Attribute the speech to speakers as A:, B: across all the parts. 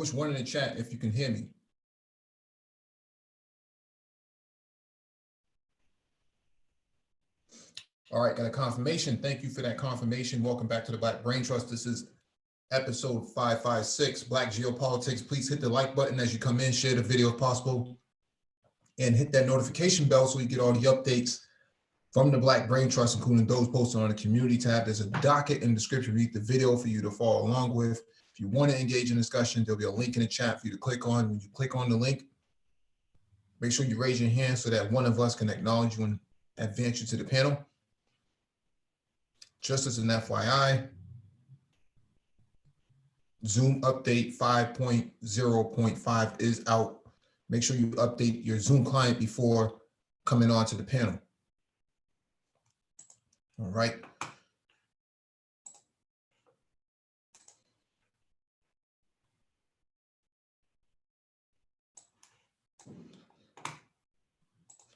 A: Push 1 in the chat if you can hear me. All right, got a confirmation. Thank you for that confirmation. Welcome back to the Black Brain Trust. This is episode 556, Black Geopolitics. Please hit the like button as you come in, share the video if possible, and hit that notification bell so you get all the updates from the Black Brain Trust, including those posted on the community tab. There's a docket in the description beneath the video for you to follow along with. If you want to engage in discussion, there'll be a link in the chat for you to click on. When you click on the link, make sure you raise your hand so that one of us can acknowledge you and advance you to the panel. Just as an FYI, Zoom update 5.0.5 is out. Make sure you update your Zoom client before coming on to the panel. All right.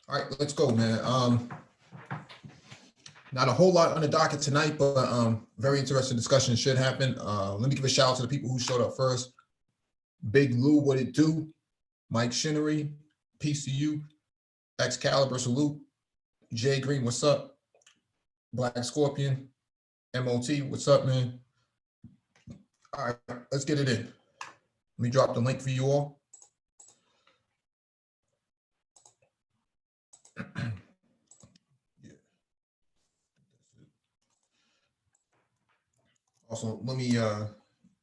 A: All right, let's go, man. Not a whole lot on the docket tonight, but very interesting discussion should happen. Let me give a shout out to the people who showed up first. Big Lou, what it do? Mike Shinnery, peace to you. Excalibur, salute. Jay Green, what's up? Black Scorpion, MOT, what's up, man? All right, let's get it in. Let me drop the link for you all. Also, let me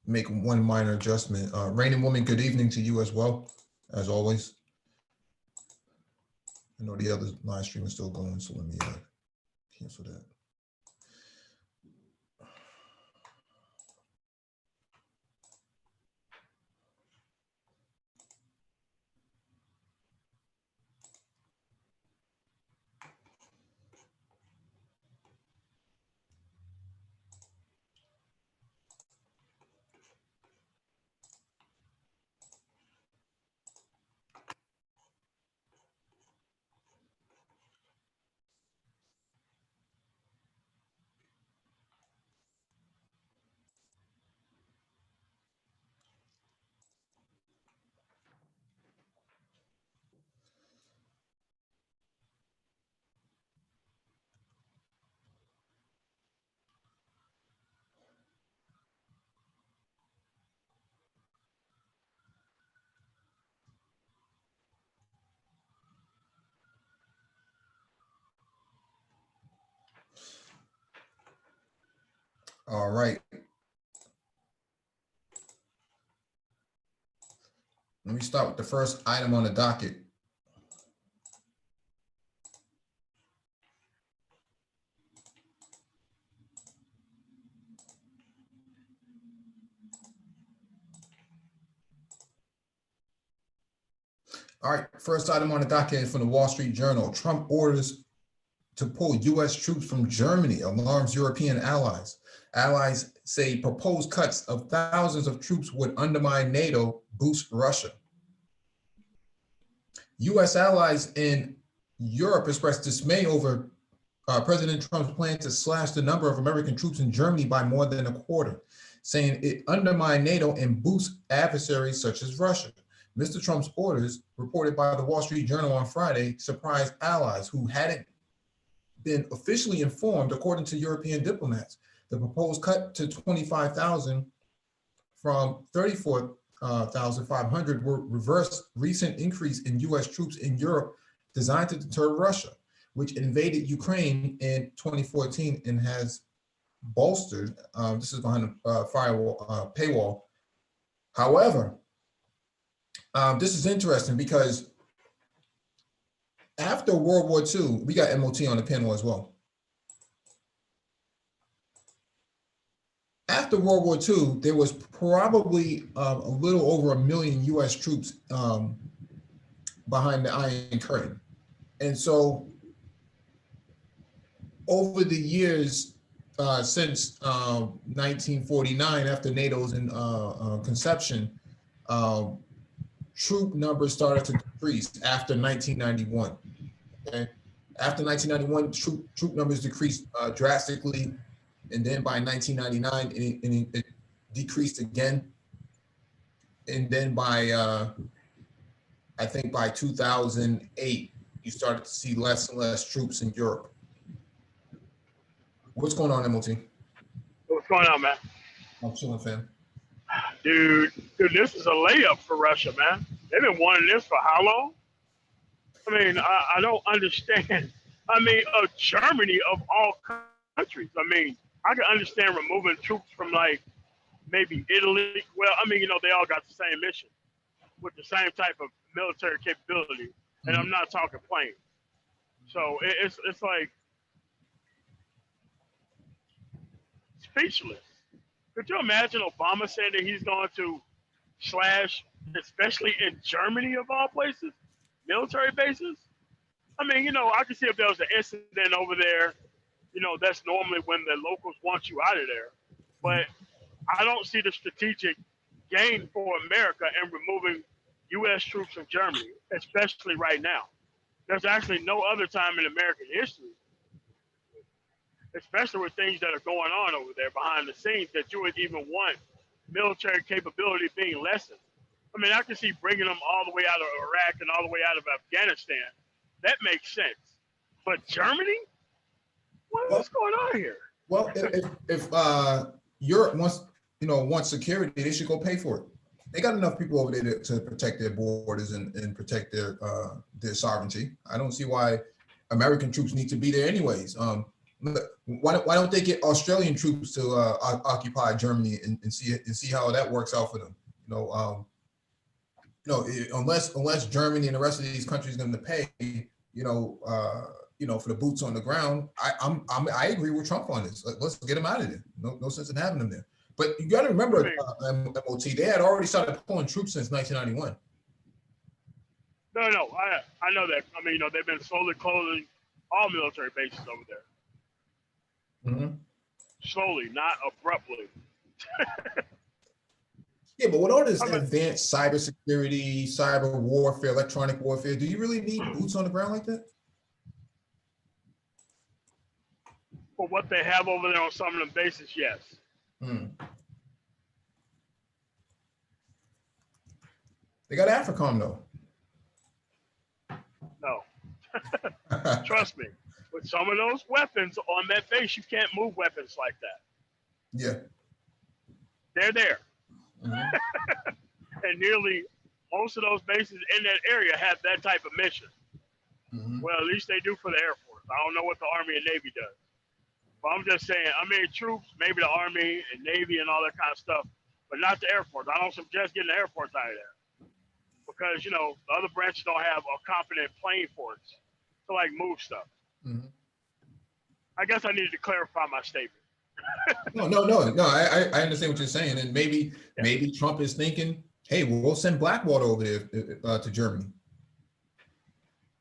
A: make one minor adjustment. Rain and Woman, good evening to you as well, as always. I know the other live stream is still going, so let me cancel that. All right. Let me start with the first item on the docket. All right, first item on the docket is from the Wall Street Journal. Trump orders to pull U.S. troops from Germany, alarms European allies. Allies say proposed cuts of thousands of troops would undermine NATO, boost Russia. U.S. allies in Europe expressed dismay over President Trump's plan to slash the number of American troops in Germany by more than a quarter, saying it undermined NATO and boosts adversaries such as Russia. Mr. Trump's orders, reported by the Wall Street Journal on Friday, surprised allies who hadn't been officially informed, according to European diplomats. The proposed cut to 25,000 from 34,500 will reverse recent increase in U.S. troops in Europe designed to deter Russia, which invaded Ukraine in 2014 and has bolstered, this is behind the paywall. However, this is interesting because after World War II, we got MOT on the panel as well. After World War II, there was probably a little over 1 million U.S. troops behind the Iron Curtain. And so over the years since 1949, after NATO's conception, troop numbers started to decrease after 1991. Okay? After 1991, troop numbers decreased drastically. And then by 1999, it decreased again. And then by I think by 2008, you started to see less and less troops in Europe. What's going on, MOT?
B: What's going on, man?
A: I'm chilling, fam.
B: Dude, this is a layup for Russia, man. They've been wanting this for how long? I mean, I don't understand. I mean, Germany of all countries. I mean, I can understand removing troops from like maybe Italy. Well, I mean, they all got the same mission with the same type of military capability, and I'm not talking planes. So it's like speechless. Could you imagine Obama saying that he's going to slash, especially in Germany of all places, military bases? I mean, I can see if there was an incident over there, that's normally when the locals want you out of there. But I don't see the strategic gain for America in removing U.S. troops from Germany, especially right now. There's actually no other time in American history, especially with things that are going on over there behind the scenes, that you would even want military capability being lessened. I mean, I can see bringing them all the way out of Iraq and all the way out of Afghanistan. That makes sense. But Germany? What's going on here?
A: Well, if Europe wants security, they should go pay for it. They got enough people over there to protect their borders and protect their sovereignty. I don't see why American troops need to be there anyways. Why don't they get Australian troops to occupy Germany and see how that works out for them? Unless Germany and the rest of these countries are going to pay, for the boots on the ground, I agree with Trump on this. Let's get them out of there. No sense in having them there. But you got to remember, MOT, they had already started pulling troops since 1991.
B: No, I know that. I mean, they've been slowly closing all military bases over there.
A: Mm-hmm.
B: Slowly, not abruptly.
A: Yeah, but with all this advanced cybersecurity, cyber warfare, electronic warfare, do you really need boots on the ground like that?
B: For what they have over there on some of them bases, yes.
A: They got AFRICOM though.
B: No. Trust me. With some of those weapons on that base, you can't move weapons like that.
A: Yeah.
B: They're there. And nearly most of those bases in that area have that type of mission. Well, at least they do for the Air Force. I don't know what the Army and Navy does. But I'm just saying, I mean, troops, maybe the Army and Navy and all that kind of stuff, but not the Air Force. I don't suggest getting the Air Force out of there. Because, the other branches don't have a competent plane force to, move stuff. I guess I needed to clarify my statement.
A: No. I understand what you're saying. And maybe Trump is thinking, hey, we'll send Blackwater over there to Germany.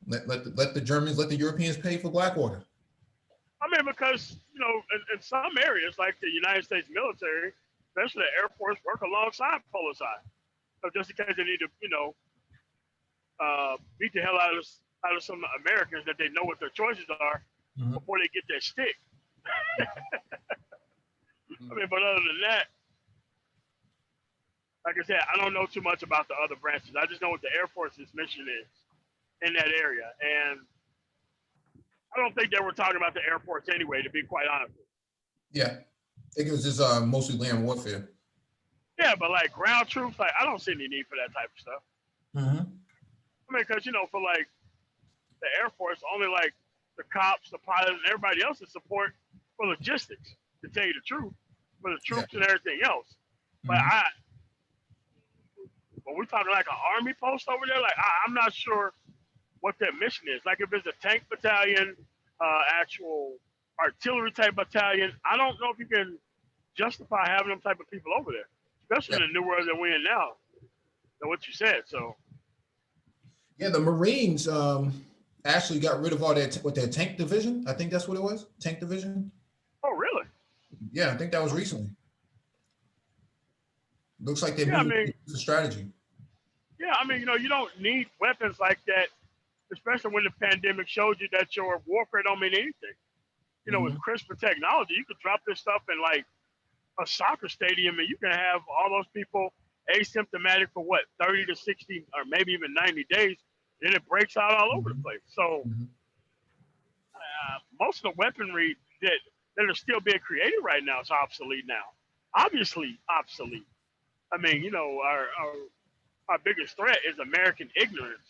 A: Let the Germans, let the Europeans pay for Blackwater.
B: I mean, because, in some areas, like the United States military, especially the Air Force, work alongside Poli-Sci. So just in case they need to, beat the hell out of some Americans, that they know what their choices are before they get their stick. I mean, but other than that, like I said, I don't know too much about the other branches. I just know what the Air Force's mission is in that area. And I don't think they were talking about the Air Force anyway, to be quite honest with
A: you. Yeah. I think it was just mostly land warfare.
B: Yeah, but ground troops, I don't see any need for that type of stuff. I mean, because, for the Air Force, only the cops, the pilots, and everybody else's support for logistics, to tell you the truth, for the troops and everything else. But when we're talking an army post over there, I'm not sure what their mission is. If it's a tank battalion, actual artillery type battalion, I don't know if you can justify having them type of people over there, especially in the new world that we're in now, than what you said. So,
A: yeah, the Marines actually got rid of all their tank division. I think that's what it was, tank division.
B: Oh, really?
A: Yeah, I think that was recently. Looks like they moved the strategy.
B: Yeah, I mean, you don't need weapons like that, especially when the pandemic showed you that your warfare don't mean anything. With CRISPR technology, you could drop this stuff in a soccer stadium and you can have all those people asymptomatic for what, 30 to 60 or maybe even 90 days, then it breaks out all over the place. So most of the weaponry that are still being created right now is obsolete now. Obviously obsolete. I mean, you know, our biggest threat is American ignorance,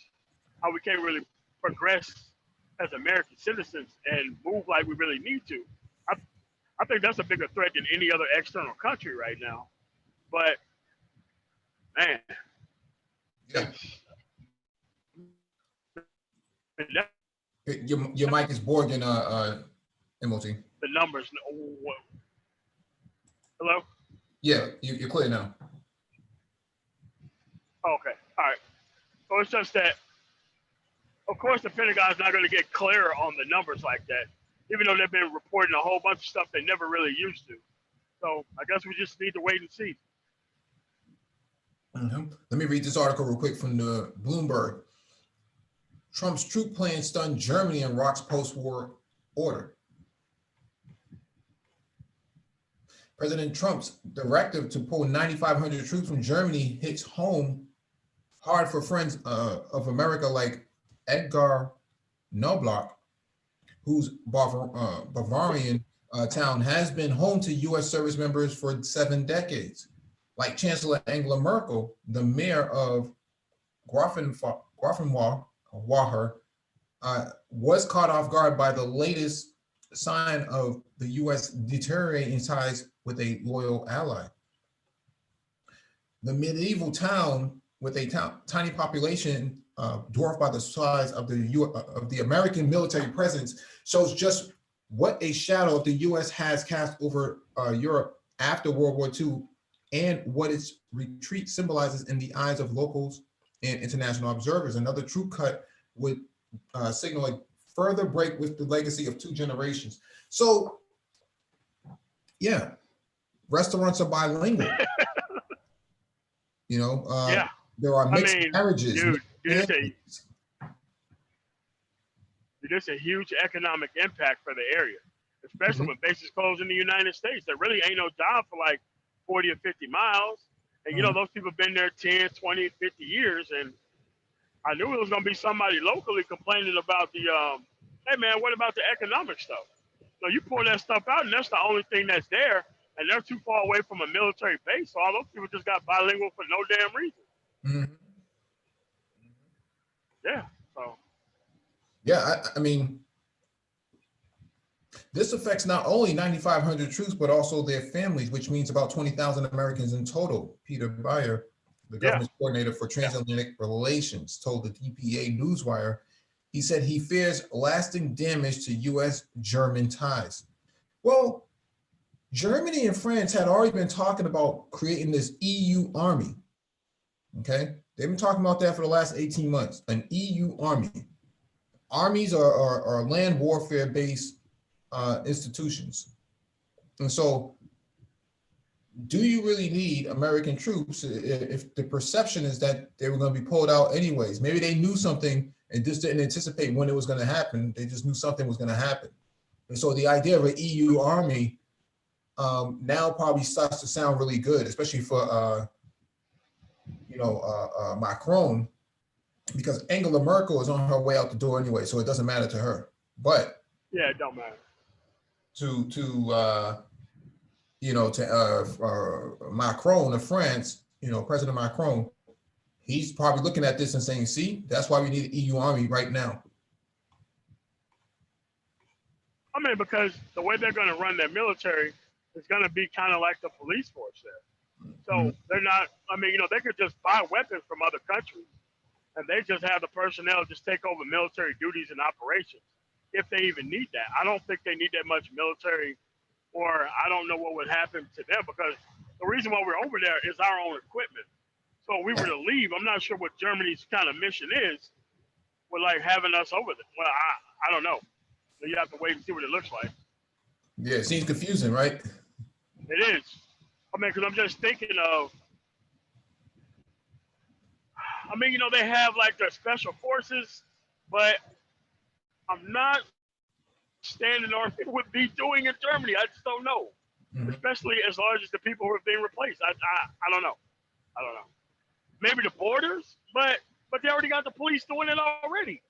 B: how we can't really progress as American citizens and move like we really need to. I think that's a bigger threat than any other external country right now. But man,
A: Yeah.
B: it's
A: Your mic is Borgen, MOT.
B: the numbers. Hello?
A: Yeah, you're clear now.
B: Okay. All right. So it's just that, of course, the Pentagon's not going to get clearer on the numbers like that, even though they've been reporting a whole bunch of stuff they never really used to. So I guess we just need to wait and see.
A: Let me read this article real quick from the Bloomberg. Trump's troop plan stunned Germany and rocks post-war order. President Trump's directive to pull 9,500 troops from Germany hits home hard for friends of America like Edgar Knobloch, whose Bavarian town has been home to U.S. service members for 7 decades. Like Chancellor Angela Merkel, the mayor of Grafenwöhr was caught off guard by the latest sign of the U.S. deteriorating ties with a loyal ally. The medieval town with a tiny population dwarfed by the size of the American military presence shows just what a shadow of the U.S. has cast over Europe after World War II and what its retreat symbolizes in the eyes of locals and international observers. Another troop cut would signal a further break with the legacy of 2 generations. So, yeah, restaurants are bilingual. You know,
B: Yeah.
A: there are mixed marriages.
B: Dude, it's a huge economic impact for the area, especially when bases close in the United States. There really ain't no job for like 40 or 50 miles. And, you know, those people have been there 10, 20, 50 years. And I knew it was going to be somebody locally complaining about the, hey, man, what about the economic stuff? So you pull that stuff out, and that's the only thing that's there. And they're too far away from a military base. So all those people just got bilingual for no damn reason. Yeah. So.
A: Yeah, I mean, this affects not only 9,500 troops, but also their families, which means about 20,000 Americans in total. Peter Beyer, the government's coordinator for transatlantic relations, told the DPA Newswire, he said he fears lasting damage to U.S.-German ties. Well, Germany and France had already been talking about creating this EU army, okay? They've been talking about that for the last 18 months, an EU army. Armies are land warfare-based institutions. And so do you really need American troops if the perception is that they were going to be pulled out anyways? Maybe they knew something and just didn't anticipate when it was going to happen. They just knew something was going to happen. And so the idea of an EU army now probably starts to sound really good, especially for, Macron, because Angela Merkel is on her way out the door anyway, so it doesn't matter to her. But
B: yeah, it don't matter.
A: Macron of France, President Macron, he's probably looking at this and saying, see, that's why we need an EU army right now.
B: I mean, because the way they're going to run their military is going to be kind of like the police force there. So they're not, they could just buy weapons from other countries and they just have the personnel just take over military duties and operations if they even need that. I don't think they need that much military, or I don't know what would happen to them, because the reason why we're over there is our own equipment. So if we were to leave, I'm not sure what Germany's kind of mission is with like having us over there. Well, I don't know. So you have to wait and see what it looks like.
A: Yeah, it seems confusing, right?
B: It is. Because I'm just thinking of, they have like their special forces, but I'm not standing on what would be doing in Germany. I just don't know. Especially as large as the people who are being replaced. I don't know. I don't know. Maybe the borders, but they already got the police doing it already.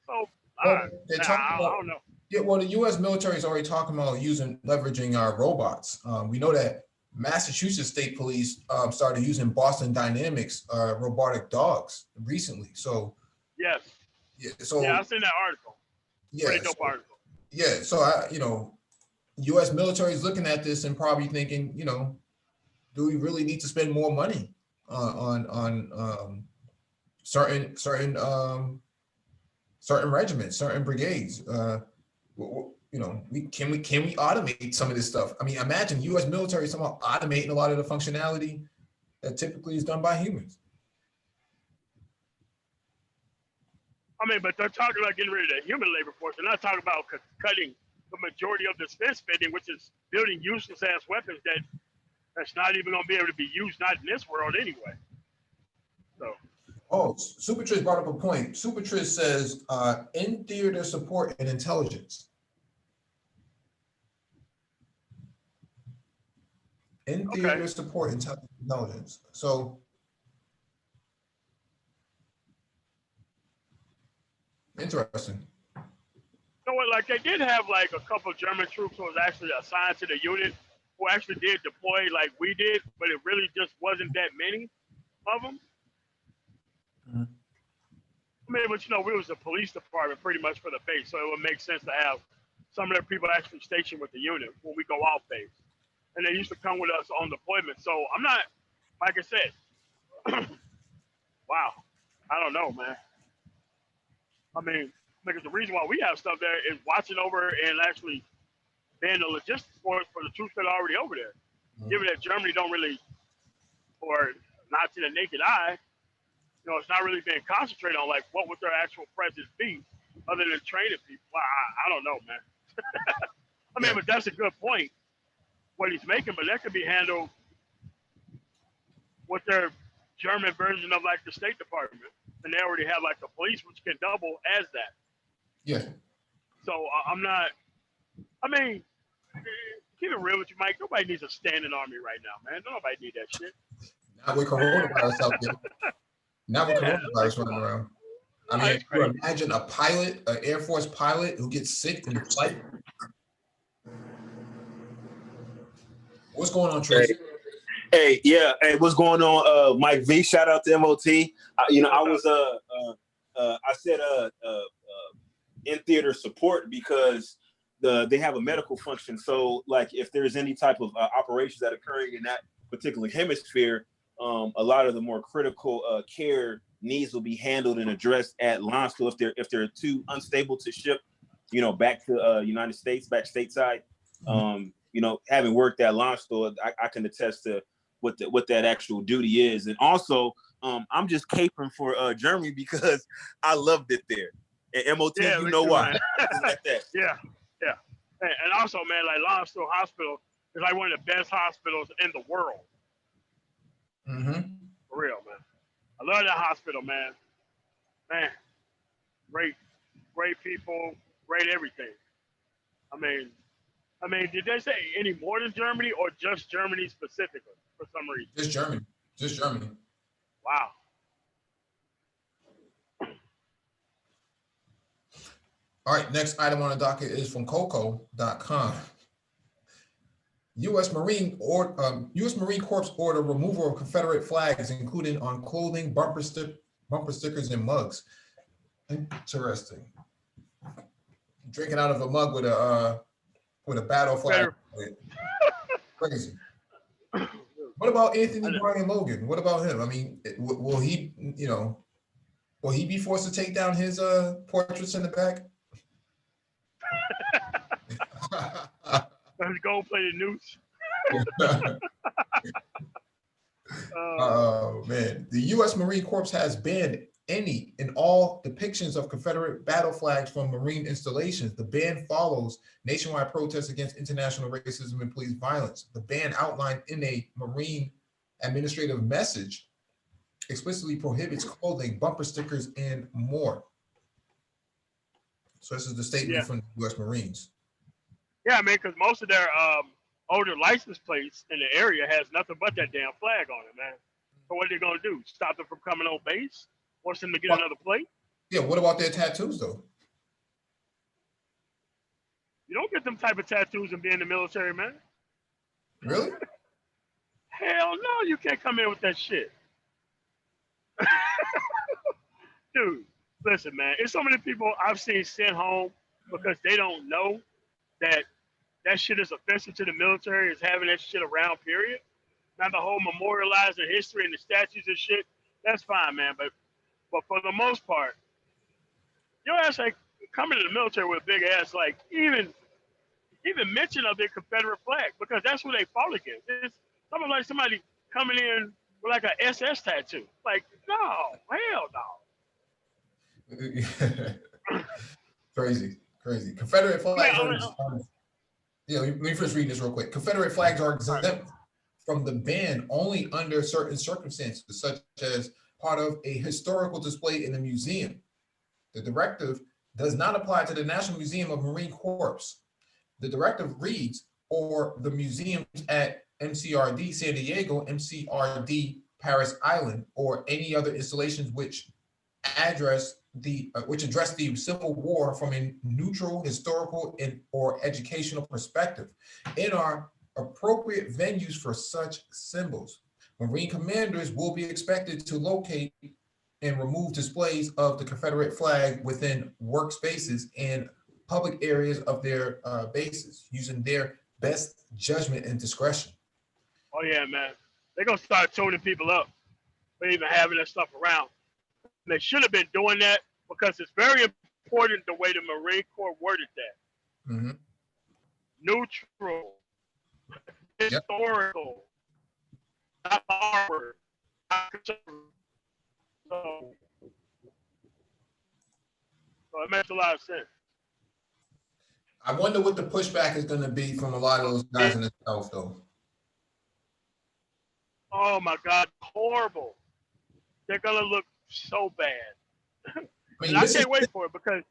B: So
A: Well, they're talking
B: I
A: about,
B: don't know.
A: yeah, well, the U.S. military is already talking about leveraging robots. We know that Massachusetts State Police started using Boston Dynamics robotic dogs recently. So
B: Yes.
A: yeah,
B: Yeah, I
A: so
B: seen that article. Pretty
A: yeah,
B: dope article.
A: yeah. So U.S. military is looking at this and probably thinking, do we really need to spend more money on certain regiments, certain brigades? Can we automate some of this stuff? I mean, imagine U.S. military somehow automating a lot of the functionality that typically is done by humans.
B: I mean, but they're talking about getting rid of the human labor force. They're not talking about cutting the majority of the defense spending, which is building useless ass weapons that's not even going to be able to be used, not in this world anyway. So.
A: Oh, Supertriz brought up a point. Supertriz says in theater support and intelligence. In theater support and intelligence. So interesting.
B: You know what, like they did have like a couple of German troops who was actually assigned to the unit who actually did deploy like we did, but it really just wasn't that many of them.
A: Mm-hmm.
B: I mean, but we was a police department pretty much for the base, so it would make sense to have some of their people actually stationed with the unit when we go off base. And they used to come with us on deployment. So I'm not, like I said, wow, I don't know, man. I mean, because the reason why we have stuff there is watching over and actually being the logistics for the troops that are already over there. Mm-hmm. Given that Germany don't really, or not to the naked eye, it's not really being concentrated on like what would their actual presence be other than training people. I don't know, man. I mean, but that's a good point, what he's making, but that could be handled with their German version of like the State Department. And they already have like the police, which can double as that.
A: Yeah.
B: So I'm not, I mean, keep it real with you, Mike. Nobody needs a standing army right now, man. Nobody need that shit.
A: Not with coronavirus out there. Not with coronavirus running around. I mean, if you imagine a pilot, an Air Force pilot who gets sick in the flight. What's going on, Tracy?
C: Hey, what's going on, Mike V? Shout out to MOT. I said in theater support because they have a medical function. So, like, if there's any type of operations that are occurring in that particular hemisphere, a lot of the more critical care needs will be handled and addressed at launch. So if they're too unstable to ship, back to United States, back stateside, having worked at launch store, I can attest to what that actual duty is. And also, I'm just capering for Germany because I loved it there. And MOT, you know why? Like that.
B: Yeah. And also, man, like Limestone Hospital is like one of the best hospitals in the world.
A: Mm-hmm.
B: For real, man. I love that hospital, man. Man, great people, great everything. I mean, did they say any more than Germany or just Germany specifically for some reason?
A: Just Germany.
B: Wow.
A: All right, next item on the docket is from Coco.com. U.S. Marine Corps order removal of Confederate flags, including on clothing, bumper stickers, and mugs. Interesting. Drinking out of a mug with a battle flag. Crazy. What about Anthony Brian Logan? What about him? I mean, will he be forced to take down his portraits in the back?
B: Let's go play the noose.
A: Oh man, the U.S. Marine Corps has banned any and all depictions of Confederate battle flags from Marine installations. The ban follows nationwide protests against international racism and police violence. The ban, outlined in a Marine administrative message, explicitly prohibits clothing, bumper stickers, and more. So this is the statement from the U.S. Marines.
B: Yeah, I mean, because most of their older license plates in the area has nothing but that damn flag on it, man. So what are they gonna do? Stop them from coming on base? Force them to get
A: What?
B: another plate?
A: Yeah, what about their tattoos though?
B: You don't get them type of tattoos and be in the military, man.
A: Really?
B: Hell no, you can't come in with that shit. Dude, listen, man. It's so many people I've seen sent home because they don't know that that shit is offensive to the military, is having that shit around, period. Now the whole memorializing history and the statues and shit, that's fine, man. But for the most part, your ass like coming to the military with a big ass, like even mention of the Confederate flag, because that's what they fought against. It's something like somebody coming in with like a SS tattoo. Like, no, hell no.
A: Crazy. Confederate flags
B: I
A: are
B: mean,
A: yeah, let me first read this real quick. Confederate flags are
B: all right.
A: exempt from the ban only under certain circumstances, such as part of a historical display in a museum. The directive does not apply to the National Museum of Marine Corps. The directive reads, or the museums at MCRD San Diego, MCRD Paris Island, or any other installations which address the Civil War from a neutral, historical, and or educational perspective, and are appropriate venues for such symbols. Marine commanders will be expected to locate and remove displays of the Confederate flag within workspaces and public areas of their bases, using their best judgment and discretion.
B: Oh yeah, man. They're gonna start tuning people up for even having that stuff around. And they should have been doing that because it's very important the way the Marine Corps worded that.
A: Mm-hmm.
B: Neutral,
A: Yep.
B: historical, not forward, not conservative. So, so it makes a lot of sense.
A: I wonder what the pushback is going to be from a lot of those guys in the South, though.
B: Oh my God, horrible. They're gonna look so bad.
A: I mean,
B: And I can't wait for it because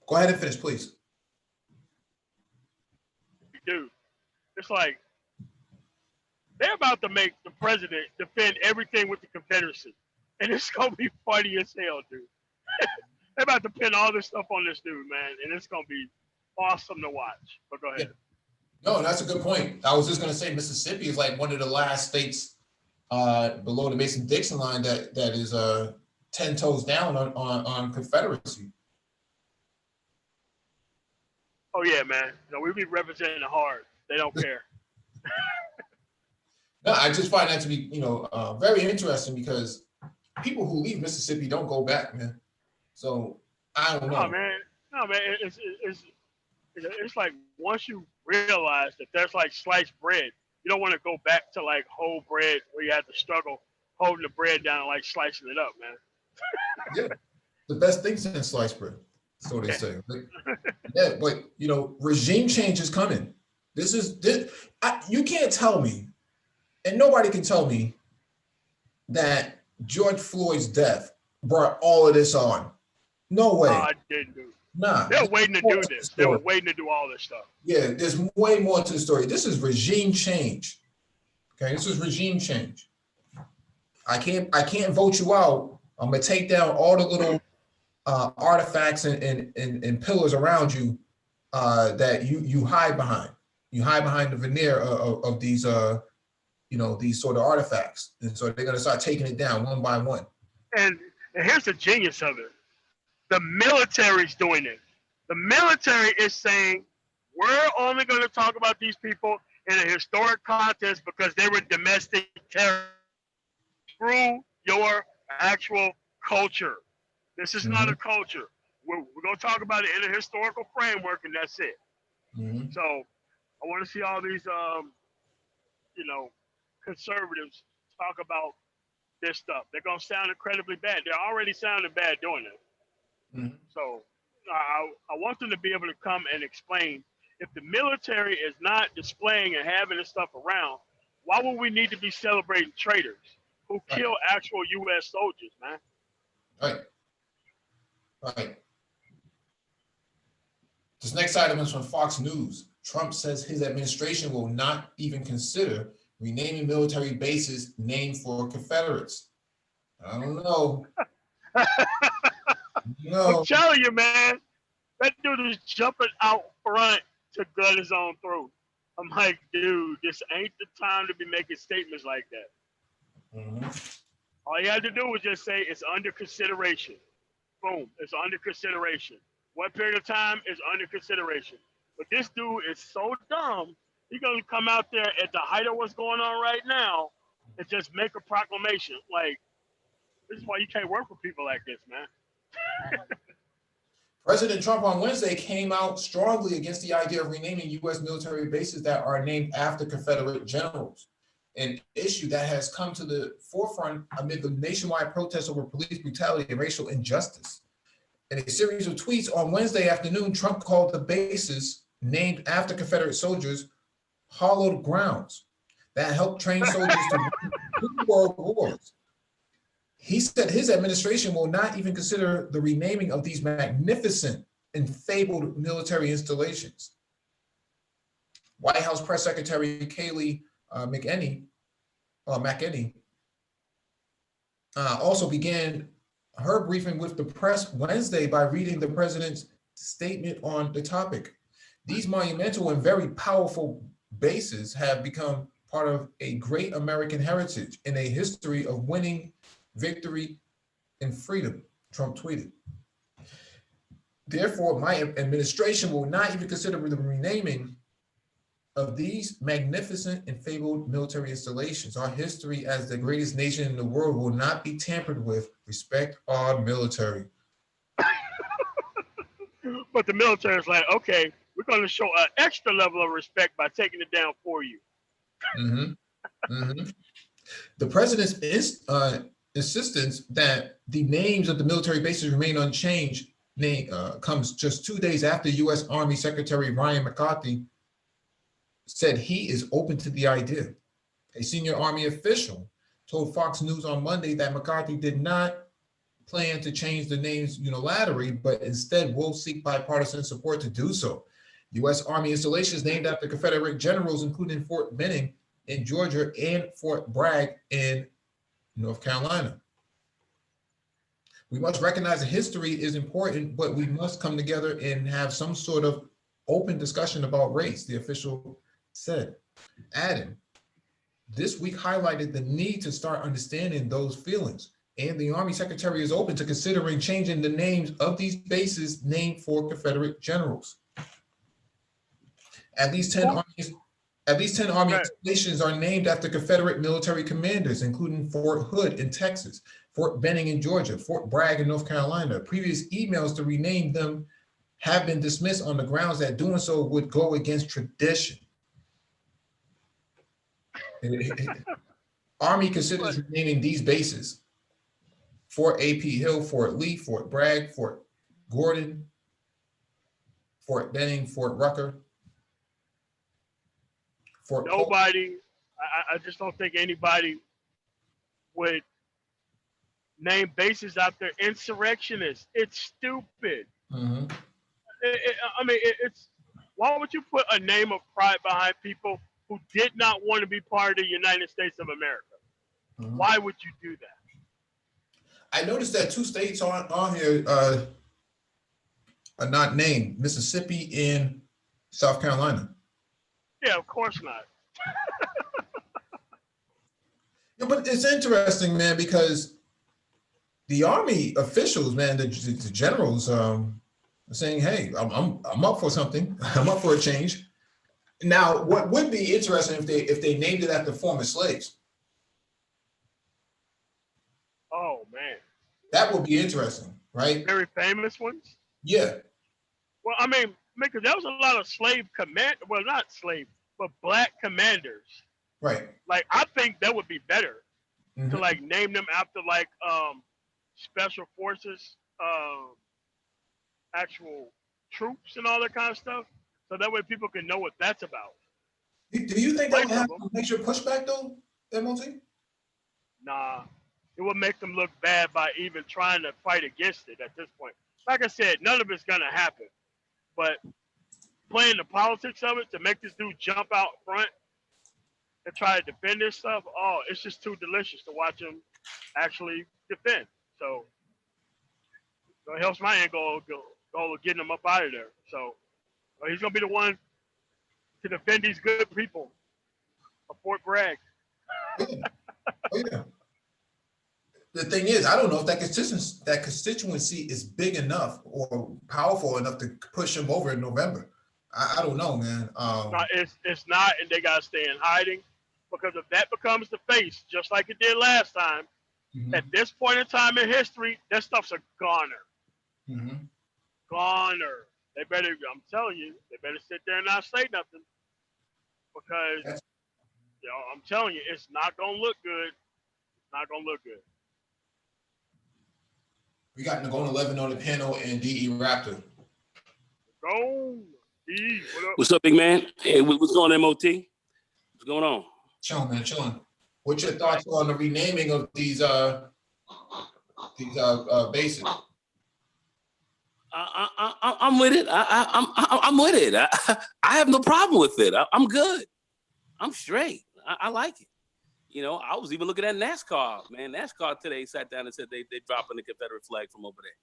A: go ahead and finish, please.
B: dude, it's like they're about to make the president defend everything with the Confederacy. And it's gonna be funny as hell, dude. They're about to pin all this stuff on this dude, man, and it's gonna be awesome to watch. But go ahead.
A: Yeah. No, that's a good point. I was just gonna say Mississippi is like one of the last states below the Mason-Dixon line that is 10 toes down on Confederacy.
B: Oh yeah, man. No, we be representing the hard. They don't care.
A: No, I just find that to be, very interesting because people who leave Mississippi don't go back, man. So I don't know.
B: No, man. It's like once you realize that there's like sliced bread, you don't want to go back to like whole bread where you have to struggle holding the bread down and like slicing it up, man.
A: Yeah, the best things in sliced bread, so they say. But regime change is coming. You can't tell me, and nobody can tell me that George Floyd's death brought all of this on. No way.
B: I didn't do.
A: Nah.
B: They're waiting to do this. They were waiting to do all this stuff.
A: Yeah, there's way more to the story. This is regime change. Okay, this is regime change. I can't vote you out. I'm gonna take down all the little artifacts and pillars around you that you hide behind. You hide behind the veneer of these these sort of artifacts, and so they're gonna start taking it down one by one.
B: And here's the genius of it: the military's doing it. The military is saying we're only going to talk about these people in a historic context because they were domestic terrorists. Screw your actual culture. This is not a culture. We're going to talk about it in a historical framework, and that's it.
A: Mm-hmm.
B: So I want to see all these, conservatives talk about this stuff. They're going to sound incredibly bad. They're already sounding bad doing it.
A: Mm-hmm.
B: So I want them to be able to come and explain if the military is not displaying and having this stuff around, why would we need to be celebrating traitors who kill actual U.S. soldiers, man?
A: Right. This next item is from Fox News. Trump says his administration will not even consider renaming military bases named for Confederates. I don't know.
B: I'm telling you, man, that dude is jumping out front to gut his own throat. I'm like, dude, this ain't the time to be making statements like that.
A: Mm-hmm.
B: All you had to do was just say it's under consideration. Boom, it's under consideration. What period of time is under consideration? But this dude is so dumb, he's gonna come out there at the height of what's going on right now and just make a proclamation. Like, this is why you can't work with people like this, man.
A: President Trump on Wednesday came out strongly against the idea of renaming U.S. military bases that are named after Confederate generals, an issue that has come to the forefront amid the nationwide protests over police brutality and racial injustice. In a series of tweets on Wednesday afternoon, Trump called the bases named after Confederate soldiers hallowed grounds that helped train soldiers to win 2 world wars. He said his administration will not even consider the renaming of these magnificent and fabled military installations. White House Press Secretary Kayleigh McEnany also began her briefing with the press Wednesday by reading the president's statement on the topic. These monumental and very powerful bases have become part of a great American heritage and a history of winning, victory, and freedom, Trump tweeted. Therefore, my administration will not even consider the renaming of these magnificent and fabled military installations. Our history as the greatest nation in the world will not be tampered with. Respect our military.
B: But the military is like, okay, we're going to show an extra level of respect by taking it down for you.
A: Mm-hmm. Mm-hmm. The president's insistence that the names of the military bases remain unchanged comes just 2 days after U.S. Army Secretary Ryan McCarthy said he is open to the idea. A senior Army official told Fox News on Monday that McCarthy did not plan to change the names unilaterally, but instead will seek bipartisan support to do so. U.S. Army installations named after Confederate generals, including Fort Benning in Georgia and Fort Bragg in North Carolina. We must recognize that history is important, but we must come together and have some sort of open discussion about race, the official said. Adding, this week highlighted the need to start understanding those feelings, and the Army Secretary is open to considering changing the names of these bases named for Confederate generals. At least 10 Army installations are named after Confederate military commanders, including Fort Hood in Texas, Fort Benning in Georgia, Fort Bragg in North Carolina. Previous emails to rename them have been dismissed on the grounds that doing so would go against tradition. Army considers renaming these bases: Fort A.P. Hill, Fort Lee, Fort Bragg, Fort Gordon, Fort Benning, Fort Rucker, Fort
B: Nobody, I just don't think anybody would name bases after insurrectionists. It's stupid.
A: Mm-hmm.
B: It's why would you put a name of pride behind people who did not want to be part of the United States of America? Mm-hmm. Why would you do that?
A: I noticed that 2 states on here are not named: Mississippi and South Carolina.
B: Yeah, of course not.
A: Yeah, but it's interesting, man, because the Army officials, man, the generals, are saying, "Hey, I'm up for something. I'm up for a change." Now, what would be interesting if they named it after former slaves?
B: Oh man,
A: that would be interesting, right?
B: Very famous ones.
A: Yeah.
B: Well, because there was a lot of slave not slave, but black commanders.
A: Right.
B: Like, I think that would be better
A: mm-hmm.
B: to like name them after like special forces, actual troops and all that kind of stuff. So that way people can know what that's about.
A: Do you think that would have a major pushback though, MLT?
B: Nah, it would make them look bad by even trying to fight against it at this point. Like I said, none of it's gonna happen. But playing the politics of it to make this dude jump out front and try to defend this stuff, oh, it's just too delicious to watch him actually defend. So it helps my end goal of getting him up out of there. So he's gonna be the one to defend these good people of Fort Bragg.
A: Oh, yeah. Oh, yeah. The thing is, I don't know if that constituency is big enough or powerful enough to push him over in November. I don't know, man.
B: It's not, and they gotta stay in hiding, because if that becomes the face, just like it did last time,
A: Mhm.
B: at this point in time in history, that stuff's a goner.
A: Mhm.
B: Goner. They better, I'm telling you, they better sit there and not say nothing, because I'm telling you, it's not gonna look good. Not gonna look good.
A: We got Nagona 11 on the panel and DE Raptor.
B: Go. E, what up?
D: What's up, big man? Hey, what's going on, MOT? What's going on?
A: Chilling, man, chilling. What's your thoughts on the renaming of these bases?
D: I'm with it. I'm with it. I have no problem with it. I'm good. I'm straight. I like it. You know, I was even looking at NASCAR. Man, NASCAR today sat down and said they dropping the Confederate flag from over there.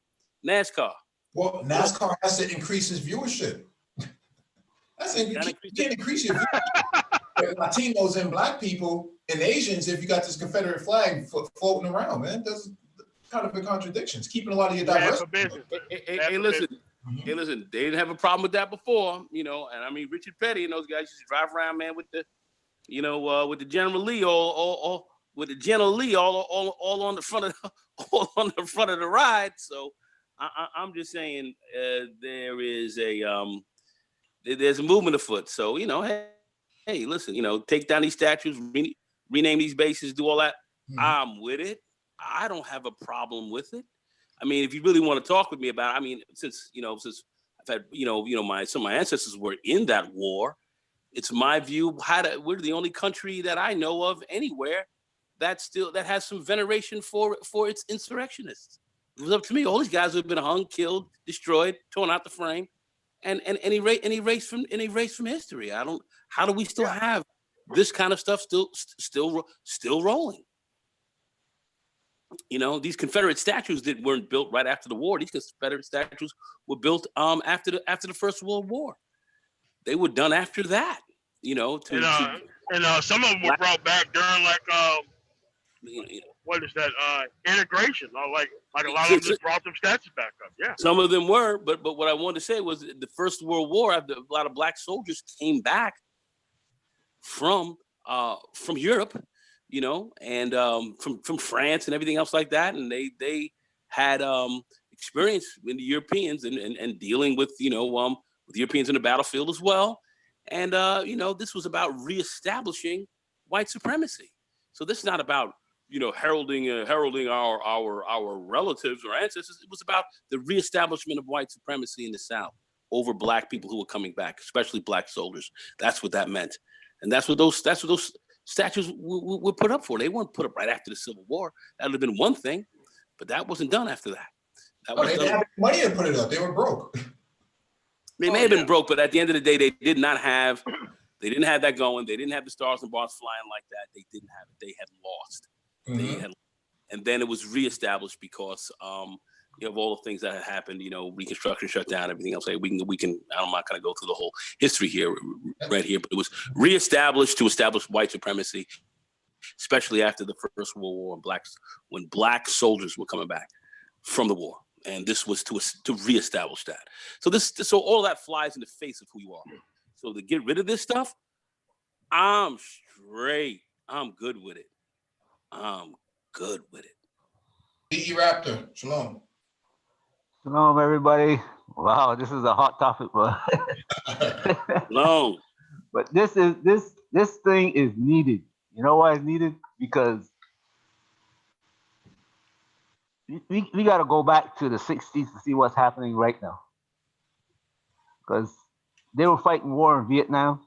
D: NASCAR.
A: Well, NASCAR has to increase its viewership. You can't increase your viewership. Latinos and Black people and Asians if you got this Confederate flag floating around, man. That's kind of a contradiction. It's keeping a lot of your diversity.
D: Hey, listen. Hey, listen. They didn't have a problem with that before, you know. And I mean, Richard Petty and those guys used to drive around, man, with the, you know, with the General Lee, all with the General Lee, all on the front of the ride. So I'm just saying, there's a movement afoot. So, you know, hey, listen, you know, take down these statues, rename these bases, do all that. I'm with it. I don't have a problem with it. I mean, if you really want to talk with me about it, I mean, since I've had, some of my ancestors were in that war, it's my view, we're the only country that I know of anywhere that has some veneration for its insurrectionists. It was up to me. All these guys have been hung, killed, destroyed, torn out the frame, and erased from history. How do we still have this kind of stuff still rolling? You know, these Confederate statues that weren't built right after the war. These Confederate statues were built after the First World War. They were done after that. You know,
B: and some of them were brought back during what is that integration? Like a lot of them just brought them statues back up. Yeah,
D: some of them were, but what I wanted to say was the First World War. A lot of Black soldiers came back from Europe, you know, and from France and everything else like that, and they had experience in the Europeans and dealing with with Europeans in the battlefield as well, and this was about reestablishing white supremacy. So this is not about heralding our relatives or ancestors. It was about the reestablishment of white supremacy in the South over Black people who were coming back, especially Black soldiers. That's what that meant, and that's what those statues were put up for. They weren't put up right after the Civil War. That would have been one thing, but that wasn't done after that.
A: They didn't have money to put it up. They were broke.
D: They may have been broke, but at the end of the day, they didn't have that going. They didn't have the stars and bars flying like that. They didn't have it. They had lost. And then it was reestablished because of all the things that had happened. Reconstruction, shut down, everything else. We can. I'm not going to go through the whole history here, right here, but it was reestablished to establish white supremacy, especially after the First World War, when Black soldiers were coming back from the war, and this was to reestablish that. So all that flies in the face of who you are. So to get rid of this stuff, I'm straight. I'm good with it. I'm good with it.
A: DE Raptor, shalom.
E: Shalom, everybody. Wow, this is a hot topic, but
D: Shalom.
E: But this thing is needed. You know why it's needed? Because we got to go back to the 60s to see what's happening right now. Because they were fighting war in Vietnam.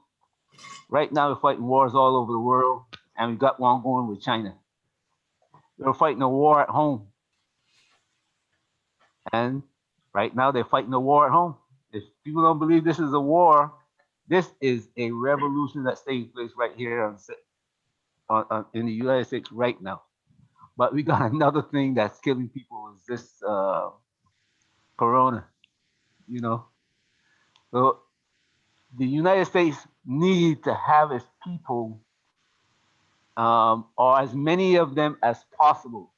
E: Right now, we're fighting wars all over the world, and we've got one going with China. They were fighting a war at home. And right now, they're fighting a war at home. If people don't believe this is a war, this is a revolution that's taking place right here in the United States right now. But we got another thing that's killing people is this corona, you know. So the United States need to have its people, or as many of them as possible,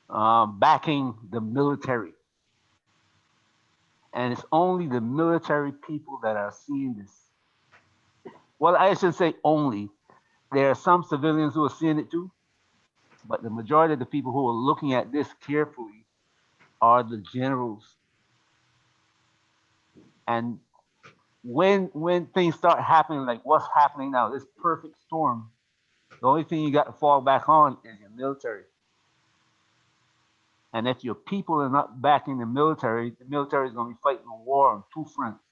E: backing the military. And it's only the military people that are seeing this. Well, I should say only. There are some civilians who are seeing it too, but the majority of the people who are looking at this carefully are the generals. And when things start happening like what's happening now, this perfect storm, the only thing you got to fall back on is your military. And if your people are not backing the military is going to be fighting a war on two fronts.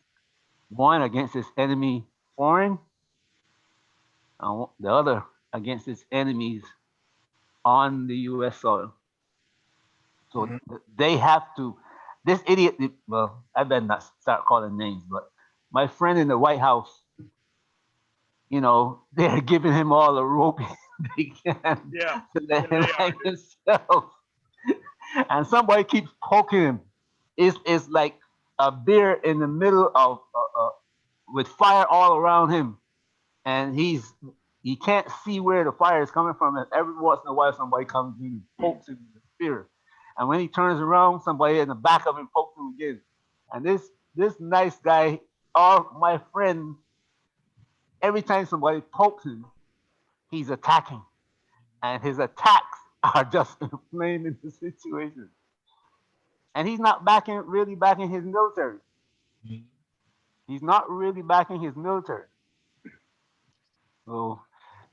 E: One against its enemy foreign, and the other against its enemies on the U.S. soil. So they have to. This idiot, well, I better not start calling names, but my friend in the White House, they're giving him all the rope they can to let him hang himself. And somebody keeps poking him. It's like a bear in the middle of with fire all around him, and he can't see where the fire is coming from. And every once in a while, somebody comes in and pokes him in the spear. And when he turns around, somebody in the back of him pokes him again. And this nice guy, my friend, every time somebody pokes him, he's attacking. And his attacks are just inflaming the situation. And he's not really backing his military. He's not really backing his military. So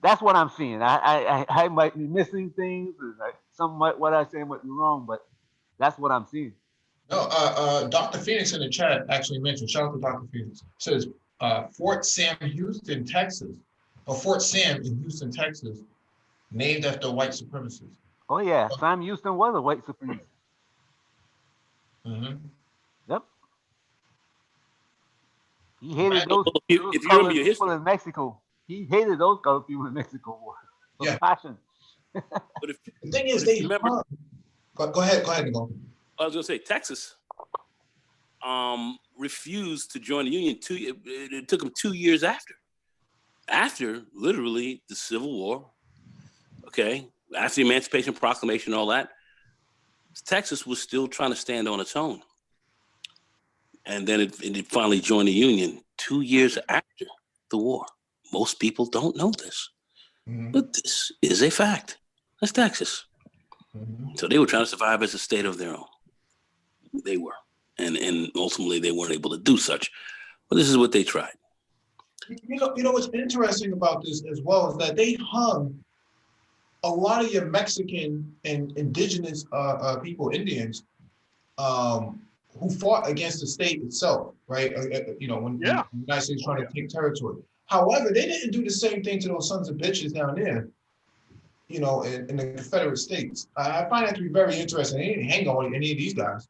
E: that's what I'm seeing. I might be missing things. What I say might be wrong, but that's what I'm seeing.
A: No, Dr. Phoenix in the chat actually mentioned, shout out to Dr. Phoenix, says Fort Sam, Houston, Texas, or Fort Sam in Houston, Texas, named after white supremacists.
E: Oh yeah, Sam Houston was a white supremacist.
A: Mm-hmm.
E: Yep. He hated those colored people in Mexico. He hated those colored people in Mexico with passion.
A: But the thing is, they remember. Go ahead, Nicole.
D: I was going to say Texas refused to join the Union. It took them 2 years after literally the Civil War. Okay, after the Emancipation Proclamation and all that, Texas was still trying to stand on its own. And then it finally joined the Union 2 years after the war. Most people don't know this, but this is a fact. That's Texas. So they were trying to survive as a state of their own. They were. And ultimately they weren't able to do such. But this is what they tried.
A: You know what's interesting about this as well is that they hung a lot of your Mexican and indigenous people, Indians, who fought against the state itself, right? When the United States was trying to take territory. However, they didn't do the same thing to those sons of bitches down there, in the Confederate States. I find that to be very interesting. They didn't hang on any of these guys.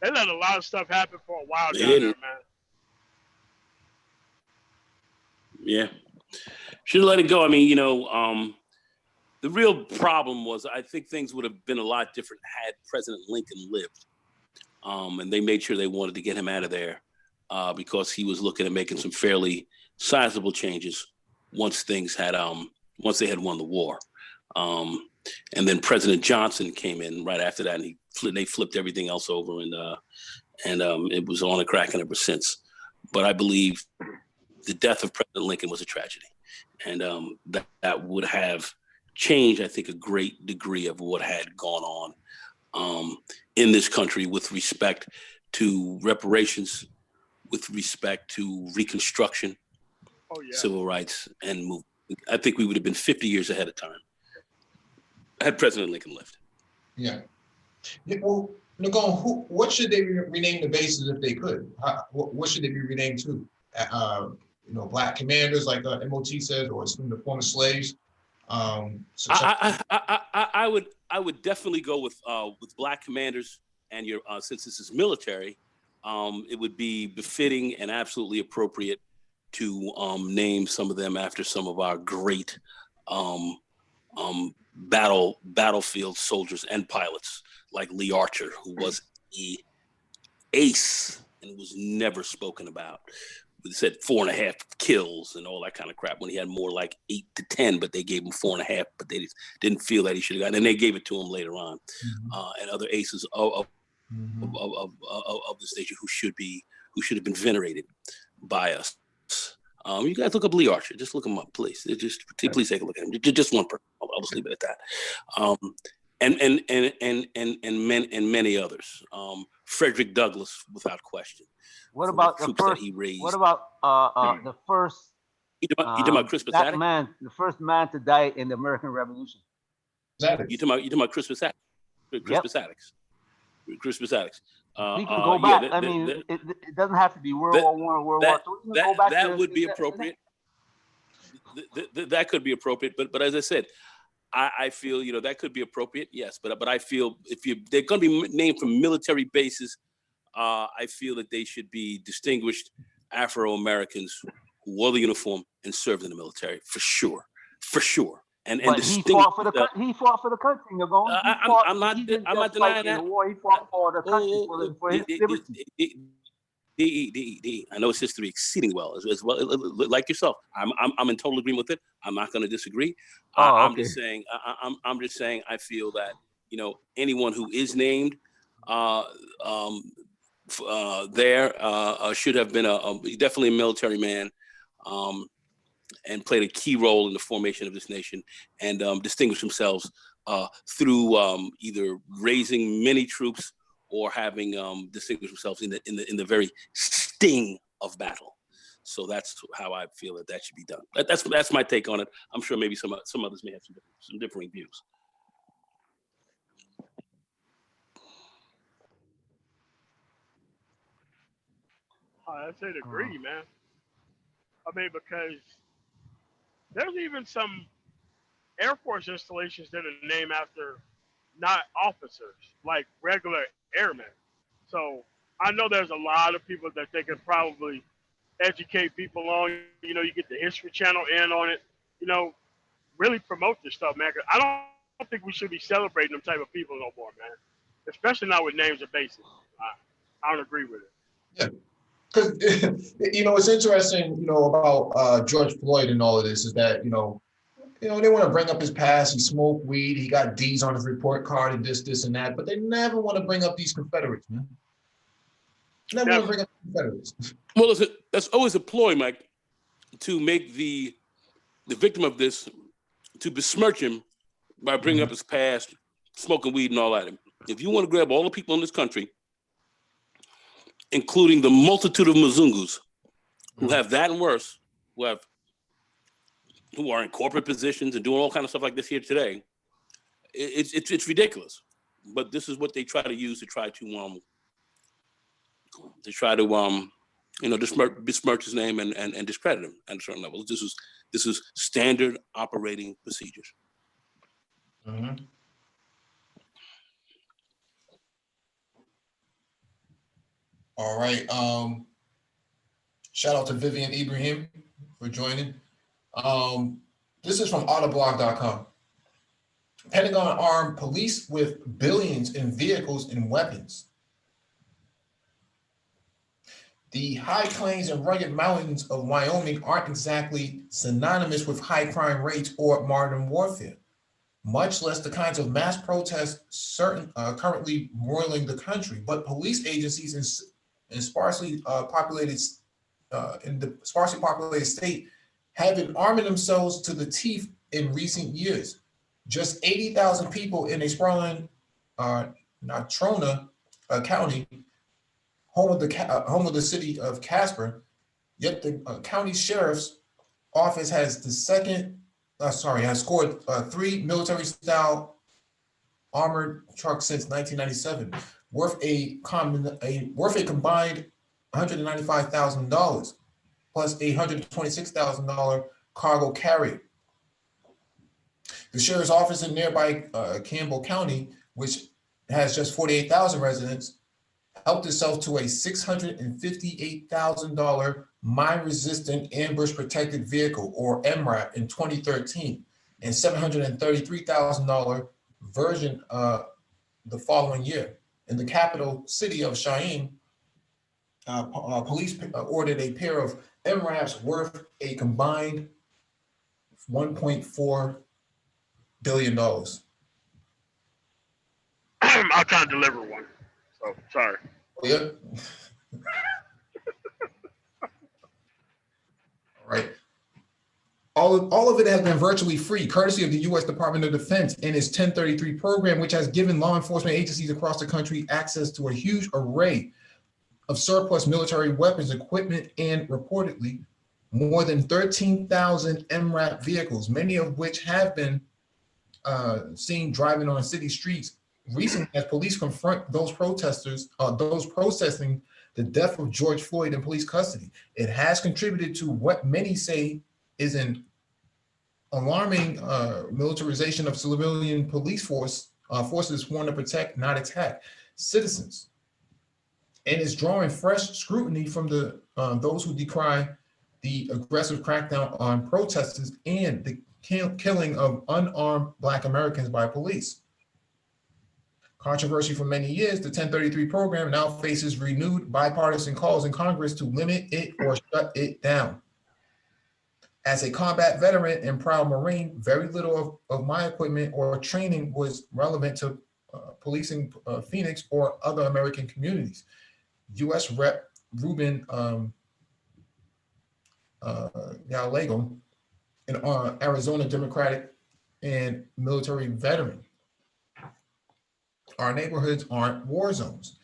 B: They let a lot of stuff happen for a while down there, man.
D: Yeah. Should have let it go. I mean, the real problem was I think things would have been a lot different had President Lincoln lived. And they made sure they wanted to get him out of there because he was looking at making some fairly sizable changes once they had won the war. And then President Johnson came in right after that, and they flipped everything else over, and it was on a cracking ever since. But I believe the death of President Lincoln was a tragedy, and that would have changed, I think, a great degree of what had gone on in this country with respect to reparations, with respect to Reconstruction, civil rights, and movement. I think we would have been 50 years ahead of time had President Lincoln lived.
A: Yeah. Well, Nicole, what should they rename the bases if they could? What should they be renamed to? Black commanders, like MOT says, or some of the former slaves.
D: I would definitely go with black commanders, and since this is military, it would be befitting and absolutely appropriate to name some of them after some of our great battlefield soldiers and pilots, like Lee Archer, who was an ace and was never spoken about. They said 4.5 kills and all that kind of crap when he had more like 8 to 10, but they gave him 4.5, but they didn't feel that he should have gotten, and they gave it to him later on. And other aces of the station who should have been venerated by us. You guys look up Lee Archer. Just look him up, please. Please take a look at him. Just one person. I'll just leave it at that. And many others. Frederick Douglass, without question.
E: What about the
D: troops
E: first?
D: that he raised?
E: What about the first?
D: You talking about Chris Pathetic?
E: The first man to die in the American Revolution.
D: You talking about Chris Pathetic? Chris Pathetic.
E: We can go back. I mean, it doesn't have to be World War I or World War II.
D: That would be appropriate. That could be appropriate. But as I said, I feel that could be appropriate. Yes, but I feel they're going to be named from military bases, I feel that they should be distinguished Afro-Americans who wore the uniform and served in the military for sure. And
E: he fought for the country. He fought for the country.
D: I'm not denying that.
E: He fought for the country for his liberty.
D: I know his history exceedingly well, as well like yourself. I'm in total agreement with it. I'm not going to disagree. I'm just saying. I'm just saying. I feel that anyone who is named there should have been definitely a military man. And played a key role in the formation of this nation, and distinguished themselves through either raising many troops or having distinguished themselves in the very sting of battle. So that's how I feel that should be done. That's my take on it. I'm sure maybe some others may have some differing views.
B: I'd say to agree, man. I mean, because there's even some Air Force installations that are named after not officers, like regular airmen. So I know there's a lot of people that they could probably educate people on. You get the History Channel in on it. Really promote this stuff, man. 'Cause I don't think we should be celebrating them type of people no more, man. Especially not with names and bases. I don't agree with it.
A: Yeah. Because it's interesting, about George Floyd and all of this is that, they want to bring up his past. He smoked weed. He got D's on his report card and this and that. But they never want to bring up these Confederates, man. Never want to bring up the Confederates.
D: Well, listen, that's always a ploy, Mike, to make the victim of this, to besmirch him by bringing up his past, smoking weed and all that. If you want to grab all the people in this country, including the multitude of Mzungus who have that and worse, who are in corporate positions and doing all kinds of stuff like this here today, it's ridiculous. But this is what they try to use to try to besmirch his name and discredit him at a certain level. This is standard operating procedures.
A: Mm-hmm. All right. Shout out to Vivian Ibrahim for joining. This is from Autoblog.com. Pentagon armed police with billions in vehicles and weapons. The high plains and rugged mountains of Wyoming aren't exactly synonymous with high crime rates or modern warfare, much less the kinds of mass protests currently roiling the country. But police agencies in the sparsely populated state have been arming themselves to the teeth in recent years. Just 80,000 people in a sprawling Natrona County, home of the city of Casper. Yet the county sheriff's office has scored 3 military-style armored trucks since 1997, worth a combined $195,000, plus a $126,000 cargo carrier. The sheriff's office in nearby Campbell County, which has just 48,000 residents, helped itself to a $658,000 mine-resistant ambush-protected vehicle, or MRAP, in 2013, and $733,000 version the following year. In the capital city of Cheyenne, police ordered a pair of MRAPs worth a combined $1.4 billion.
B: I'll try to deliver one. So sorry.
A: Oh, yeah. All right. All of it has been virtually free, courtesy of the U.S. Department of Defense and its 1033 program, which has given law enforcement agencies across the country access to a huge array of surplus military weapons, equipment, and reportedly more than 13,000 MRAP vehicles, many of which have been seen driving on city streets recently as police confront those protesters, those protesting the death of George Floyd in police custody. It has contributed to what many say is an alarming militarization of civilian police forces sworn to protect, not attack citizens, and is drawing fresh scrutiny from the those who decry the aggressive crackdown on protesters and the killing of unarmed Black Americans by police. Controversy for many years, the 1033 program now faces renewed bipartisan calls in Congress to limit it or shut it down. As a combat veteran and proud Marine, very little of my equipment or training was relevant to policing Phoenix or other American communities. U.S. Rep. Ruben Gallego, an Arizona Democratic and military veteran. Our neighborhoods aren't war zones.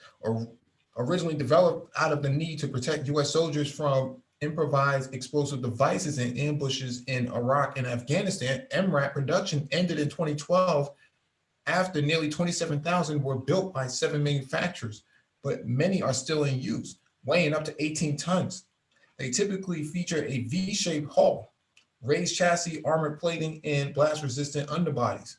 A: Originally developed out of the need to protect U.S. soldiers from improvised explosive devices and ambushes in Iraq and Afghanistan, MRAP production ended in 2012 after nearly 27,000 were built by 7 manufacturers, but many are still in use, weighing up to 18 tons. They typically feature a V-shaped hull, raised chassis, armored plating, and blast-resistant underbodies.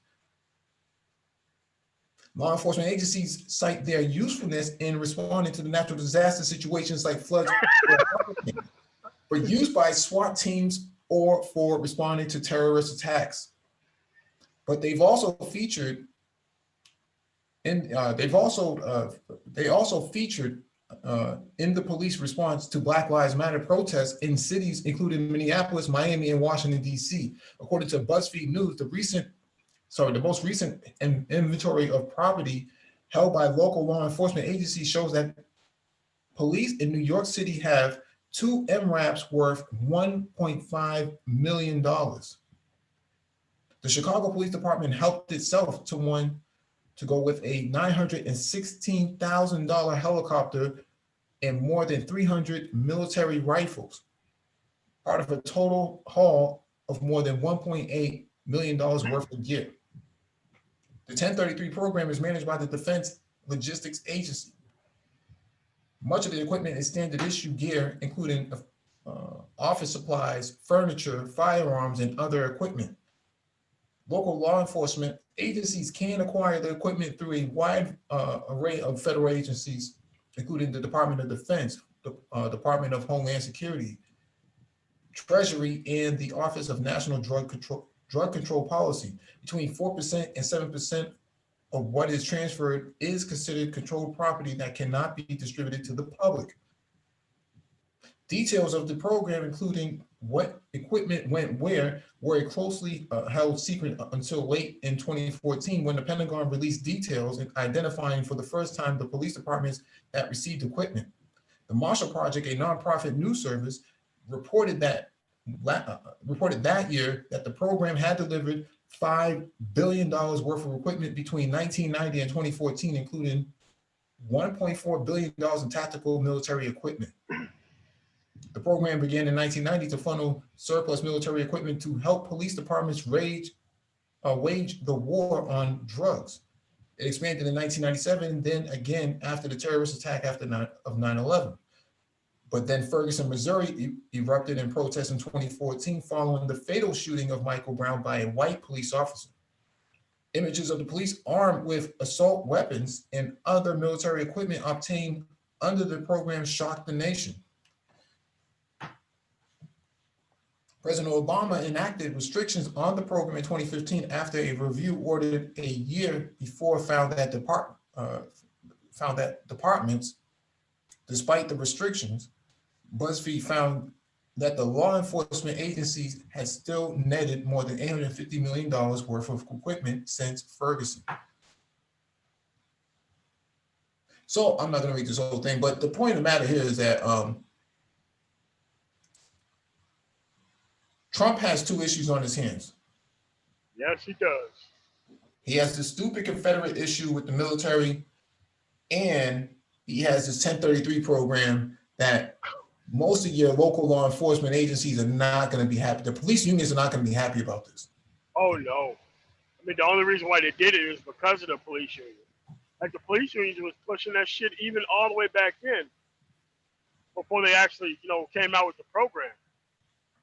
A: Law enforcement agencies cite their usefulness in responding to the natural disaster situations like floods for use by SWAT teams or for responding to terrorist attacks. But they've also featured, and they also featured in the police response to Black Lives Matter protests in cities including Minneapolis, Miami, and Washington, D.C. According to BuzzFeed News, the most recent inventory of property held by local law enforcement agencies shows that police in New York City have 2 MRAPs worth $1.5 million. The Chicago Police Department helped itself to go with a $916,000 helicopter and more than 300 military rifles, part of a total haul of more than $1.8 million worth of gear. The 1033 program is managed by the Defense Logistics Agency. Much of the equipment is standard issue gear, including office supplies, furniture, firearms, and other equipment. Local law enforcement agencies can acquire the equipment through a wide array of federal agencies, including the Department of Defense, the Department of Homeland Security, Treasury, and the Office of National Drug Control Policy. Between 4% and 7% of what is transferred is considered controlled property that cannot be distributed to the public. Details of the program, including what equipment went where, were closely held secret until late in 2014 when the Pentagon released details identifying for the first time the police departments that received equipment. The Marshall Project, a nonprofit news service, reported that year that the program had delivered $5 billion worth of equipment between 1990 and 2014, including $1.4 billion in tactical military equipment. The program began in 1990 to funnel surplus military equipment to help police departments wage the war on drugs. It expanded in 1997, then again after the terrorist attack of 9/11. But then Ferguson, Missouri erupted in protest in 2014 following the fatal shooting of Michael Brown by a white police officer. Images of the police armed with assault weapons and other military equipment obtained under the program shocked the nation. President Obama enacted restrictions on the program in 2015 after a review ordered a year before found that departments, despite the restrictions, BuzzFeed found that the law enforcement agencies had still netted more than $850 million worth of equipment since Ferguson. So I'm not going to read this whole thing, but the point of the matter here is that Trump has two issues on his hands.
B: Yes, he does.
A: He has the stupid Confederate issue with the military, and he has this 1033 program that most of your local law enforcement agencies are not going to be happy. The police unions are not going to be happy about this.
B: Oh, no. I mean, the only reason why they did it is because of the police union. Like, the police union was pushing that shit even all the way back in before they actually, you know, came out with the program.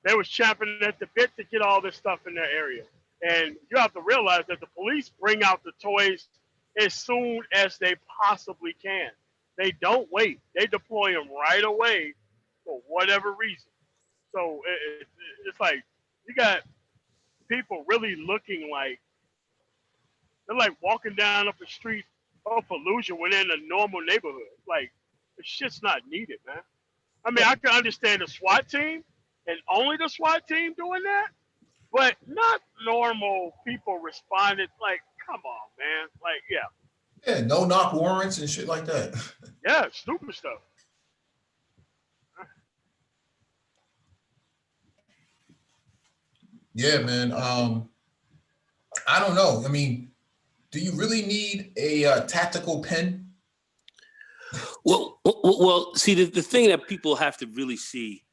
B: They was champing at the bit to get all this stuff in their area. And you have to realize that the police bring out the toys as soon as they possibly can. They don't wait. They deploy them right away for whatever reason. So it's like you got people really looking like they're like walking down up the street of Fallujah when they're in a normal neighborhood. Like, it's shit's not needed, man. I mean, I can understand the SWAT team and only the SWAT team doing that, but not normal people responded. Like, come on, man. Like, yeah.
A: Yeah, no knock warrants and shit like that.
B: Yeah, stupid stuff.
A: Yeah, man. I don't know. I mean, do you really need a tactical pen?
D: Well. See, the thing that people have to really see,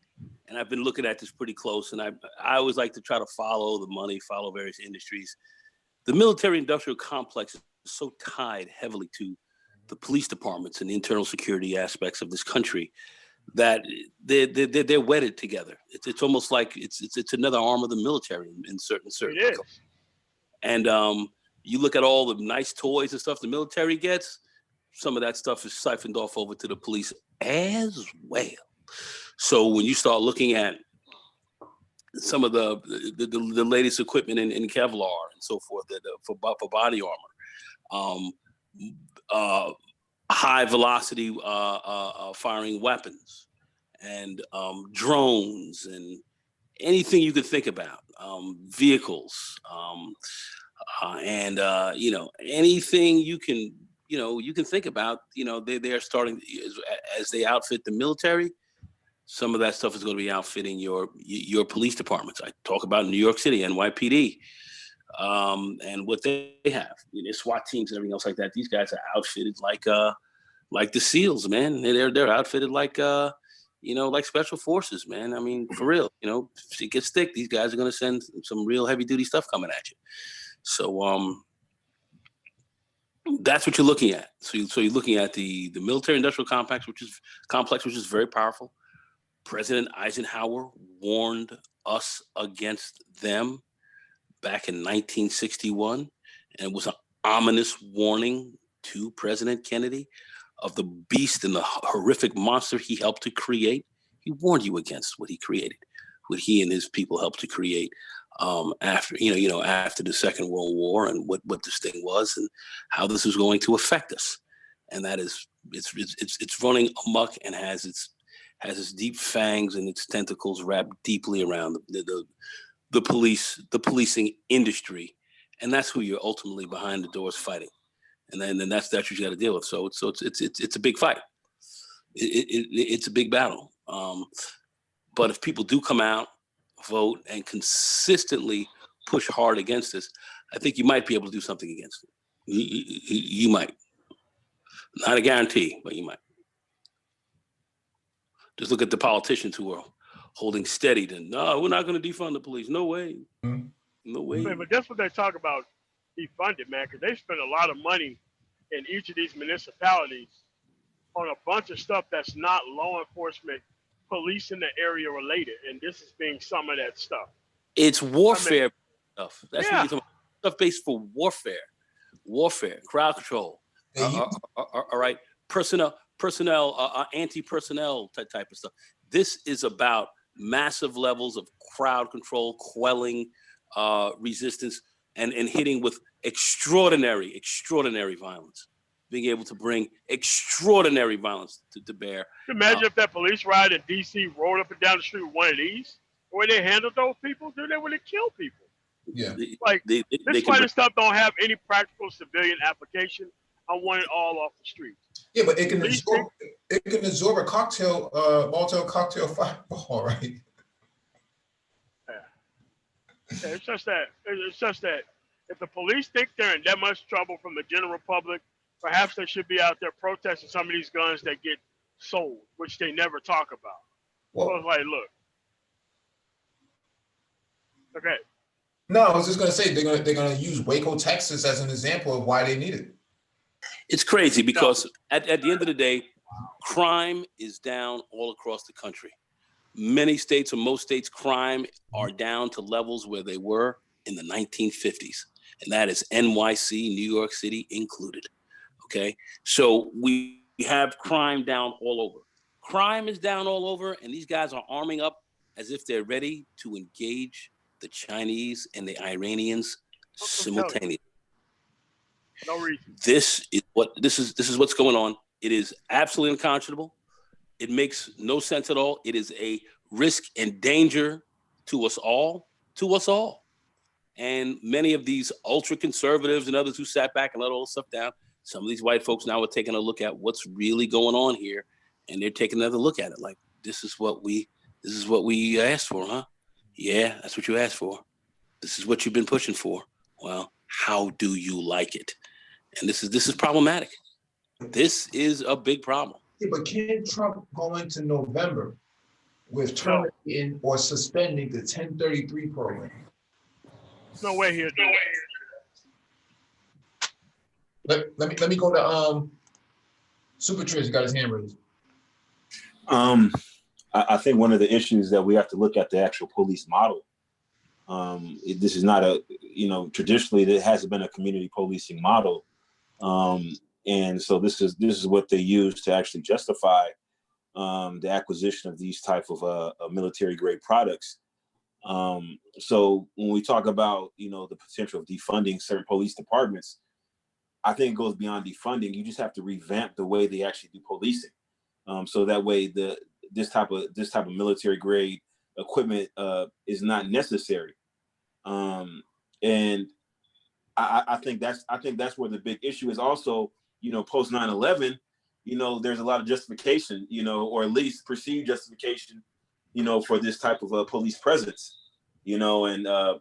D: and I've been looking at this pretty close, and I always like to try to follow the money, follow various industries. The military-industrial complex is so tied heavily to the police departments and the internal security aspects of this country that they're wedded together. It's almost like it's another arm of the military in certain.
B: It is.
D: And you look at all the nice toys and stuff the military gets. Some of that stuff is siphoned off over to the police as well. So when you start looking at some of the latest equipment in Kevlar and so forth for body armor, high velocity firing weapons, and drones, and anything you could think about, vehicles, and you know, anything you can think about. You know, they are starting as they outfit the military. Some of that stuff is going to be outfitting your police departments. I talk about New York City, NYPD, and what they have, you know, SWAT teams and everything else like that. These guys are outfitted like the SEALs, man. They're outfitted like like special forces, man. I mean, for real. You know, if it gets thick, these guys are going to send some real heavy duty stuff coming at you. So that's what you're looking at. So you're looking at the military industrial complex, which is very powerful. President Eisenhower warned us against them back in 1961, and it was an ominous warning to President Kennedy of the beast and the horrific monster he helped to create. He warned you against what he created, what he and his people helped to create after the Second World War, and what this thing was and how this was going to affect us. And that is, it's running amok and has its deep fangs and its tentacles wrapped deeply around the policing industry, and that's who you're ultimately behind the doors fighting, and then that's what you got to deal with. So it's a big fight. It's a big battle. But if people do come out, vote, and consistently push hard against this, I think you might be able to do something against it. You might. Not a guarantee, but you might. Just look at the politicians who are holding steady to, no, we're not going to defund the police. No way.
A: Mm-hmm.
D: No way.
B: Man, but that's what they talk about defunded, man, because they spend a lot of money in each of these municipalities on a bunch of stuff that's not law enforcement, police in the area related. And this is being some of that stuff.
D: It's warfare stuff. That's what you're talking about. stuff based for warfare, crowd control. All right, personnel, anti-personnel type of stuff. This is about massive levels of crowd control, quelling resistance, and hitting with extraordinary violence. Being able to bring extraordinary violence to bear.
B: Imagine if that police riot in D.C. rolled up and down the street with one of these, the way they handled those people, dude, they would have killed people.
A: Yeah.
B: Like, this kind of stuff don't have any practical civilian application. I want it all off the streets.
A: Yeah, but it can absorb a cocktail, Molotov cocktail fireball, right?
B: Yeah, it's just that if the police think they're in that much trouble from the general public, perhaps they should be out there protesting some of these guns that get sold, which they never talk about. Well, so it's like, look. Okay.
A: No, I was just gonna say they're gonna use Waco, Texas as an example of why they need it.
D: It's crazy because at the end of the day, crime is down all across the country. Many states, or most states, crime are down to levels where they were in the 1950s. And that is NYC, New York City included. Okay, so we have crime down all over. Crime is down all over, and these guys are arming up as if they're ready to engage the Chinese and the Iranians simultaneously.
B: No reason.
D: This is what's going on. It is absolutely unconscionable. It makes no sense at all. It is a risk and danger to us all. And many of these ultra conservatives and others who sat back and let all this stuff down, some of these white folks now are taking a look at what's really going on here, and they're taking another look at it. Like, this is what we asked for, huh? Yeah, that's what you asked for. This is what you've been pushing for. Well, how do you like it? And this is problematic. This is a big problem.
A: Yeah, but can Trump go into November with terminating or suspending the 1033 program?
B: There's no way he'll do it.
A: Let me go to Super Trish got his hand raised.
C: I think one of the issues that we have to look at the actual police model. This is not traditionally there hasn't been a community policing model. And so this is what they use to actually justify the acquisition of these type of military grade products. So when we talk about the potential of defunding certain police departments, I think it goes beyond defunding. You just have to revamp the way they actually do policing, so that way this type of military grade equipment is not necessary. And I think that's where the big issue is. Also, post 9/11, there's a lot of justification, or at least perceived justification, for this type of police presence, and a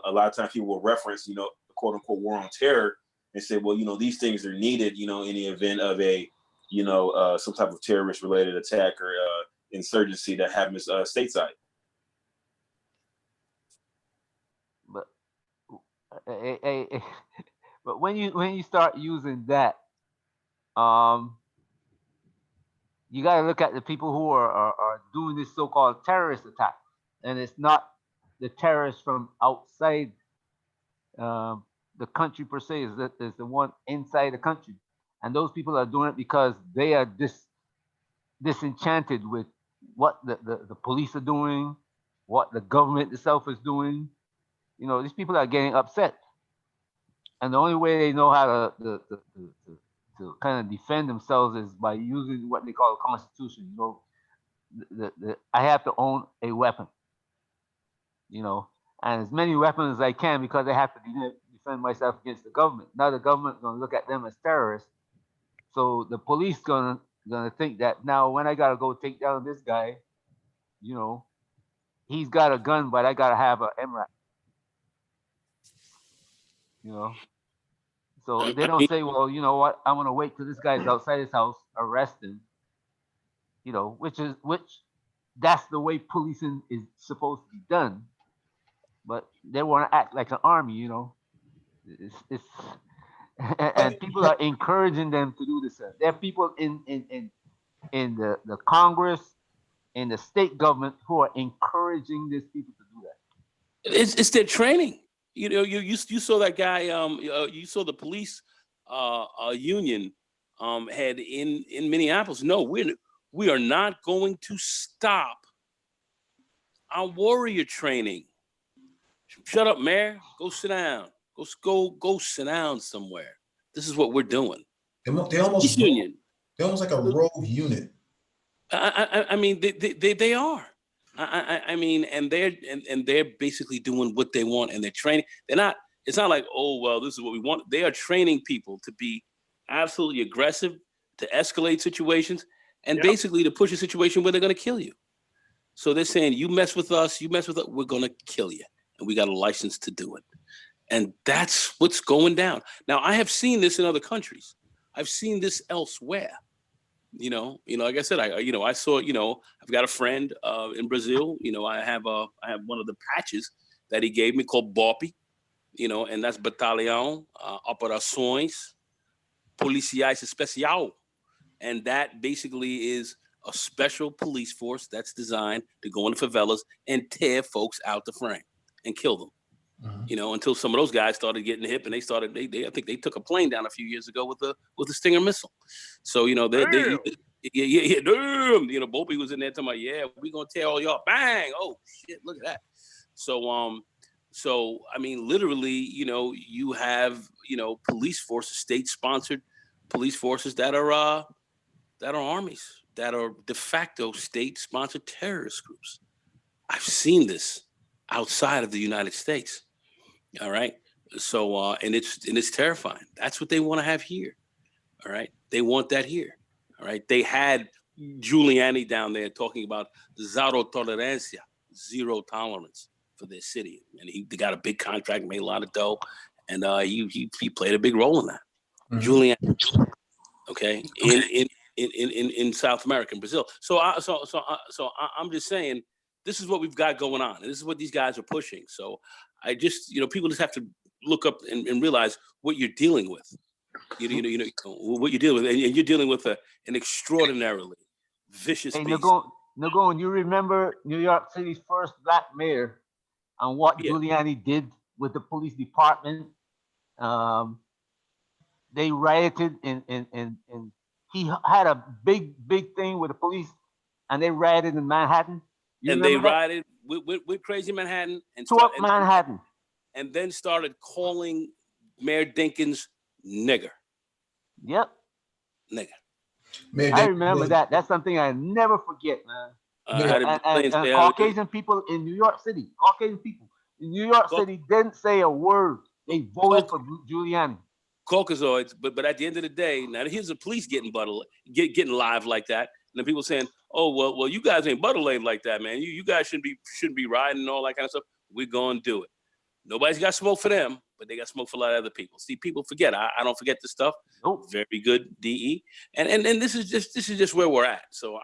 C: lot of times people will reference, quote unquote war on terror and say, well, these things are needed, in the event of a, some type of terrorist related attack or insurgency that happens stateside.
E: But when you start using that, you got to look at the people who are doing this so-called terrorist attack, and it's not the terrorists from outside the country per se. Is the one inside the country, and those people are doing it because they are disenchanted with what the police are doing, what the government itself is doing. These people are getting upset, and the only way they know how to kind of defend themselves is by using what they call a constitution. I have to own a weapon, and as many weapons as I can, because I have to defend myself against the government. Now the government's going to look at them as terrorists, so the police gonna think that now when I gotta go take down this guy, he's got a gun, but I gotta have a MRAP. So they don't say, well, you know what, I'm gonna wait till this guy's outside his house, arrest him. Which that's the way policing is supposed to be done. But they want to act like an army, It's and people are encouraging them to do this. There are people in the Congress, in the state government, who are encouraging these people to do that.
D: It's their training. you saw that guy. You saw the police union head in Minneapolis. No, we are not going to stop our warrior training. Shut up, Mayor. Go sit down. Go sit down somewhere. This is what we're doing.
A: They almost
D: union.
A: They're almost like a rogue unit.
D: I mean, they are. I mean, and they're basically doing what they want, and they're training. They're not. It's not like, oh well, this is what we want. They are training people to be absolutely aggressive, to escalate situations, and basically to push a situation where they're going to kill you. So they're saying, you mess with us, we're going to kill you, and we got a license to do it. And that's what's going down. Now, I have seen this in other countries. I've seen this elsewhere. Like I said, I saw, I've got a friend in Brazil. I have one of the patches that he gave me called BOPE, and that's Batalhão Operações Policiais Especial. And that basically is a special police force that's designed to go into favelas and tear folks out the frame and kill them. Until some of those guys started getting hip, and I think they took a plane down a few years ago with a Stinger missile. So damn. Bopey was in there talking about, yeah, we gonna tear all y'all. Bang! Oh shit! Look at that. So I mean, literally, you have police forces, state-sponsored police forces that are armies, that are de facto state-sponsored terrorist groups. I've seen this outside of the United States. All right. So and it's terrifying. That's what they want to have here. All right. They want that here. All right. They had Giuliani down there talking about zero tolerancia, zero tolerance for their city. And they got a big contract, made a lot of dough. And he played a big role in that. Giuliani. Okay. In South America, in Brazil. So I'm just saying, this is what we've got going on. And this is what these guys are pushing. So I just, people just have to look up and realize what you're dealing with. What you're dealing with. And you're dealing with an extraordinarily vicious beast.
E: Nagon, you remember New York City's first black mayor and what Giuliani did with the police department? They rioted and he had a big thing with the police, and they rioted in Manhattan.
D: They rioted with Crazy Manhattan and
E: Manhattan,
D: and then started calling Mayor Dinkins nigger.
E: Yep,
D: nigger.
E: I remember that. That's something I never forget, man. And Caucasian people in New York City, City didn't say a word. They voted for Giuliani.
D: Caucasoids, but at the end of the day, now here's the police getting live like that, and then people saying, "Oh well, you guys ain't butterlave like that, man. You guys shouldn't be riding and all that kind of stuff." We're gonna do it. Nobody's got smoke for them, but they got smoke for a lot of other people. See, people forget. I don't forget this stuff.
E: Nope.
D: Very good, DE, and this is just where we're at. So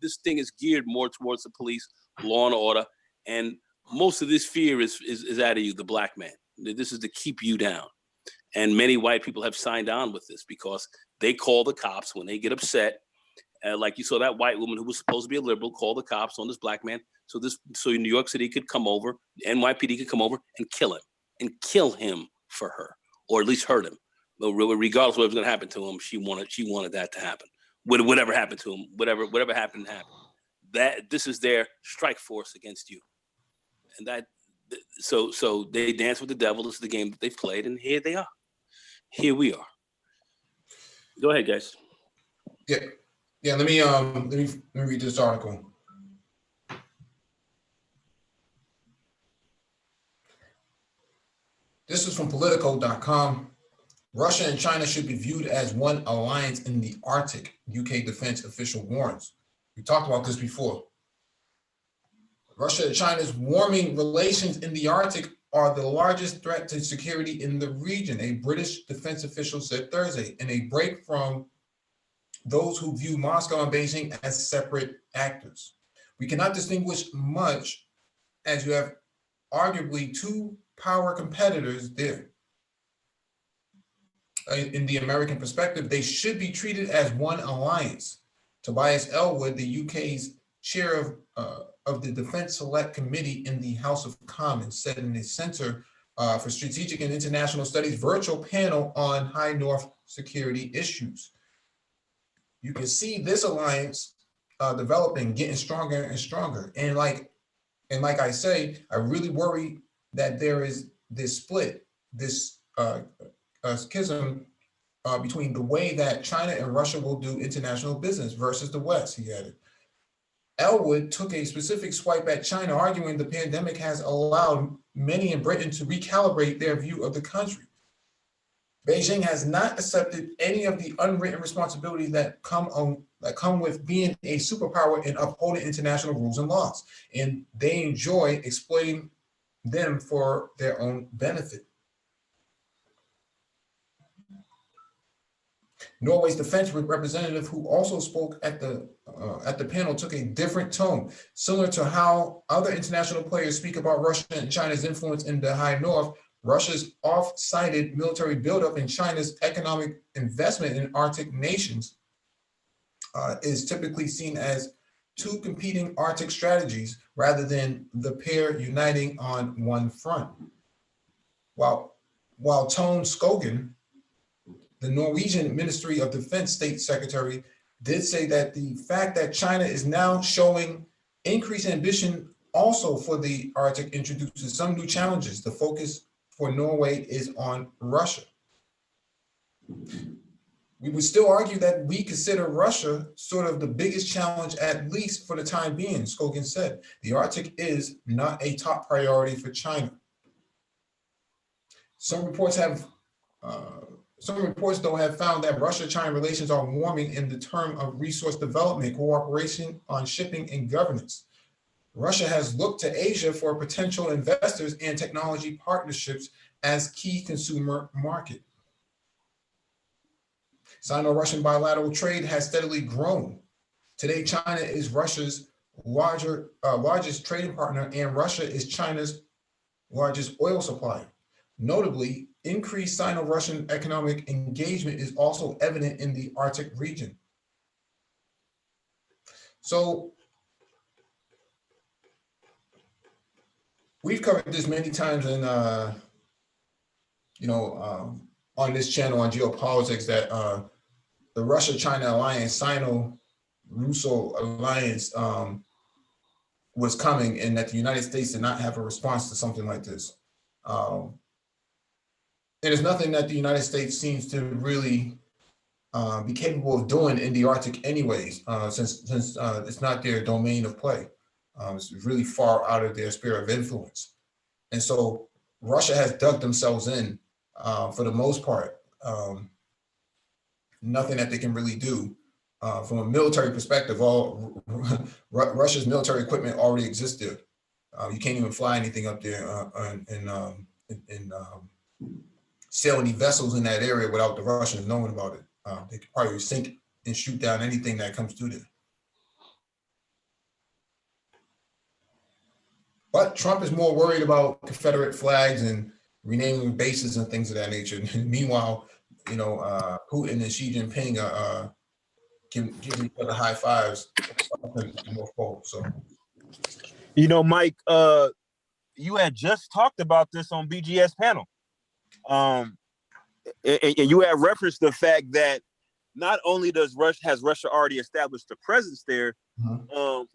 D: this thing is geared more towards the police, law and order, and most of this fear is out of you, the black man. This is to keep you down. And many white people have signed on with this because they call the cops when they get upset. Like you saw that white woman who was supposed to be a liberal call the cops on this black man. So New York City could come over, NYPD could come over and kill him for her, or at least hurt him. But regardless of what was going to happen to him, she wanted that to happen. Whatever happened to him, whatever happened. That this is their strike force against you, and that. So they dance with the devil. This is the game that they've played, and here they are. Here we are. Go ahead, guys.
A: Yeah. Let me read this article. This is from Politico.com. Russia and China should be viewed as one alliance in the Arctic, UK defense official warns. We talked about this before. Russia and China's warming relations in the Arctic are the largest threat to security in the region, a British defense official said Thursday, in a break from those who view Moscow and Beijing as separate actors. We cannot distinguish much as you have arguably two power competitors there. In the American perspective, they should be treated as one alliance. Tobias Ellwood, the UK's chair of the Defense Select Committee in the House of Commons, said in a censor for Strategic and International Studies virtual panel on High North security issues. You can see this alliance developing, getting stronger and stronger. And like I say, I really worry that there is this split, this schism between the way that China and Russia will do international business versus the West, he added. Elwood took a specific swipe at China, arguing the pandemic has allowed many in Britain to recalibrate their view of the country. Beijing has not accepted any of the unwritten responsibilities that come with being a superpower and upholding international rules and laws, and they enjoy exploiting them for their own benefit. Norway's defense representative, who also spoke at the panel, took a different tone, similar to how other international players speak about Russia and China's influence in the High North. Russia's oft-cited military buildup and China's economic investment in Arctic nations is typically seen as two competing Arctic strategies rather than the pair uniting on one front. While Tone Skogen, the Norwegian Ministry of Defense State Secretary, did say that the fact that China is now showing increased ambition also for the Arctic introduces some new challenges. The focus for Norway is on Russia. We would still argue that we consider Russia sort of the biggest challenge, at least for the time being, Skogen said. The Arctic is not a top priority for China. Some reports, though, have found that Russia-China relations are warming in the term of resource development, cooperation on shipping, and governance. Russia has looked to Asia for potential investors and technology partnerships as key consumer market. Sino-Russian bilateral trade has steadily grown. Today, China is Russia's largest trading partner, and Russia is China's largest oil supplier. Notably, increased Sino-Russian economic engagement is also evident in the Arctic region. So, we've covered this many times in, on this channel on Geopolitics, that the Russia-China alliance, Sino-Russo alliance was coming, and that the United States did not have a response to something like this. There's nothing that the United States seems to really be capable of doing in the Arctic anyways, since it's not their domain of play. It's really far out of their sphere of influence. And so Russia has dug themselves in for the most part. Nothing that they can really do. From a military perspective, all Russia's military equipment already exists there. You can't even fly anything up there and sail any vessels in that area without the Russians knowing about it. They could probably sink and shoot down anything that comes through there. But Trump is more worried about Confederate flags and renaming bases and things of that nature. And meanwhile, Putin and Xi Jinping are giving each other high fives. So,
C: Mike, you had just talked about this on BGS panel. And you have referenced the fact that not only has Russia already established a presence there,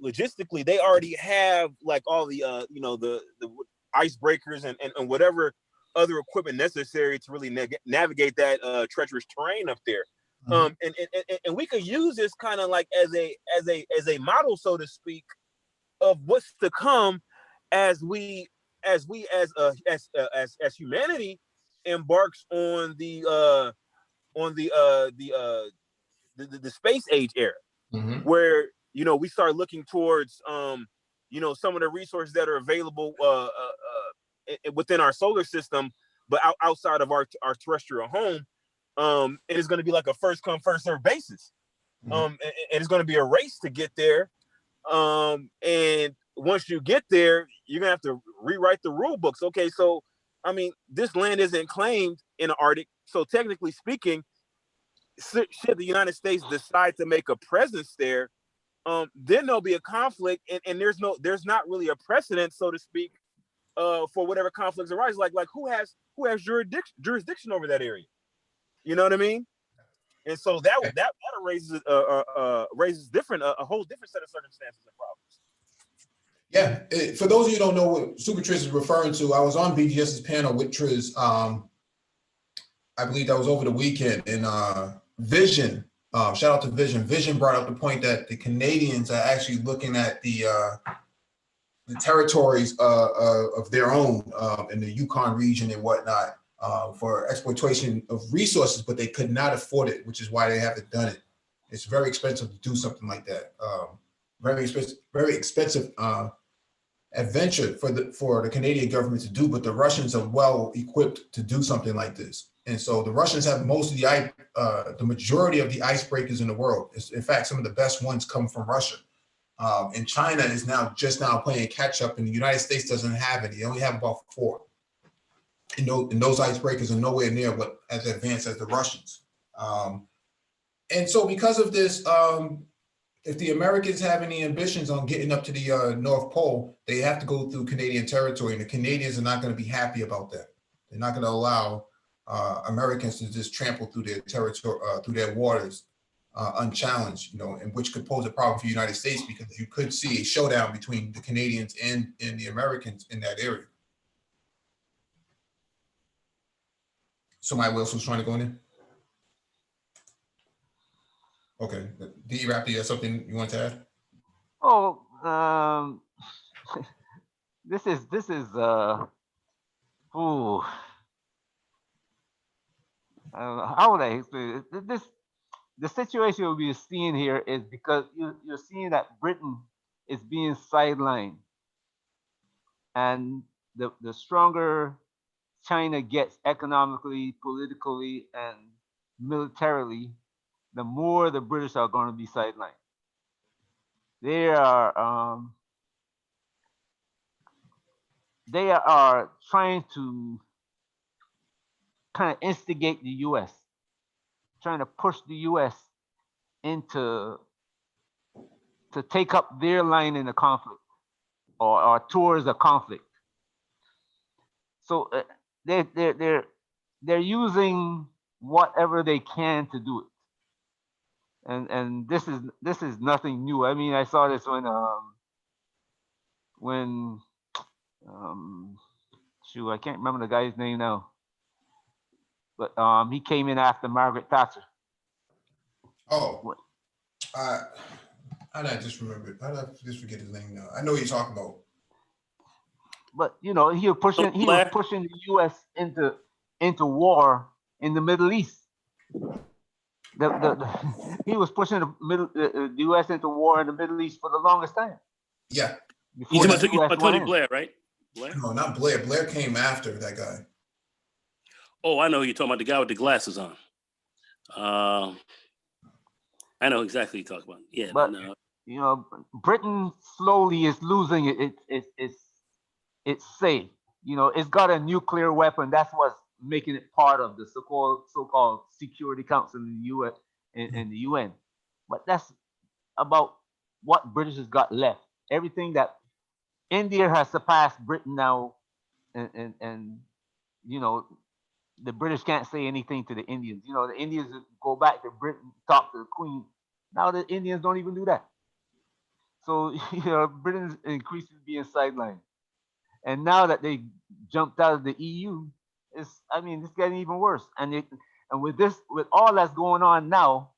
C: logistically they already have like all the the icebreakers and whatever other equipment necessary to really navigate that treacherous terrain up there. And we could use this kind of like as a model, so to speak, of what's to come as humanity embarks on the space age era, where we start looking towards some of the resources that are available within our solar system, but outside of our terrestrial home. And it's going to be like a first come first serve basis, and it's going to be a race to get there. And once you get there, you're gonna have to rewrite the rule books. Okay, so I mean, this land isn't claimed in the Arctic, so technically speaking, should the United States decide to make a presence there, then there'll be a conflict, and there's not really a precedent, so to speak, for whatever conflicts arise. Like who has jurisdiction over that area? You know what I mean? And so that raises different a whole different set of circumstances and problems.
A: Yeah, for those of you who don't know what Super Triz is referring to, I was on BGS's panel with Triz. I believe that was over the weekend, and Vision. Shout out to Vision. Vision brought up the point that the Canadians are actually looking at the territories of their own in the Yukon region and whatnot for exploitation of resources, but they could not afford it, which is why they haven't done it. It's very expensive to do something like that. Very expensive adventure for the Canadian government to do, but the Russians are well equipped to do something like this. And so the Russians have most of the majority of the icebreakers in the world. In fact, some of the best ones come from Russia. And China is just now playing catch up, and the United States doesn't have any. They only have about 4. And those icebreakers are nowhere near what as advanced as the Russians. And so because of this, if the Americans have any ambitions on getting up to the North Pole, they have to go through Canadian territory, and the Canadians are not going to be happy about that. They're not going to allow Americans to just trample through their territory, through their waters unchallenged, and which could pose a problem for the United States, because you could see a showdown between the Canadians and the Americans in that area. Somebody else was trying to go in there? Okay, D-Raptor, you have something you want to add?
E: Oh, this is how would I explain it? The situation we are seeing here is because you're seeing that Britain is being sidelined, and the stronger China gets economically, politically, and militarily, the more the British are going to be sidelined. They are trying to kind of instigate the U.S., trying to push the U.S. to take up their line in the conflict, or towards the conflict. So they're using whatever they can to do it, and this is nothing new. I mean, I saw this when shoot, I can't remember the guy's name now, but he came in after Margaret Thatcher.
A: Oh, I just remembered. I just forget his name now. I know what you're talking about.
E: But he was pushing the U.S. into war in the Middle East. He was pushing the U.S. into war in the Middle East for the longest time.
A: Yeah.
D: You're talking about Tony Blair, right?
A: Blair? No, not Blair. Blair came after that guy.
D: Oh, I know you're talking about the guy with the glasses on. I know exactly what you're talking about. Yeah,
E: but Britain slowly is losing its say. It's got a nuclear weapon. That's what's making it part of the so-called Security Council in the U.S. and the UN. But that's about what British has got left. Everything that India has surpassed Britain now, and the British can't say anything to the Indians. The Indians go back to Britain, talk to the Queen. Now the Indians don't even do that. So Britain's increasingly being sidelined. And now that they jumped out of the EU, it's getting even worse. And with all that's going on now,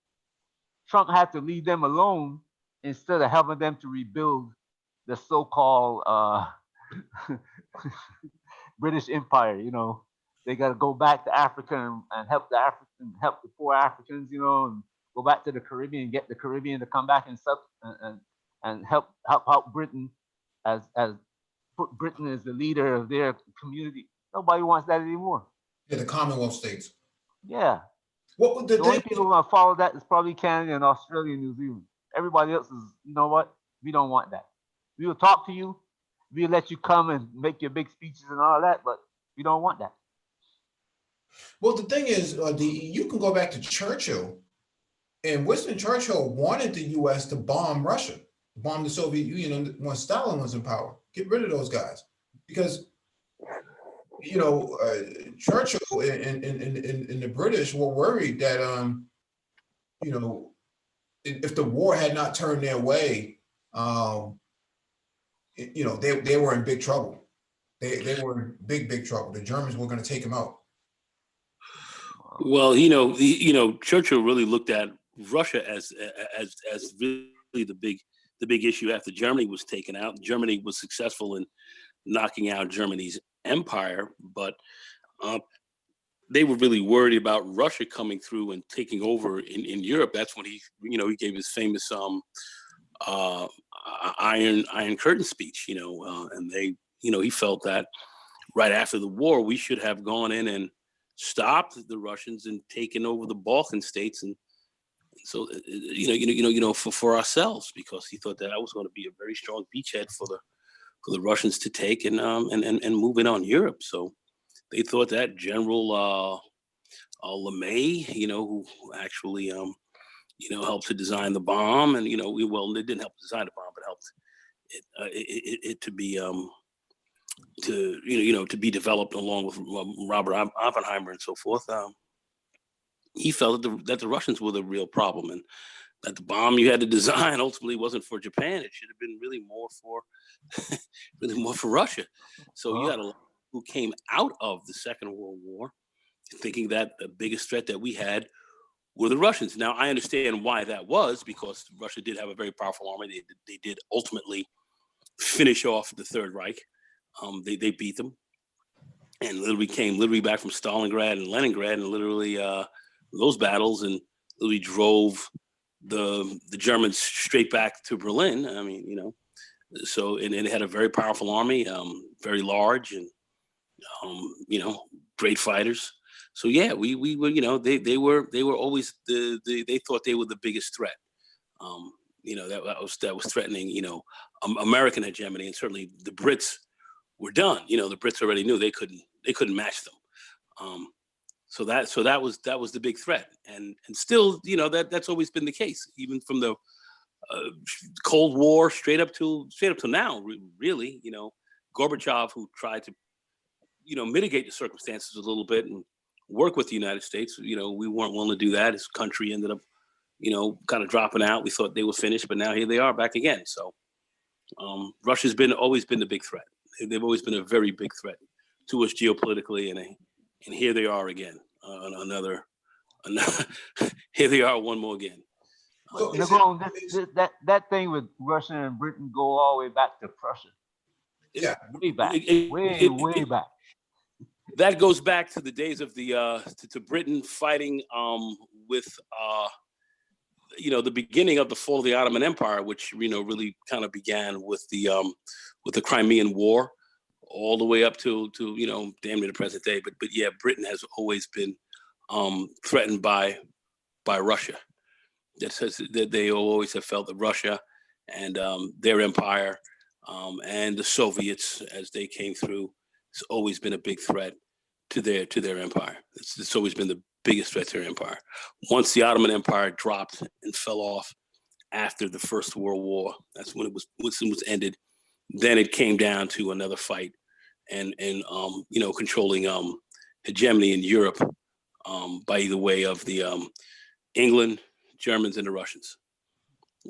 E: Trump had to leave them alone instead of helping them to rebuild the so-called British Empire. They got to go back to Africa and help the poor Africans, and go back to the Caribbean, get the Caribbean to come back and help out Britain as put Britain as the leader of their community. Nobody wants that anymore.
A: Yeah, the Commonwealth states.
E: Yeah.
A: What would
E: the only people who are going to follow that is probably Canada and Australia and New Zealand. Everybody else is, you know what? We don't want that. We will talk to you. We'll let you come and make your big speeches and all that, but we don't want that.
A: Well, the thing is, you can go back to Churchill, and Winston Churchill wanted the U.S. to bomb Russia, bomb the Soviet Union when Stalin was in power. Get rid of those guys, because you know, Churchill and the British were worried that, you know, if the war had not turned their way, you know, they were in big trouble. They were in big trouble. The Germans were going to take them out.
D: Well, Churchill really looked at Russia as really the big issue after Germany was taken out. Germany was successful in knocking out Germany's empire, but they were really worried about Russia coming through and taking over in Europe. That's when he gave his famous Iron Curtain speech. And he felt that right after the war we should have gone in and stopped the Russians and taken over the Balkan states, and so for ourselves, because he thought that was going to be a very strong beachhead for the Russians to take and move in on Europe. So they thought that General LeMay, who actually helped to design the bomb, and they didn't help design the bomb, but helped it to be to be developed along with Robert Oppenheimer and so forth. He felt that the Russians were the real problem, and that the bomb you had to design ultimately wasn't for Japan. It should have been really more for Russia. So you had a lot who came out of the Second World War thinking that the biggest threat that we had were the Russians. Now, I understand why that was, because Russia did have a very powerful army. They did ultimately finish off the Third Reich. They beat them, and literally came back from Stalingrad and Leningrad, and literally those battles, and literally drove the Germans straight back to Berlin. I mean, so and it had a very powerful army, very large, and great fighters. So yeah, we were, they were always they thought they were the biggest threat. That was threatening, American hegemony, and certainly the Brits were done. The Brits already knew they couldn't match them. So that was the big threat, and still, that's always been the case, even from the Cold War straight up to now. Really, Gorbachev, who tried to mitigate the circumstances a little bit and work with the United States. We weren't willing to do that. His country ended up, kind of dropping out. We thought they were finished, but now here they are back again. So Russia's always been the big threat. They've always been a very big threat to us geopolitically, and here they are again. Another here they are, one more again.
A: So
E: that thing with Russia and Britain go all the way back to Prussia.
A: Yeah,
E: way back, way back.
D: That goes back to the days of the to Britain fighting with the beginning of the fall of the Ottoman Empire, which really kind of began with the Crimean War, all the way up to damn near the present day. But yeah, Britain has always been threatened by Russia. That says that they always have felt that Russia and their empire and the Soviets, as they came through, it's always been a big threat to their empire. It's always been the biggest threat to their empire. Once the Ottoman Empire dropped and fell off after the First World War, that's when it was ended. Then it came down to another fight, and controlling hegemony in Europe by either way of the England, Germans, and the Russians.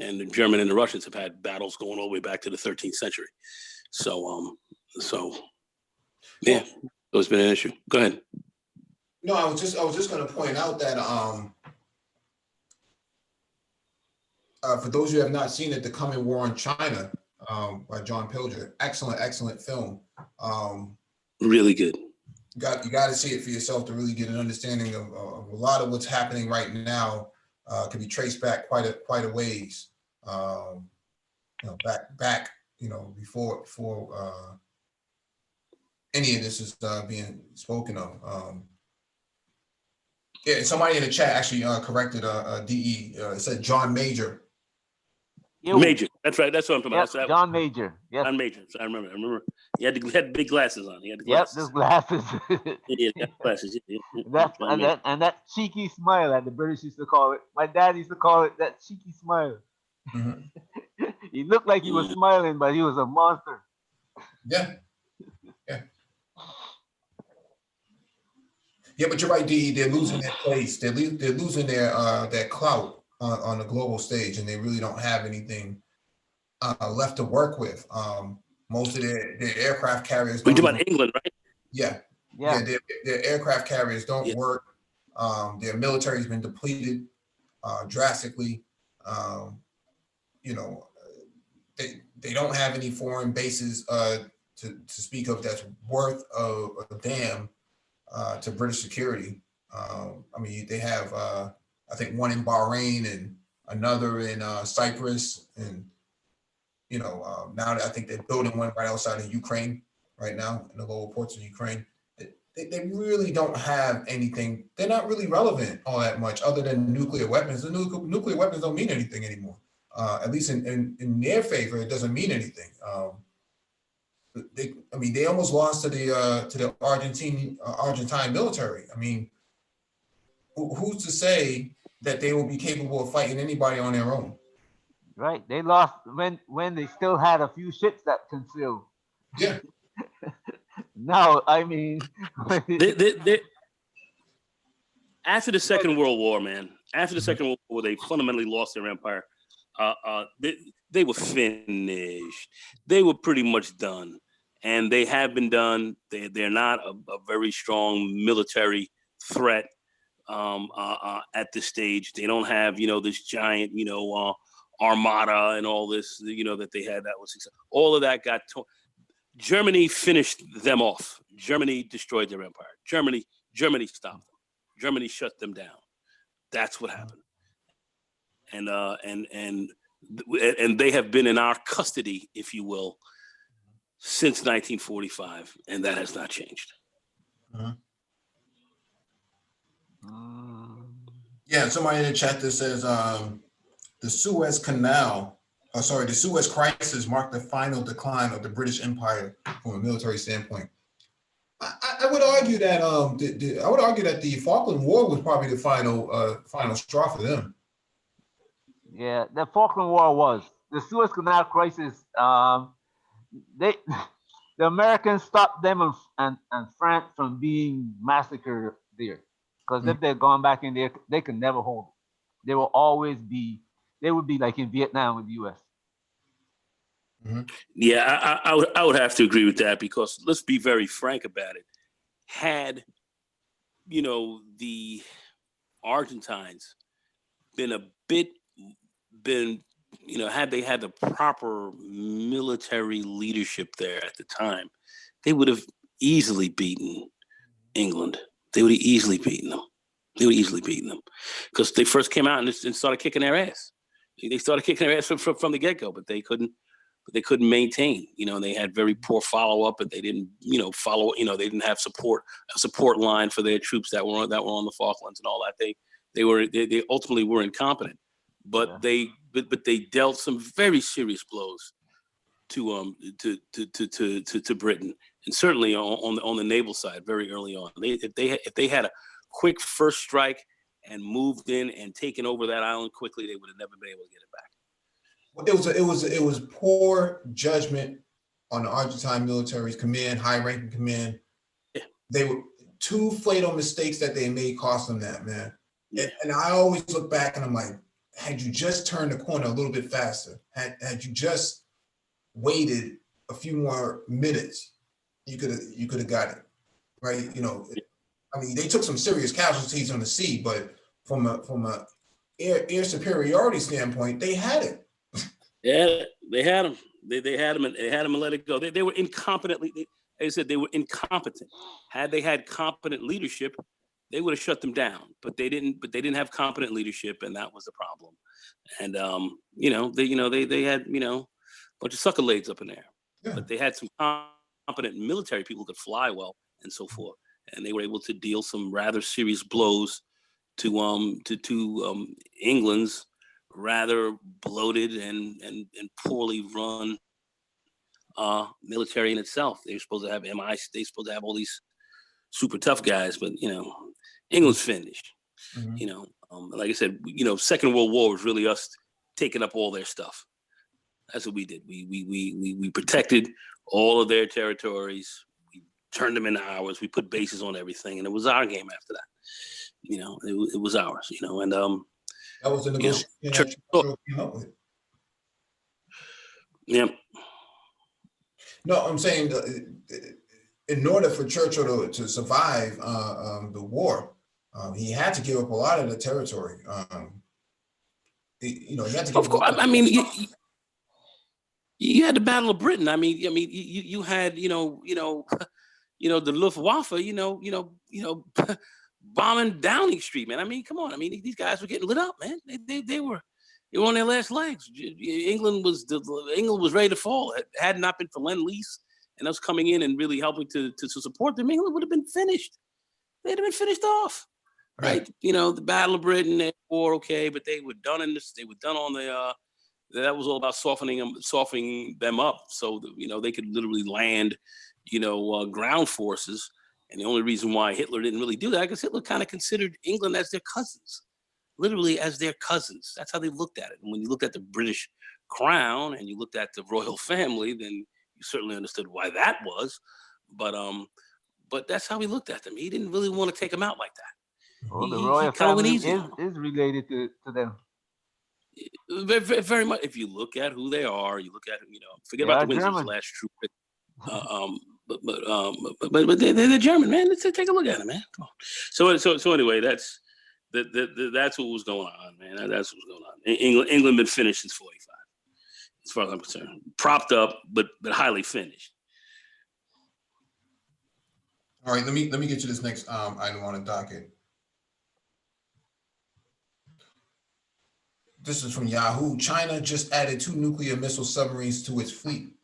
D: And the German and the Russians have had battles going all the way back to the 13th century. So yeah, it's been an issue. Go ahead.
A: No, I was just going to point out that for those who have not seen it, The Coming War on China by John Pilger, excellent film.
D: Really good.
A: You got to see it for yourself to really get an understanding of a lot of what's happening right now. Can be traced back quite a ways. Back before any of this is being spoken of. Yeah, somebody in the chat actually corrected DE. It said John Major.
D: Major. That's right. That's what I'm talking about.
E: Yep, John Major. Yes.
D: John Major. I remember. He had big glasses on. He had the glasses.
E: Yep, those glasses.
D: Yeah, glasses.
E: And that cheeky smile that the British used to call it. My dad used to call it that cheeky smile. Mm-hmm. He looked like he was smiling, but he was a monster.
A: Yeah. Yeah, but you're right, D. They're losing their place. They're losing their clout on the global stage, and they really don't have anything left to work with. Most of their aircraft carriers
D: We
A: don't
D: talk
A: even,
D: about England, right?
A: yeah,
E: Yeah.
A: their aircraft carriers don't
D: Yeah.
A: work. Their military's been depleted drastically. You know, they don't have any foreign bases to speak of that's worth a damn to British security. I mean, they have I think one in Bahrain and another in Cyprus, and now I think they're building one right outside of Ukraine right now in the lower ports of Ukraine. They really don't have anything. They're not really relevant all that much other than nuclear weapons. The nuclear weapons don't mean anything anymore. At least in their favor, it doesn't mean anything. They almost lost to the Argentine military. I mean, who's to say that they will be capable of fighting anybody on their own?
E: Right. They lost when they still had a few ships that can sail.
A: Yeah.
E: No, I mean,
D: after the Second World War, man, after the Second World War, they fundamentally lost their empire. They were finished. They were pretty much done, and they have been done. They're not a very strong military threat at this stage. They don't have this giant armada and all this that they had that was successful. All of that got torn. Germany finished them off. Germany destroyed their empire. Germany stopped them. Germany shut them down. That's what happened. And they have been in our custody, if you will, since 1945, and that has not changed.
A: Yeah, somebody in the chat that says the Suez Crisis marked the final decline of the British Empire from a military standpoint. I would argue that the Falkland War was probably the final straw for them.
E: Yeah, the Falkland War was. The Suez Canal crisis. The Americans stopped them and France from being massacred there, because if they'd gone back in there, they could never hold it. They would be like in Vietnam with the U.S.
D: Yeah, I would have to agree with that, because let's be very frank about it. Had the Argentines had they had the proper military leadership there at the time, they would have easily beaten England. They would have easily beaten them. Because they first came out and started kicking their ass. They started kicking their ass from the get-go, but they couldn't maintain. They had very poor follow-up, and they didn't follow. They didn't have a support line for their troops that were on the Falklands and all that. They ultimately were incompetent, but they dealt some very serious blows to Britain, and certainly on the naval side very early on. If they had a quick first strike and moved in and taken over that island quickly, they would have never been able to get it back.
A: It was poor judgment on the Argentine military's command, high-ranking command. Yeah. They were two fatal mistakes that they made cost them that, man. Yeah. And I always look back and I'm like, had you just turned the corner a little bit faster, had you just waited a few more minutes, you could have got it, right? I mean, they took some serious casualties on the sea, but from a air superiority standpoint, they had it.
D: Yeah, they had them. They had them, and let it go. They were incompetently. As I said, they were incompetent. Had they had competent leadership, they would have shut them down. But they didn't. But they didn't have competent leadership, and that was the problem. And they had a bunch of sucker lades up in there. Yeah. But they had some competent military people who could fly well and so forth, and they were able to deal some rather serious blows to England's rather bloated and poorly run military in itself. They're supposed to have MI. They're supposed to have all these super tough guys, but England's finished. Like I said, Second World War was really us taking up all their stuff. That's what we did. We protected all of their territories. We turned them into ours. We put bases on everything, and it was our game after that. It was ours. And
A: that was the negotiation that Churchill came up with.
D: Yeah.
A: No, I'm saying in order for Churchill to survive the war, he had to give up a lot of the territory. He had to give
D: Of course, I mean, you had the Battle of Britain. I mean, you had, the Luftwaffe, bombing Downing Street, man. I mean, come on. I mean, these guys were getting lit up, man. They were on their last legs. England was ready to fall. It had not been for Lend-Lease and us coming in and really helping to support them, England would have been finished. They'd have been finished off, right? The Battle of Britain, the war, okay, but they were done in this. They were done on the. That was all about softening them up, so they could literally land, ground forces. And the only reason why Hitler didn't really do that, because Hitler kind of considered England as their cousins, literally as their cousins. That's how they looked at it. And when you looked at the British crown and you looked at the royal family, then you certainly understood why that was. But that's how he looked at them. He didn't really want to take them out like that.
E: Well, the royal family is related to them.
D: Very, very much. If you look at who they are, you look at forget about the Windsor's last troop. But they're German, man. Let's take a look at them, man. Come on. So anyway, that's what was going on, man. That's what was going on. England been finished since 45, as far as I'm concerned. Propped up, but highly finished.
A: All right, let me get you this next item on the docket. This is from Yahoo. China just added 2 nuclear missile submarines to its fleet.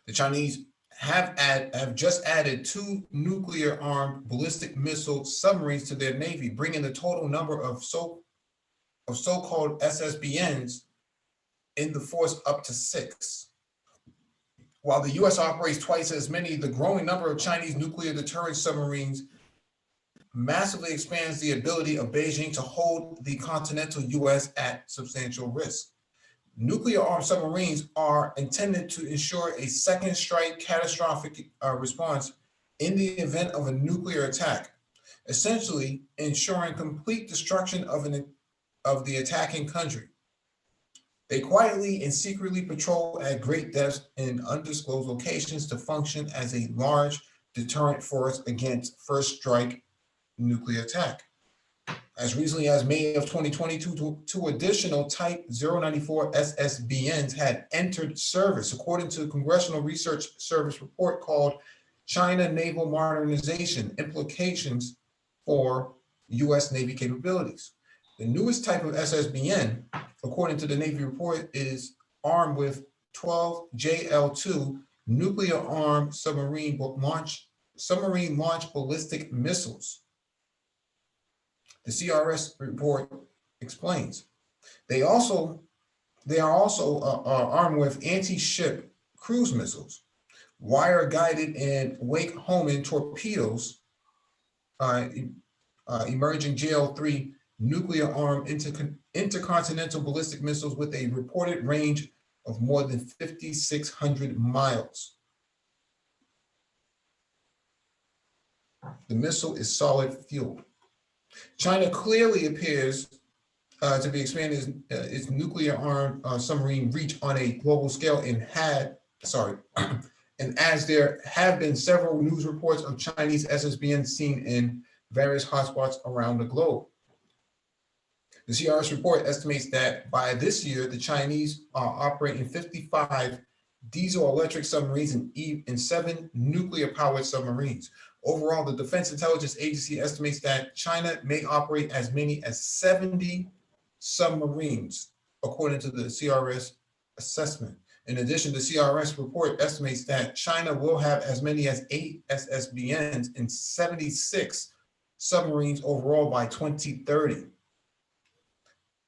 A: The Chinese have just added 2 nuclear-armed ballistic missile submarines to their navy, bringing the total number of so-called SSBNs in the force up to 6. While the U.S. operates twice as many, the growing number of Chinese nuclear deterrent submarines massively expands the ability of Beijing to hold the continental U.S. at substantial risk. Nuclear-armed submarines are intended to ensure a second strike catastrophic response in the event of a nuclear attack, essentially ensuring complete destruction of the attacking country. They quietly and secretly patrol at great depths in undisclosed locations to function as a large deterrent force against first strike nuclear attack. As recently as May of 2022, 2 additional Type 094 SSBNs had entered service, according to a Congressional Research Service report called China Naval Modernization: Implications for U.S. Navy Capabilities. The newest type of SSBN, according to the Navy report, is armed with 12 JL-2 nuclear-armed submarine launch ballistic missiles. The CRS report explains. They are also armed with anti-ship cruise missiles, wire-guided and wake-homing torpedoes, emerging JL-3 nuclear-armed intercontinental ballistic missiles with a reported range of more than 5,600 miles. The missile is solid-fueled. China clearly appears to be expanding its nuclear-armed submarine reach on a global scale, and as there have been several news reports of Chinese SSBNs seen in various hotspots around the globe. The CRS report estimates that by this year, the Chinese are operating 55 diesel-electric submarines and 7 nuclear-powered submarines. Overall, the Defense Intelligence Agency estimates that China may operate as many as 70 submarines, according to the CRS assessment. In addition, the CRS report estimates that China will have as many as 8 SSBNs and 76 submarines overall by 2030.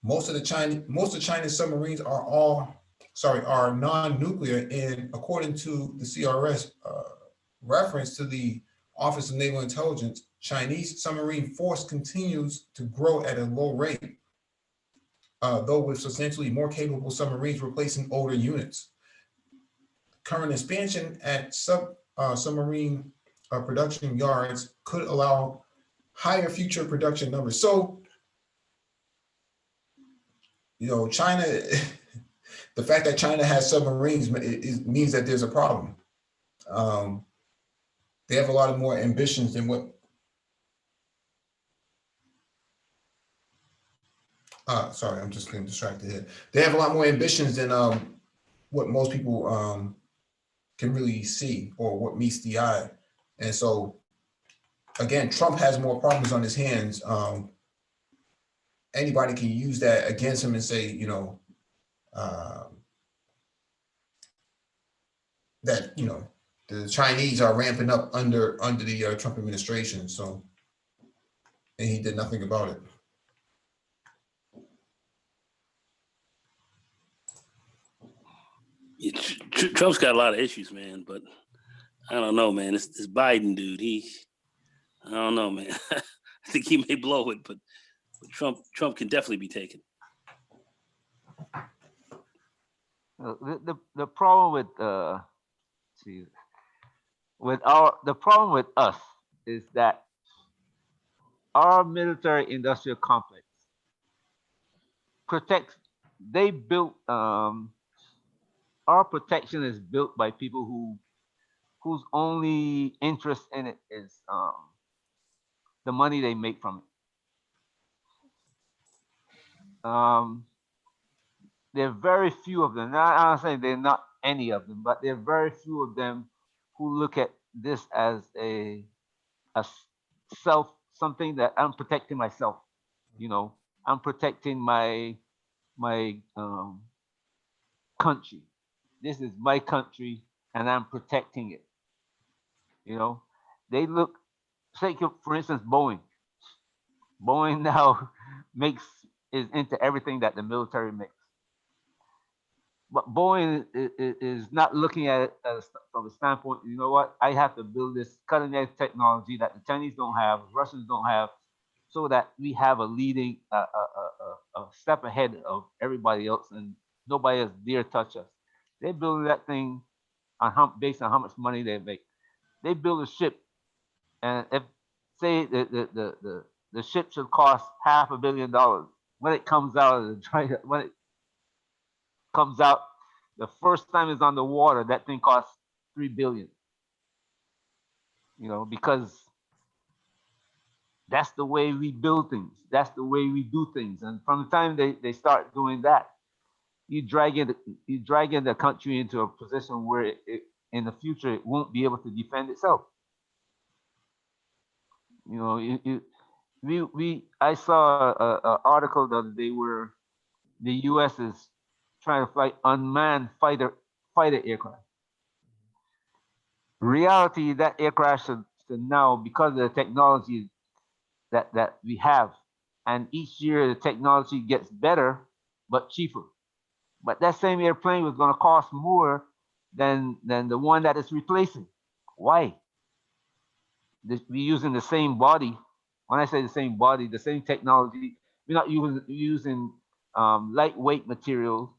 A: Most of China's submarines are non-nuclear, and according to the CRS reference to the Office of Naval Intelligence, Chinese submarine force continues to grow at a low rate, though with substantially more capable submarines replacing older units. Current expansion at submarine production yards could allow higher future production numbers. So, you know, China, the fact that China has submarines means that there's a problem. They have a lot of more ambitions than what. Sorry, I'm just getting distracted here. They have a lot more ambitions than what most people can really see or what meets the eye. And so, again, Trump has more problems on his hands. Anybody can use that against him and say, you know, that, you know, the Chinese are ramping up under the Trump administration. So, and he did nothing about it.
D: Trump's got a lot of issues, man, but I don't know, man. This Biden dude, I don't know, man. I think he may blow it, but Trump can definitely be taken.
E: The problem with the problem with us is that our military industrial complex protects. They built our protection is built by people whose only interest in it is the money they make from it. There are very few of them. Now, I'm not saying there are not any of them, but there are very few of them who look at this as a something that I'm protecting myself. You know, I'm protecting my country. This is my country, and I'm protecting it. You know, they look. Take for instance, Boeing. Boeing now is into everything that the military makes. But Boeing is not looking at it from a standpoint, you know what, I have to build this cutting edge technology that the Chinese don't have, Russians don't have, so that we have a leading, a step ahead of everybody else and nobody else dare touch us. They're building that thing based on how much money they make. They build a ship, and if, say, the ship should cost $500 million, when it comes out of the comes out, the first time it's on the water, that thing costs $3 billion. You know, because that's the way we build things. That's the way we do things. And from the time they start doing that, you drag the country into a position where in the future it won't be able to defend itself. You know, I saw an article the other day where the U.S. is trying to fight unmanned fighter aircraft. Reality, that aircraft should now, because of the technology that we have, and each year the technology gets better but cheaper. But that same airplane was going to cost more than the one that it's replacing. Why? We're using the same body. When I say the same body, the same technology, we're not using lightweight materials.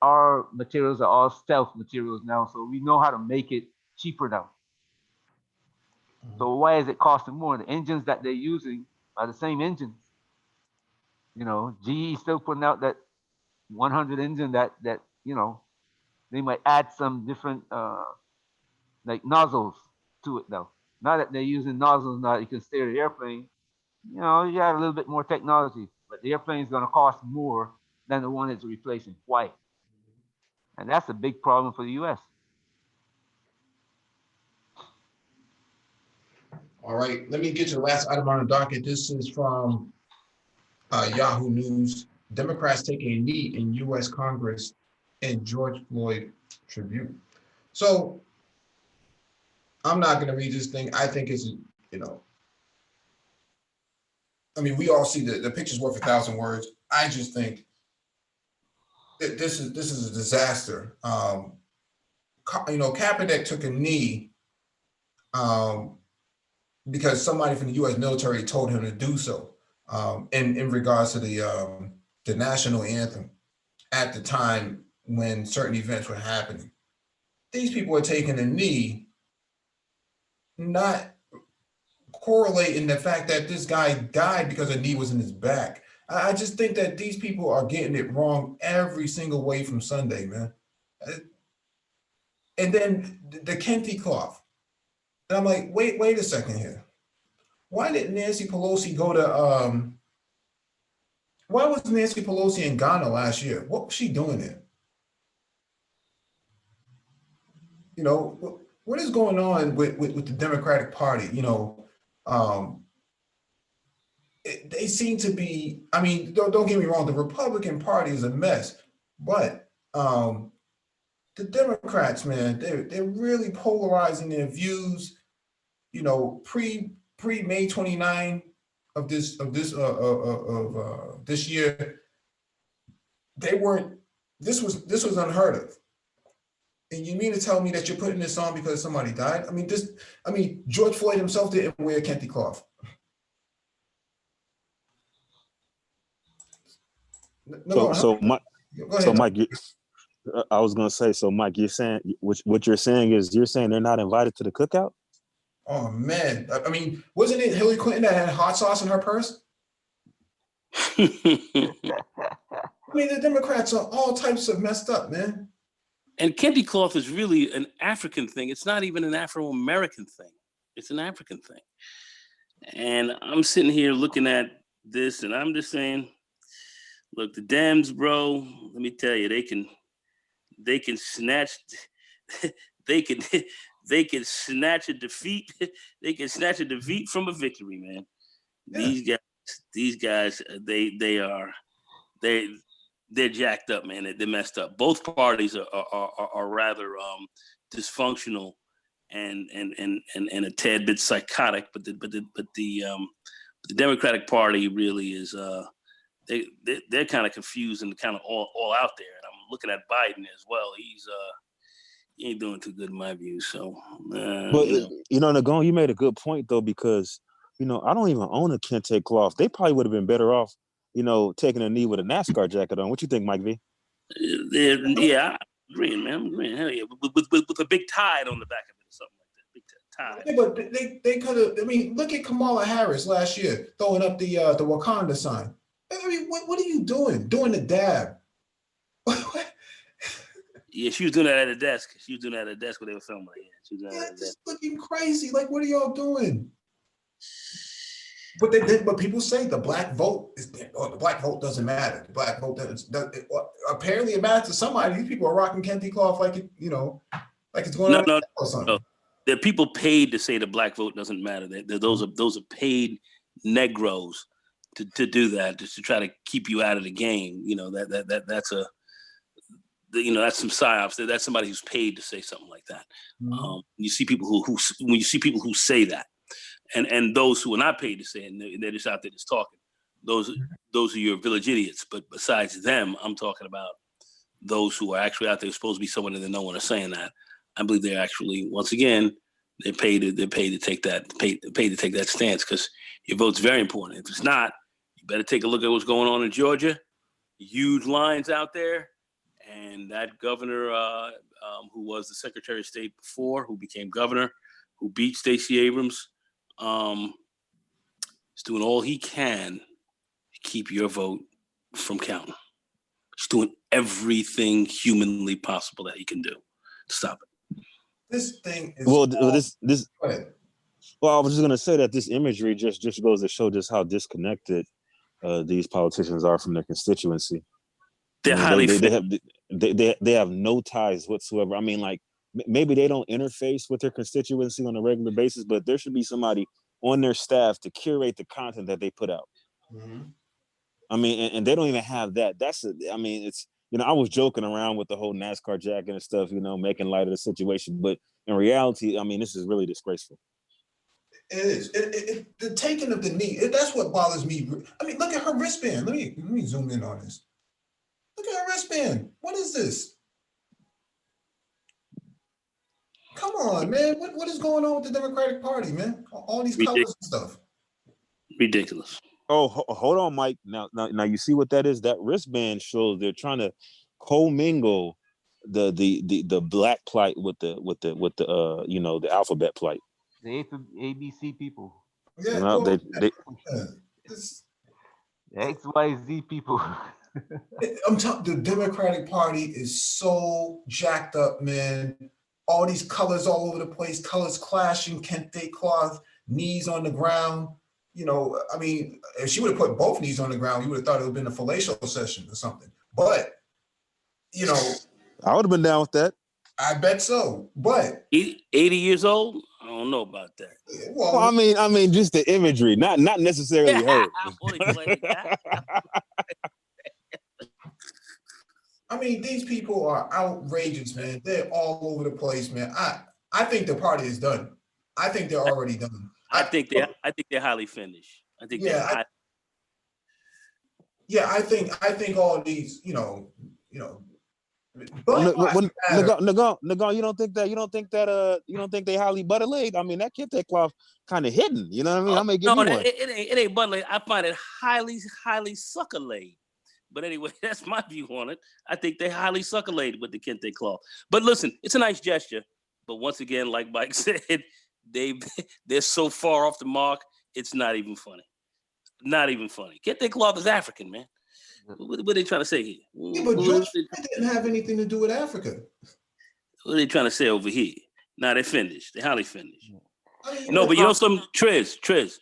E: Our materials are all stealth materials now, so we know how to make it cheaper now. So why is it costing more? The engines that they're using are the same engines. You know, GE still putting out that 100 engine that you know, they might add some different like nozzles to it now. Now that they're using nozzles now, you can steer the airplane. You know, you got a little bit more technology, but the airplane is going to cost more than the one it's replacing. Why? And that's a big problem for the U.S.
A: All right, let me get to the last item on the docket. This is from Yahoo News. Democrats taking a knee in U.S. Congress in George Floyd tribute. So I'm not going to read this thing. I think it's, you know, I mean, we all see the picture's worth 1,000 words. I just think that this is a disaster. You know, Kaepernick took a knee because somebody from the U.S. military told him to do so in regards to the national anthem at the time when certain events were happening. These people are taking a knee not correlating the fact that this guy died because a knee was in his back. I just think that these people are getting it wrong every single way from Sunday, man. And then the Kente cloth. And I'm like, wait a second here. Why did Nancy Pelosi go to why was Nancy Pelosi in Ghana last year? What was she doing there? You know, what is going on with the Democratic Party? You know, they seem to be, I mean, don't get me wrong, the Republican Party is a mess, but the Democrats, man, they're really polarizing their views. You know, pre May 29 of this year, they weren't. This was unheard of. And you mean to tell me that you're putting this on because somebody died? I mean, George Floyd himself didn't wear a Kente cloth. No,
F: Mike, I was gonna say, so Mike, you're saying what you're saying is they're not invited to the cookout?
A: Oh man, I mean, wasn't it Hillary Clinton that had hot sauce in her purse? I mean, the Democrats are all types of messed up, man.
D: And Kente cloth is really an African thing. It's not even an Afro-American thing. It's an African thing. And I'm sitting here looking at this, and I'm just saying, look, the Dems, bro, let me tell you, they can snatch, they can snatch a defeat. They can snatch a defeat from a victory, man. Yeah. These guys, they're jacked up, man. They're messed up. Both parties are rather dysfunctional and a tad bit psychotic. But the Democratic Party really is they're kind of confused and kind of all out there. And I'm looking at Biden as well. He ain't doing too good in my view. So,
F: but Nagone, you made a good point though, because I don't even own a Kente cloth. They probably would have been better off, taking a knee with a NASCAR jacket on. What you think, Mike V?
D: Yeah, I'm agreeing, man. I'm agreeing. Hell yeah, with a big tide on the back of it or something like that. Big tide.
A: Yeah, but they could have. I mean, look at Kamala Harris last year throwing up the Wakanda sign. I mean, what are you doing? Doing the dab.
D: Yeah, she was doing that at a desk. She was doing that at a desk where they were filming. Yeah, she was doing that at a desk.
A: Just looking crazy. Like, what are y'all doing? But people say the black vote the black vote doesn't matter. The black vote doesn't apparently it matters to somebody. These people are rocking Kente cloth like it, like it's going on or something.
D: No. There are people paid to say the black vote doesn't matter. Those are paid Negroes to do that, just to try to keep you out of the game. That's some psyops. That's somebody who's paid to say something like that. Mm-hmm. You see people when you see people who say that, and those who are not paid to say it, and they're just out there just talking. Those are your village idiots. But besides them, I'm talking about those who are actually out there supposed to be someone that no one is saying that. I believe they're actually, once again, they're paid to take that stance, because your vote's very important. If it's not, you better take a look at what's going on in Georgia. Huge lines out there. And that governor, who was the Secretary of State before, who became governor, who beat Stacey Abrams, is doing all he can to keep your vote from counting. He's doing everything humanly possible that he can do to stop it.
A: This thing is
F: well.
A: Go ahead.
F: Well, I was just going to say that this imagery just goes to show just how disconnected these politicians are from their constituency.
D: They're highly
F: they have no ties whatsoever. I mean, like, maybe they don't interface with their constituency on a regular basis, but there should be somebody on their staff to curate the content that they put out. Mm-hmm. I mean, and they don't even have that. It's, I was joking around with the whole NASCAR jacket and stuff, making light of the situation. But in reality, I mean, this is really disgraceful.
A: It is. The taking of the knee, that's what bothers me. I mean, look at her wristband. Let me zoom in on this. Look at her wristband. What is this? Come on, man. What is going on with the Democratic Party, man? All these colors and stuff.
D: Ridiculous.
F: Oh, hold on, Mike. Now, you see what that is? That wristband shows they're trying to commingle the black plight with the the alphabet plight.
E: The ABC people.
A: Yeah,
F: No,
A: well,
F: they
A: it's-
E: The XYZ people.
A: I'm telling the Democratic Party is so jacked up, man. All these colors all over the place, colors clashing, kente cloth, knees on the ground. You know, I mean, if she would have put both knees on the ground, you would have thought it would have been a fellatio session or something. But, you know,
F: I would have been down with that.
A: I bet so. But
D: 80 years old? I don't know about that.
F: Well,
A: well,
F: I mean, just the imagery, not necessarily her.
D: Only playing that.
A: I mean, these people are outrageous, man. They're all over the place, man. I think the party is done. I think they're already done.
D: I think they're highly finished. I think
A: Yeah,
D: they're
A: Yeah, I think all of these, Black Lives Matter.
F: Nagon, you don't think they highly butter laid? I mean, that kente cloth kind of hidden. You know what I mean? I may give
D: no,
F: you one.
D: it ain't butler. I find it highly sucker laid. But anyway, that's my view on it. I think they highly sucker laid with the kente cloth. But listen, it's a nice gesture. But once again, like Mike said, they're so far off the mark. It's not even funny. Not even funny. Kente cloth is African, man. What are they trying to say here?
A: Yeah, but George Floyd didn't have anything to do with Africa.
D: What are they trying to say over here? Now they're finished. They're highly finished.
A: I mean,
D: No, but you know something, Triz.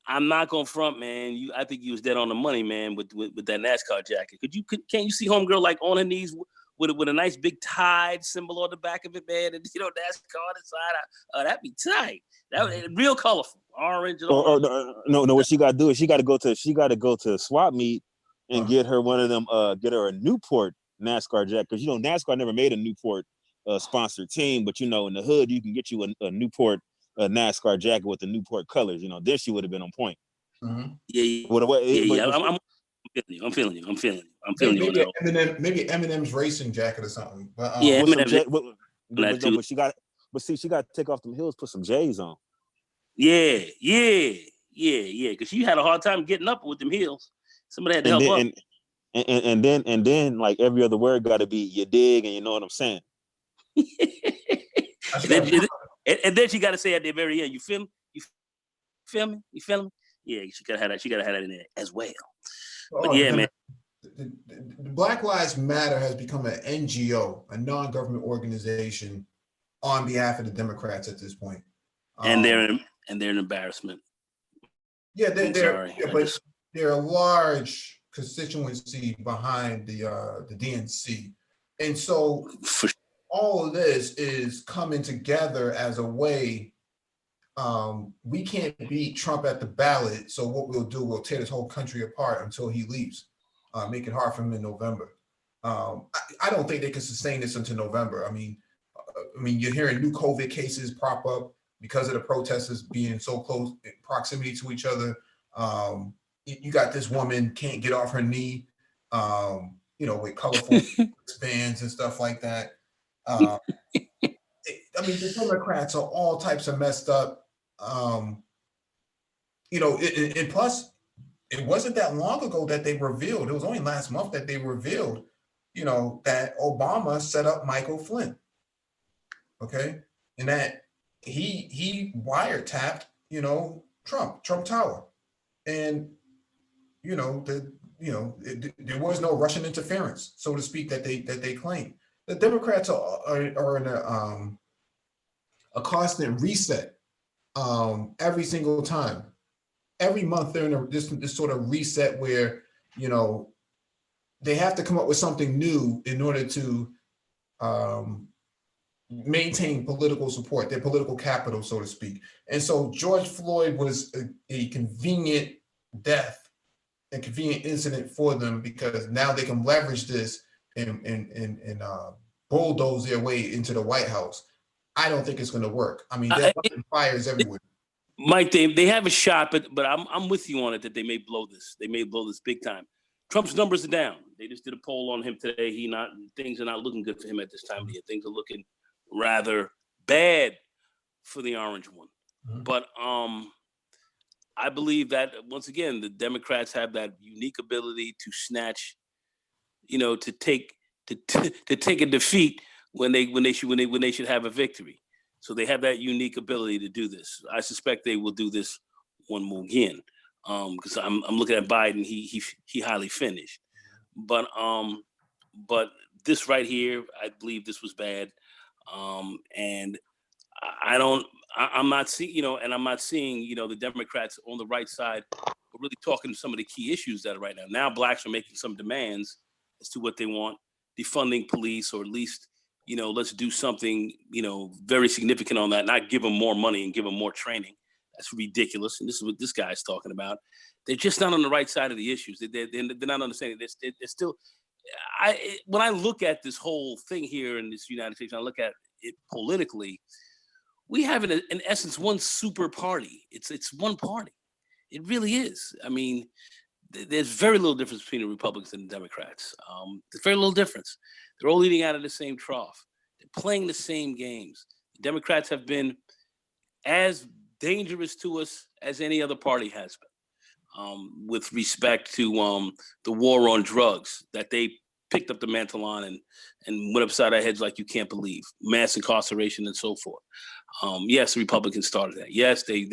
D: I'm not gonna front, man. I think you was dead on the money, man, with that NASCAR jacket. Can't you see homegirl like on her knees with a nice big Tide symbol on the back of it, man, and NASCAR on the side? That'd be tight. That real colorful, orange and all.
F: No. What she got to do is she got to go to a swap meet and get her one of them. Get her a Newport NASCAR jacket, because NASCAR never made a Newport sponsored team, but in the hood you can get you a Newport NASCAR jacket with the Newport colors. Then she would have been on point.
A: Mm-hmm.
D: Yeah. I'm feeling you.
A: Maybe Eminem's racing jacket or something. But,
D: yeah,
F: but she got to take off them heels, put some J's on.
D: Yeah. Because she had a hard time getting up with them heels. Somebody had to help her.
F: And then like every other word got to be you dig, and you know what I'm saying.
D: and then she got to say at the very end, you feel me? You feel me? Yeah, she gotta have that in there as well. But man.
A: The Black Lives Matter has become an NGO, a non-government organization on behalf of the Democrats at this point.
D: And they're an embarrassment.
A: Yeah, but they're a large constituency behind the DNC. And so all of this is coming together as a way. We can't beat Trump at the ballot, so what we'll do, we'll tear this whole country apart until he leaves, make it hard for him in November. I don't think they can sustain this until November. I mean, you're hearing new COVID cases prop up because of the protesters being so close in proximity to each other. You got this woman can't get off her knee, with colorful bands and stuff like that. The Democrats are all types of messed up. And plus, it wasn't that long ago that they revealed, it was only last month that they revealed, that Obama set up Michael Flynn. Okay. And that he wiretapped, Trump Tower. And, there was no Russian interference, so to speak, that they claim. The Democrats are in a constant reset every single time. Every month they're in this sort of reset where, they have to come up with something new in order to maintain political support, their political capital, so to speak. And so George Floyd was a convenient death, a convenient incident for them, because now they can leverage this and bulldoze their way into the White House. I don't think it's going to work. I mean, there's fires everywhere.
D: Mike, they have a shot, but I'm with you on it that they may blow this. They may blow this big time. Trump's numbers are down. They just did a poll on him today. Things are not looking good for him at this time of year. Things are looking rather bad for the orange one. Mm-hmm. But I believe that once again, the Democrats have that unique ability to snatch, to take a defeat when they should have a victory. So they have that unique ability to do this. I suspect they will do this one more again. Because I'm looking at Biden, he highly finished. But this right here, I believe this was bad. And I'm not seeing, and I'm not seeing, the Democrats on the right side are really talking to some of the key issues that are right now. Now blacks are making some demands as to what they want, defunding police, or at least, let's do something, very significant on that, not give them more money and give them more training. That's ridiculous. And this is what this guy's talking about. They're just not on the right side of the issues. They're not understanding this. They're still, when I look at this whole thing here in this United States, I look at it politically, we have in essence one super party. It's one party. It really is. I mean, there's very little difference between the Republicans and the Democrats. There's very little difference. They're all eating out of the same trough. They're playing the same games. The Democrats have been as dangerous to us as any other party has been, with respect to the war on drugs that they picked up the mantle on and went upside our heads like you can't believe, mass incarceration and so forth. Yes, the Republicans started that. Yes, they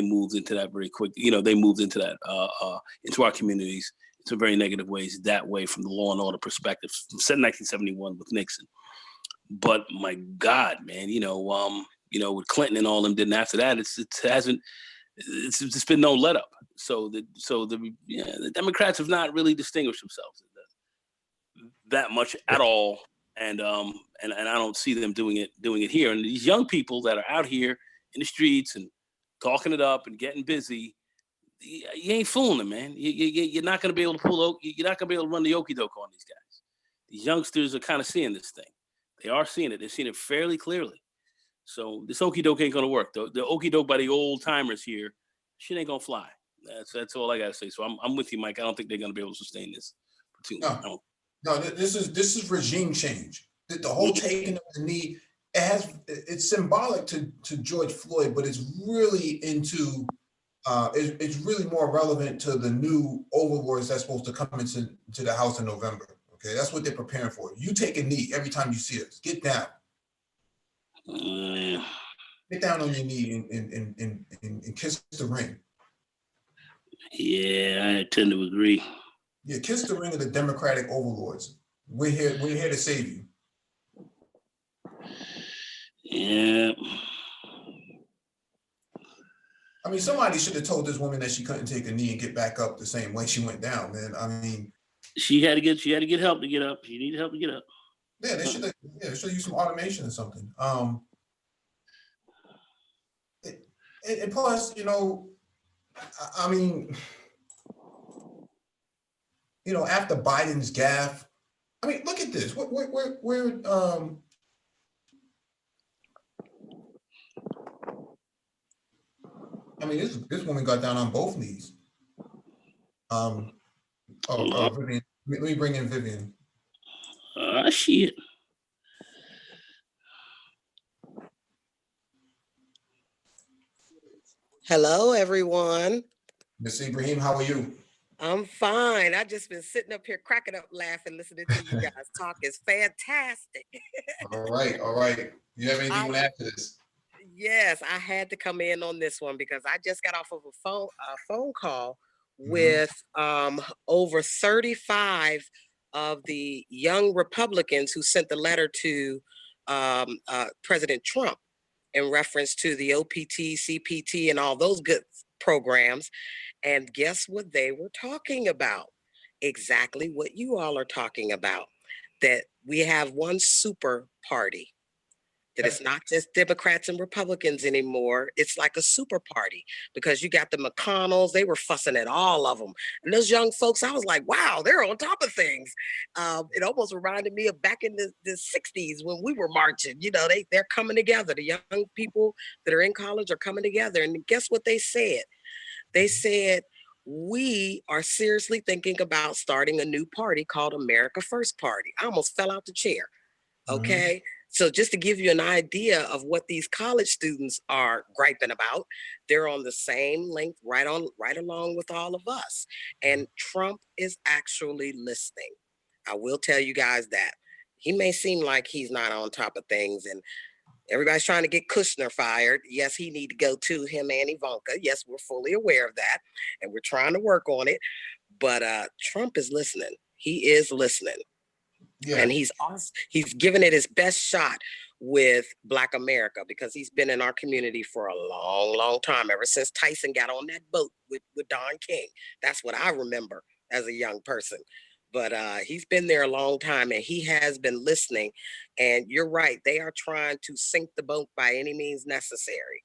D: moved into that very quick. They moved into that into our communities in some very negative ways. That way, from the law and order perspective, set in 1971 with Nixon. But my God, man, with Clinton and all them did after that, it's just been no let up. So the Democrats have not really distinguished themselves that much at all, and I don't see them doing it here. And these young people that are out here in the streets and talking it up and getting busy, you ain't fooling them, man. You're not going to be able to you're not going to be able to run the okie doke on these guys. These youngsters are kind of seeing this thing. They are seeing it. They're seeing it fairly clearly. So this okie doke ain't going to work. The okie doke by the old timers here, shit ain't going to fly. That's all I got to say. So I'm with you, Mike. I don't think they're going to be able to sustain this for too long.
A: No, this is regime change. The whole taking of the knee, it's symbolic to George Floyd, but it's really it's really more relevant to the new overlords that's supposed to come into the House in November. Okay, that's what they're preparing for. You take a knee every time you see us. Get down. Get down on your knee and kiss the ring.
D: Yeah, I tend to agree.
A: Yeah, kiss the ring of the Democratic overlords. We're here to save you.
D: Yeah.
A: I mean, somebody should have told this woman that she couldn't take a knee and get back up the same way she went down, man. I mean,
D: she had to get help to get up. She needed help to get up.
A: Yeah, they should use some automation or something. And plus, I mean, after Biden's gaffe, I mean, look at this. I mean, this woman got down on both knees. Vivian, let me bring in Vivian.
D: Shit.
G: Hello, everyone.
A: Miss Ibrahim, how are you?
G: I'm fine. I just been sitting up here cracking up laughing, listening to you guys talk. It's fantastic.
A: All right. You have anything to add to this?
G: Yes, I had to come in on this one because I just got off of a phone call with over 35 of the young Republicans who sent the letter to President Trump in reference to the OPT, CPT, and all those good programs. And guess what they were talking about? Exactly what you all are talking about, that we have one super party, that it's not just Democrats and Republicans anymore. It's like a super party because you got the McConnells, they were fussing at all of them. And those young folks, I was like, wow, they're on top of things. It almost reminded me of back in the 60s when we were marching. They're coming together. The young people that are in college are coming together. And guess what they said? They said, we are seriously thinking about starting a new party called America First Party. I almost fell out the chair. Okay. So just to give you an idea of what these college students are griping about, they're on the same length, right along with all of us. And Trump is actually listening. I will tell you guys that. He may seem like he's not on top of things, and Everybody's trying to get Kushner fired. Yes, he need to go to him and Ivanka. Yes, we're fully aware of that, and we're trying to work on it. But Trump is listening. He is listening, and he's given it his best shot with Black America, because he's been in our community for a long, long time, ever since Tyson got on that boat with Don King. That's what I remember as a young person. But he's been there a long time, and he has been listening. And you're right, they are trying to sink the boat by any means necessary.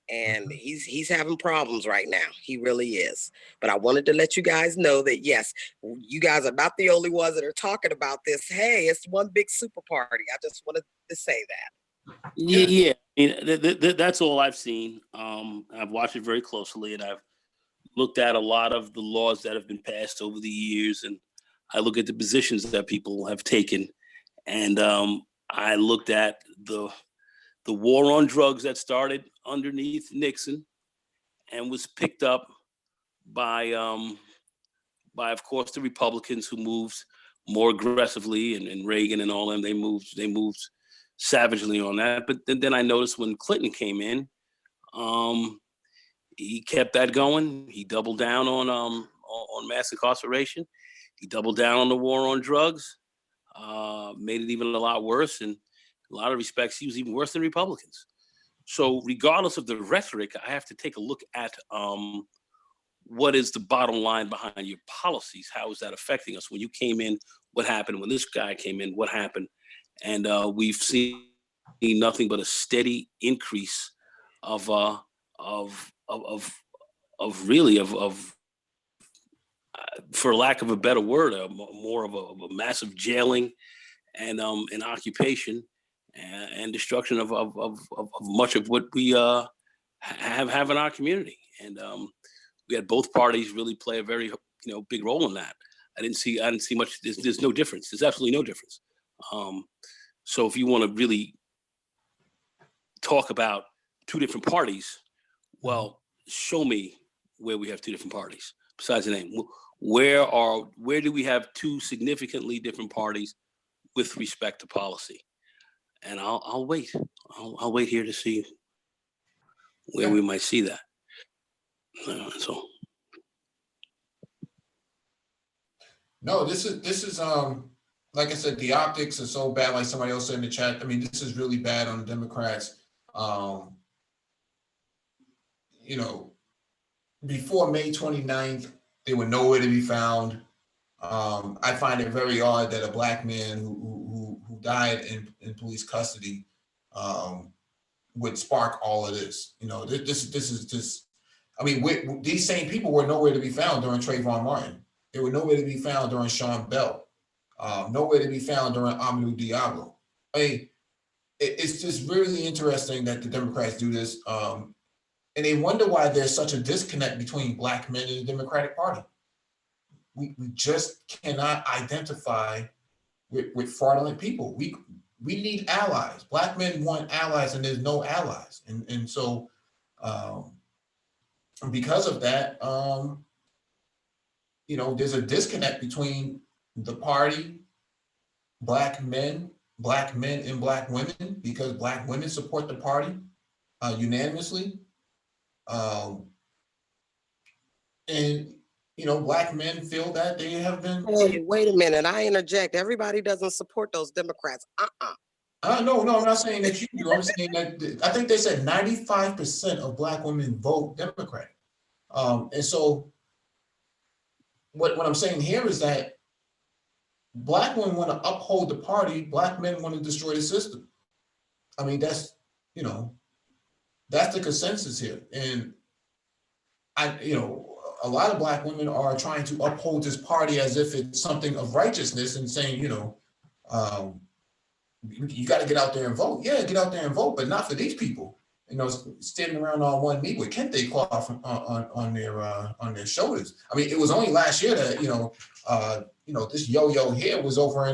G: And he's having problems right now. He really is. But I wanted to let you guys know that, yes, you guys are not the only ones that are talking about this. Hey, it's one big super party. I just wanted to say that.
D: Yeah. I mean, that's all I've seen. I've watched it very closely, and I've looked at a lot of the laws that have been passed over the years, and I look at the positions that people have taken, and I looked at the war on drugs that started underneath Nixon and was picked up by of course the Republicans, who moved more aggressively, and Reagan and all them. They moved savagely on that. But then I noticed when Clinton came in, he kept that going. He doubled down on mass incarceration. He doubled down on the war on drugs, made it even a lot worse. And in a lot of respects, he was even worse than Republicans. So regardless of the rhetoric, I have to take a look at what is the bottom line behind your policies. How is that affecting us? When you came in, what happened? When this guy came in, what happened? And we've seen nothing but a steady increase of for lack of a better word, more of a massive jailing and occupation and destruction of much of what we have in our community. And we had both parties really play a very big role in that. I didn't see much. There's no difference. There's absolutely no difference. So if you want to really talk about two different parties, well, show me where we have two different parties besides the name. Where do we have two significantly different parties with respect to policy? And I'll wait. I'll wait here to see where we might see that. So.
A: No, this is like I said, the optics are so bad. Like somebody else said in the chat, I mean, this is really bad on the Democrats. Before May 29th, they were nowhere to be found. I find it very odd that a Black man who died in police custody would spark all of this. This is just, I mean, these same people were nowhere to be found during Trayvon Martin. They were nowhere to be found during Sean Bell. Nowhere to be found during Amadou Diallo. I mean, it's just really interesting that the Democrats do this. And they wonder why there's such a disconnect between Black men and the Democratic Party. We just cannot identify with fraudulent people. We need allies. Black men want allies, and there's no allies. And so because of that, there's a disconnect between the party, Black men and Black women, because Black women support the party unanimously. And Black men feel that they have been.
G: Hey, wait a minute! I interject. Everybody doesn't support those Democrats.
A: No, I'm not saying that you do. I'm saying that I think they said 95% of Black women vote Democrat. And so what I'm saying here is that Black women want to uphold the party. Black men want to destroy the system. I mean, that's the consensus here. And a lot of Black women are trying to uphold this party as if it's something of righteousness and saying, you got to get out there and vote. Yeah, get out there and vote, but not for these people. Standing around on one knee with kente cloth on their shoulders. I mean, it was only last year that this yo-yo here was over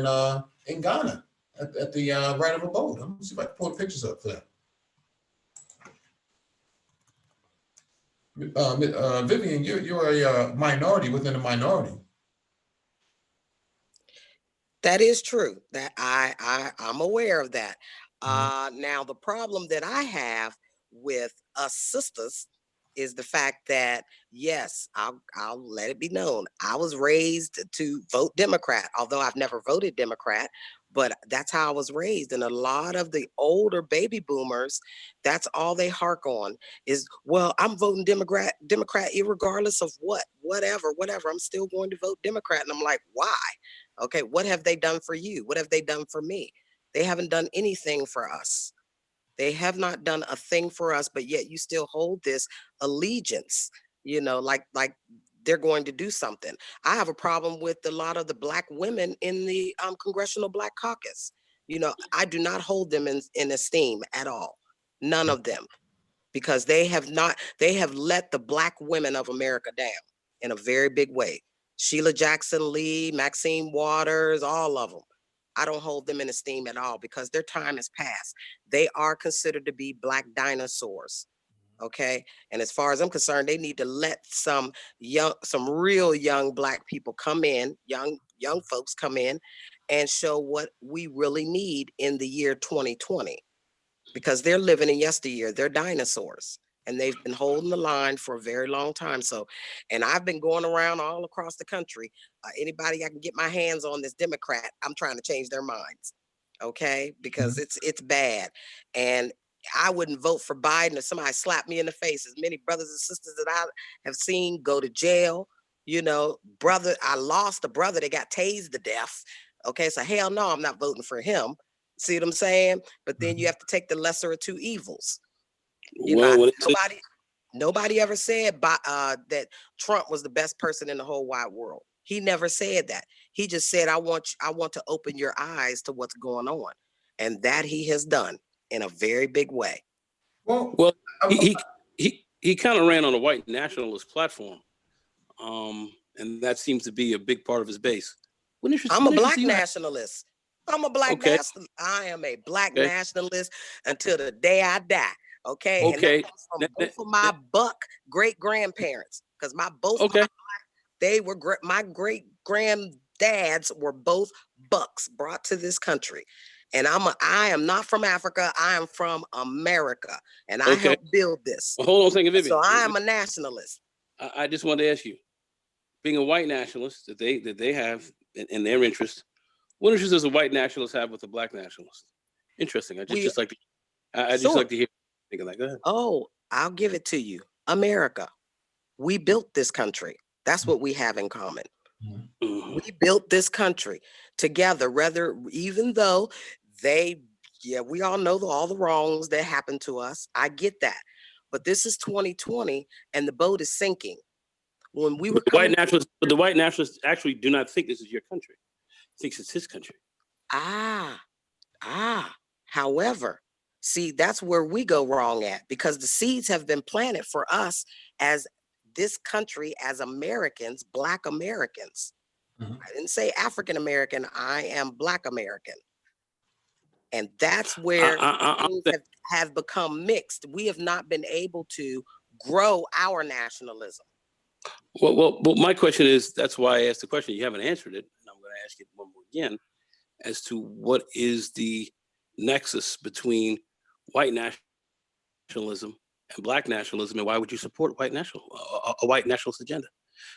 A: in Ghana at the right of a boat. Let me see if I can pull pictures up for that. Vivian, you're a minority within a minority.
G: That is true. That I'm aware of that. Now, the problem that I have with us sisters is the fact that, yes, I'll let it be known, I was raised to vote Democrat, although I've never voted Democrat, but that's how I was raised. And a lot of the older baby boomers, that's all they hark on is, well, I'm voting Democrat, irregardless of whatever, I'm still going to vote Democrat. And I'm like, why? Okay, what have they done for you? What have they done for me? They haven't done anything for us. They have not done a thing for us, but yet you still hold this allegiance, like they're going to do something. I have a problem with a lot of the Black women in the Congressional Black Caucus. I do not hold them in esteem at all. None of them, because they have let the Black women of America down in a very big way. Sheila Jackson Lee, Maxine Waters, all of them. I don't hold them in esteem at all because their time has passed. They are considered to be Black dinosaurs. Okay. And as far as I'm concerned, they need to let some real young Black people come in, young folks come in and show what we really need in the year 2020, because they're living in yesteryear. They're dinosaurs. And they've been holding the line for a very long time. So, and I've been going around all across the country. Anybody I can get my hands on this Democrat, I'm trying to change their minds. Okay, because it's bad. And I wouldn't vote for Biden if somebody slapped me in the face. As many brothers and sisters that I have seen go to jail, brother, I lost a brother that got tased to death. Okay, so hell no, I'm not voting for him. See what I'm saying? But then you have to take the lesser of two evils. Nobody ever said that Trump was the best person in the whole wide world. He never said that. He just said, I want to open your eyes to what's going on. And that he has done in a very big way.
D: Well, he kind of ran on a white nationalist platform. And that seems to be a big part of his base.
G: I'm a Black nationalist. I'm a Black nationalist. I am a Black nationalist until the day I die. Okay. And that comes from both of my Buck great grandparents, because my great granddads were both Bucks brought to this country. And I am not from Africa. I am from America, and I helped build this.
D: Well, hold on a second, Vivian.
G: So I am a nationalist.
D: I just wanted to ask you, being a white nationalist that they have in their interest, what interest does a white nationalist have with a Black nationalist? Interesting. I just like to hear thinking like that.
G: Oh, I'll give it to you. America. We built this country. That's what we have in common. Mm-hmm. We built this country together, even though we all know all the wrongs that happened to us. I get that. But this is 2020 and the boat is sinking. When we were
D: the white nationalists actually do not think this is your country. Thinks it's his country.
G: However, see, that's where we go wrong at, because the seeds have been planted for us as this country, as Americans, Black Americans. Mm-hmm. I didn't say African American, I am Black American. And that's where things have become mixed. We have not been able to grow our nationalism.
D: Well, my question is, that's why I asked the question. You haven't answered it, and I'm going to ask it one more again, as to what is the nexus between white nationalism and Black nationalism, and why would you support a white nationalist agenda?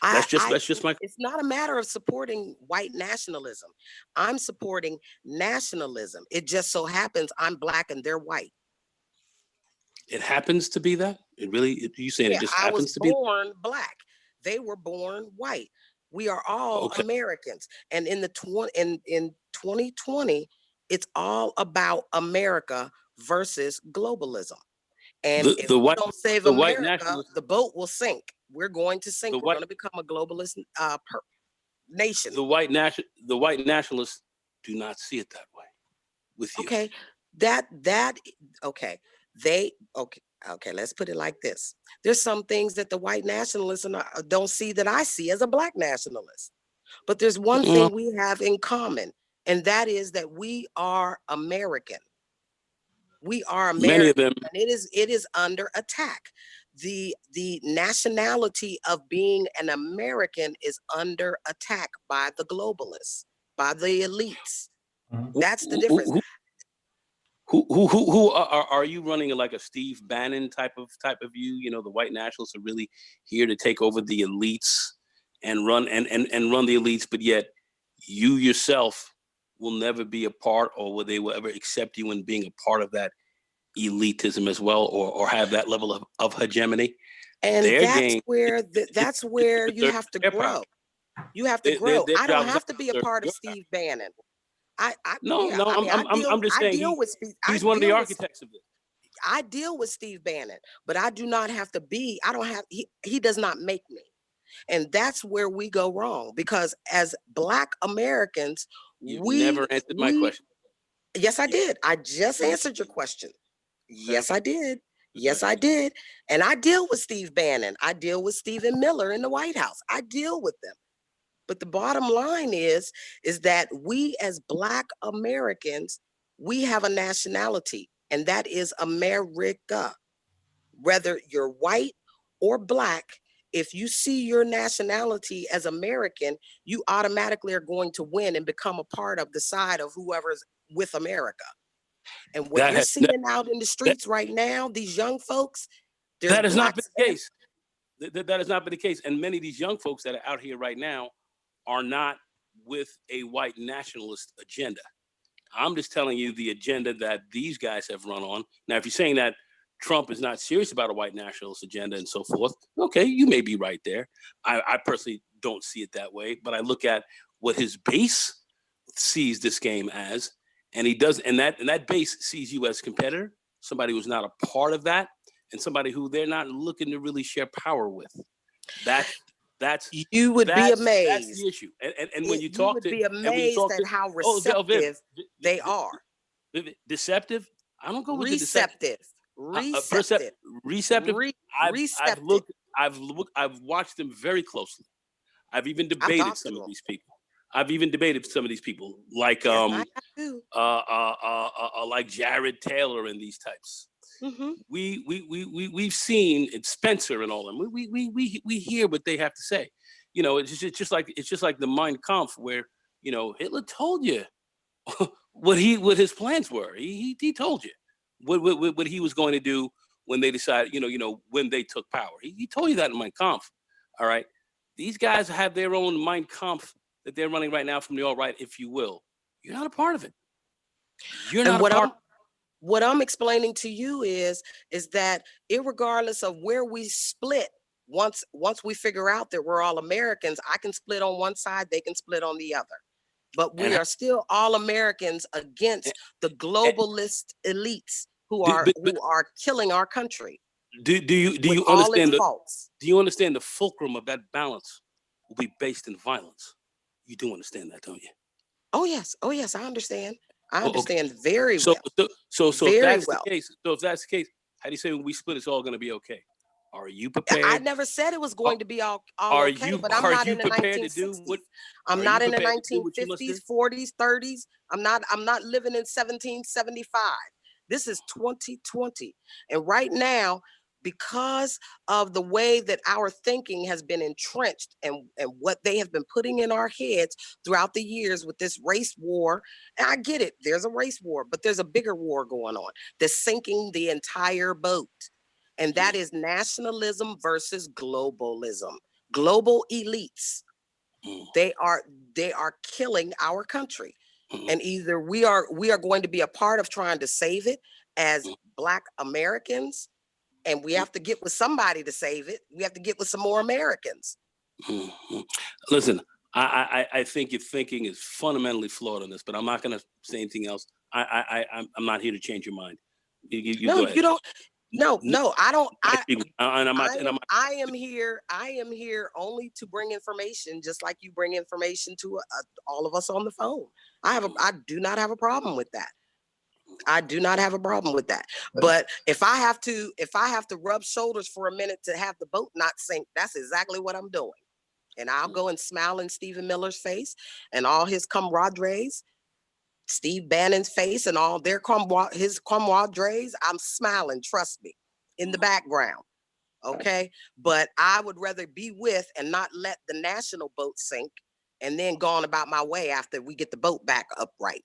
D: That's just my.
G: It's not a matter of supporting white nationalism. I'm supporting nationalism. It just so happens I'm Black and they're white.
D: It happens to be that? You saying it just happens to be?
G: I was born Black. They were born white. We are all Americans. And in 2020, it's all about America versus globalism. And if we don't save America, the boat will sink. We're going to sink. We're going to become a globalist nation.
D: The white nationalists do not see it that way with you.
G: Okay, let's put it like this. There's some things that the white nationalists don't see that I see as a Black nationalist. But there's one thing we have in common, and that is that we are American. We are American.
D: Many of them.
G: And it is under attack. The nationality of being an American is under attack by the globalists, by the elites. That's the difference.
D: Who are you running like a Steve Bannon type of view? You know, the white nationalists are really here to take over the elites and run the elites, but yet you yourself will never be a part, or will they will ever accept you in being a part of that elitism as well, or have that level of hegemony.
G: And
D: Their
G: that's
D: game,
G: where you have to grow. You have to grow. I don't have to be a part of Steve Bannon.
D: No,
G: I mean,
D: I'm just saying he's one of the architects of this.
G: I deal with Steve Bannon, but I do not have to be. I don't have. He does not make me, and that's where we go wrong. Because as Black Americans,
D: you never answered my question.
G: Yes, I did. I just answered your question. Yes, I did. Yes, I did. And I deal with Steve Bannon. I deal with Stephen Miller in the White House. I deal with them. But the bottom line is that we as Black Americans, we have a nationality, and that is America. Whether you're white or Black, if you see your nationality as American, you automatically are going to win and become a part of the side of whoever's with America. And what you're seeing out in the streets right now, these young folks,
D: that has not been the case. That has not been the case. And many of these young folks that are out here right now are not with a white nationalist agenda. I'm just telling you the agenda that these guys have run on. Now, if you're saying that Trump is not serious about a white nationalist agenda and so forth, okay, you may be right there. I personally don't see it that way, but I look at what his base sees this game as, and he does, and that base sees you as a competitor, somebody who's not a part of that, and somebody who they're not looking to really share power with.
G: You would be amazed.
D: That's the issue. And when you talk to,
G: you would be amazed at how receptive they are.
D: Deceptive? I don't go with
G: receptive.
D: Receptive. I've watched them very closely. I've even debated some of these people. Like like Jared Taylor and these types. Mm-hmm. We've seen Spencer and all them. We hear what they have to say. You know, it's just like the Mein Kampf, where, you know, Hitler told you what his plans were. He told you what he was going to do when they decided, you know, when they took power. He told you that in Mein Kampf. All right. These guys have their own Mein Kampf that they're running right now from the alt-right, if you will. You're not a part of it. You're not a part.
G: What I'm explaining to you is that irregardless of where we split, once we figure out that we're all Americans, I can split on one side, they can split on the other. But we are still all Americans against the globalist elites who are killing our country.
D: Do you understand do you understand the fulcrum of that balance will be based in violence? You do understand that, don't you?
G: Oh yes, I understand. I understand very well.
D: So if that's the case, how do you say when we split, it's all going to be okay? Are you prepared?
G: I never said it was going to be all okay, but I'm not in the 1960s. I'm not in the 1950s, 40s, 30s. I'm not living in 1775. This is 2020. And right now, because of the way that our thinking has been entrenched and what they have been putting in our heads throughout the years with this race war, and I get it, there's a race war, but there's a bigger war going on that's sinking the entire boat. And that is nationalism versus globalism. Global elites, they are killing our country. And either we are going to be a part of trying to save it as Black Americans, and we have to get with somebody to save it. We have to get with some more Americans.
D: Listen, I think your thinking is fundamentally flawed on this, but I'm not going to say anything else. I'm not here to change your mind.
G: No, you don't. No, I don't. I am here only to bring information, just like you bring information to all of us on the phone. I do not have a problem with that. I do not have a problem with that. But if I have to rub shoulders for a minute to have the boat not sink, that's exactly what I'm doing. And I'll go and smile in Stephen Miller's face and all his comrades, Steve Bannon's face and all his comrades. I'm smiling, trust me, in the background. Okay. But I would rather be with and not let the national boat sink and then go on about my way after we get the boat back upright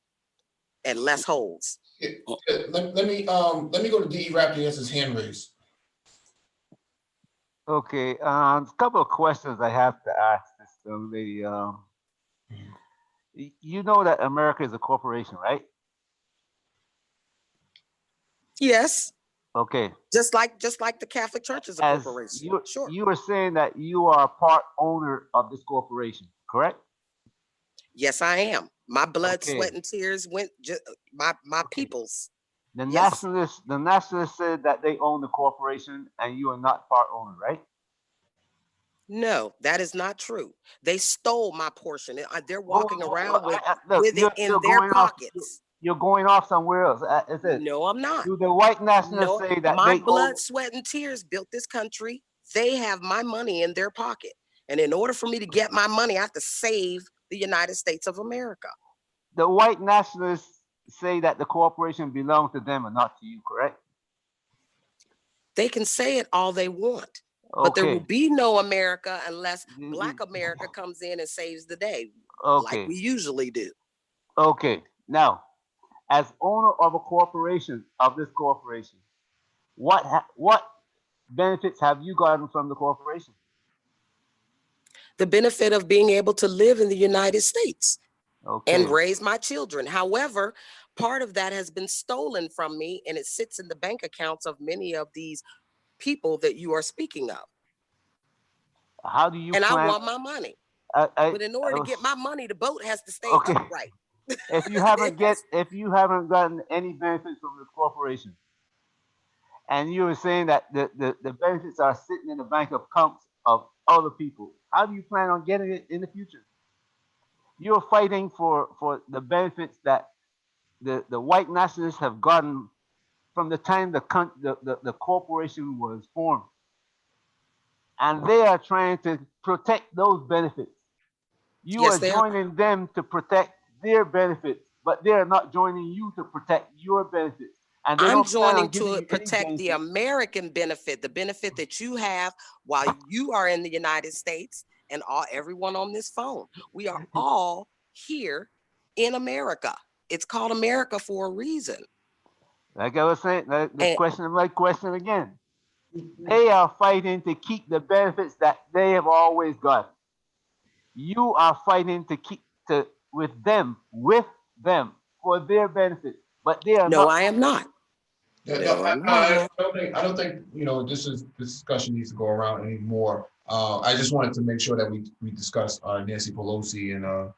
G: and less holes.
A: Let me go to DE Raptor. He has his hand raised.
E: Okay, a couple of questions I have to ask this young lady. You know that America is a corporation, right?
G: Yes,
E: Okay.
G: just like the Catholic Church is a
E: As
G: corporation.
E: you
G: Sure.
E: you were saying that you are a part owner of this corporation, correct?
G: Yes, I am. My blood,
E: Okay.
G: sweat, and tears went my
E: Okay.
G: people's.
E: The
G: Yes.
E: nationalists said that they own the corporation and you are not part owner, right?
G: No, that is not true. They stole my portion. They're
E: Whoa,
G: walking
E: whoa,
G: around
E: look,
G: with it in their pockets.
E: You're going off somewhere else. It says,
G: No, I'm not.
E: do the white nationalists
G: No,
E: say that
G: my
E: they
G: blood,
E: own?
G: sweat, and tears built this country. They have my money in their pocket. And in order for me to get my money, I have to save the United States of America.
E: The white nationalists say that the corporation belongs to them and not to you, correct?
G: They can say it all they want, but there will
E: Okay.
G: be no America unless Black America comes in and saves the day, like
E: Okay.
G: we usually do.
E: Okay. Now, as owner of a corporation, of this corporation, what benefits have you gotten from the corporation?
G: The benefit of being able to live in the United States
E: Okay.
G: and raise my children. However, part of that has been stolen from me, and it sits in the bank accounts of many of these people that you are speaking of.
E: How do you
G: and
E: plan?
G: I want my money. But in order to get my money, the boat has to stay upright.
E: If you haven't gotten any benefits from the corporation, and you were saying that the benefits are sitting in the bank accounts of other people, how do you plan on getting it in the future? You're fighting for the benefits that the white nationalists have gotten from the time the corporation was formed. And they are trying to protect those benefits. You
G: Yes,
E: are joining them to protect their benefits, but they are not joining you to protect your benefits. And
G: I'm joining to protect the American benefit, the benefit that you have while you are in the United States, and everyone on this phone. We are all here in America. It's called America for a reason.
E: Like I was saying, my question again. They are fighting to keep the benefits that they have always got. You are fighting to keep with them for their benefit, but they are not.
G: No, I am not.
A: I don't think this discussion needs to go around anymore. I just wanted to make sure that we discuss Nancy Pelosi and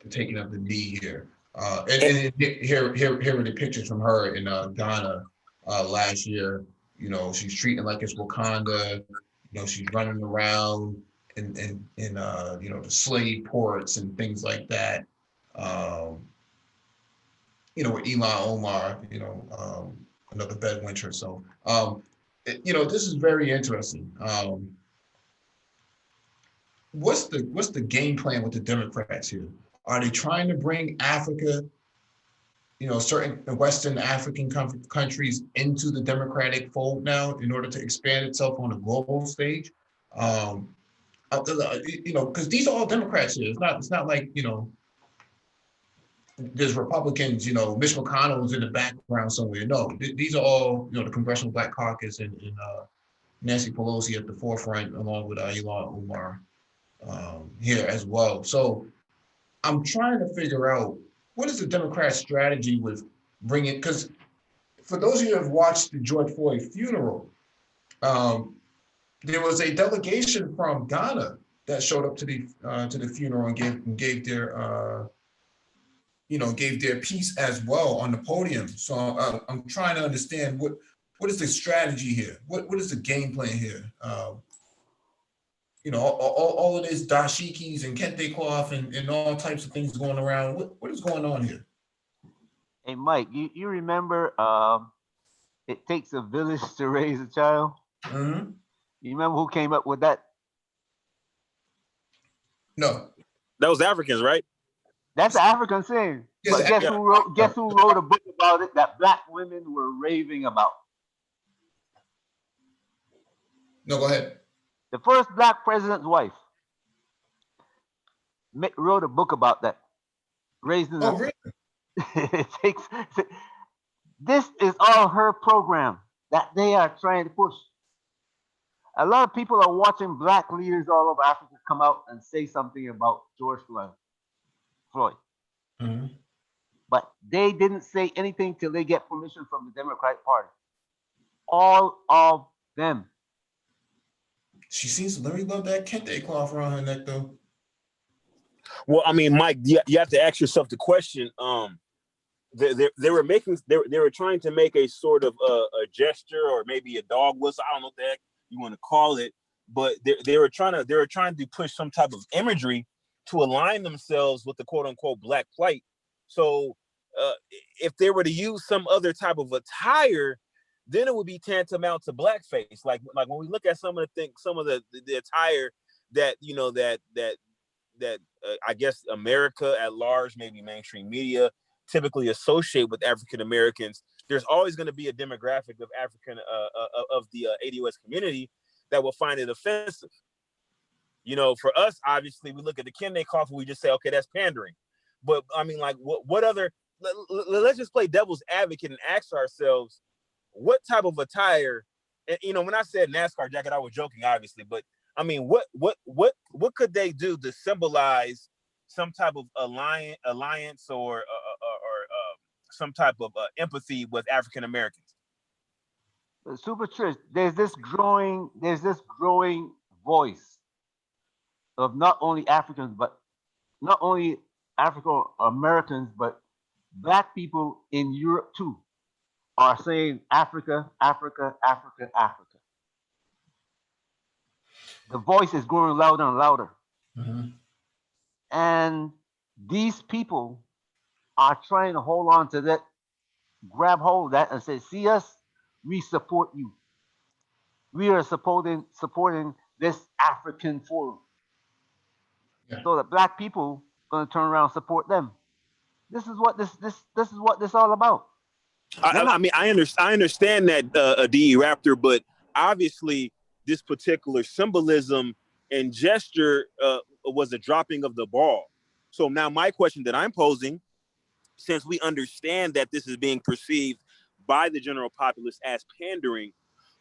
A: taking up the knee here. And here are the pictures from her in Ghana last year. She's treating like it's Wakanda. She's running around in the slave ports and things like that. With Elon Omar, another Bedwinter. So, this is very interesting. What's the game plan with the Democrats here? Are they trying to bring Africa, certain Western African countries into the Democratic fold now in order to expand itself on a global stage? Because these are all Democrats here. It's not like, there's Republicans, Mitch McConnell's in the background somewhere. No, these are all, the Congressional Black Caucus and Nancy Pelosi at the forefront, along with Elon Omar here as well. So I'm trying to figure out what is the Democrat strategy with bringing, because for those of you who have watched the George Floyd funeral, there was a delegation from Ghana that showed up to the funeral and gave their gave their piece as well on the podium. So I'm trying to understand what is the strategy here? What is the game plan here? All of this dashikis and kente cloth and all types of things going around. What is going on here?
E: Hey, Mike, you remember it takes a village to raise a child?
A: Mm-hmm.
E: You remember who came up with that?
C: No. That was Africans, right?
E: That's an African saying.
A: Yes,
E: but guess who wrote a book about it that Black women were raving about?
A: No, go ahead.
E: The first Black president's wife wrote a book about that. Raising
A: really?
E: It takes, this is all her program that they are trying to push. A lot of people are watching black leaders all over Africa come out and say something about George Floyd.
A: Mhm.
E: But they didn't say anything till they get permission from the Democratic Party. All of them.
A: She seems to really love that kente cloth around her neck, though.
C: Well, I mean, Mike, you have to ask yourself the question. They were trying to make a sort of a gesture or maybe a dog whistle. I don't know what the heck you want to call it, but they were trying to push some type of imagery to align themselves with the quote unquote black plight. So if they were to use some other type of attire, then it would be tantamount to blackface. Like when we look at some of the attire that that I guess America at large, maybe mainstream media, typically associate with African Americans, there's always going to be a demographic of African of the ADOS community that will find it offensive. You know, for us, obviously, we look at the Kende cloth and we just say, okay, that's pandering. But I mean, like, what other? Let's just play devil's advocate and ask ourselves, what type of attire? And you know, when I said NASCAR jacket, I was joking, obviously, but I mean, what could they do to symbolize some type of alliance or some type of empathy with African Americans?
E: Super Trish, there's this growing voice of not only Africans, but not only African Americans, but black people in Europe too, are saying Africa, Africa, Africa, Africa. The voice is growing louder and louder.
A: Mhm.
E: And these people are trying to hold on to that, grab hold of that and say, see us, we support you. We are supporting this African forum.
A: Yeah.
E: So that black people gonna turn around and support them. This is what this is what this all about.
C: I mean, I understand that, DE Raptor, but obviously this particular symbolism and gesture was a dropping of the ball. So now my question that I'm posing, since we understand that this is being perceived by the general populace as pandering,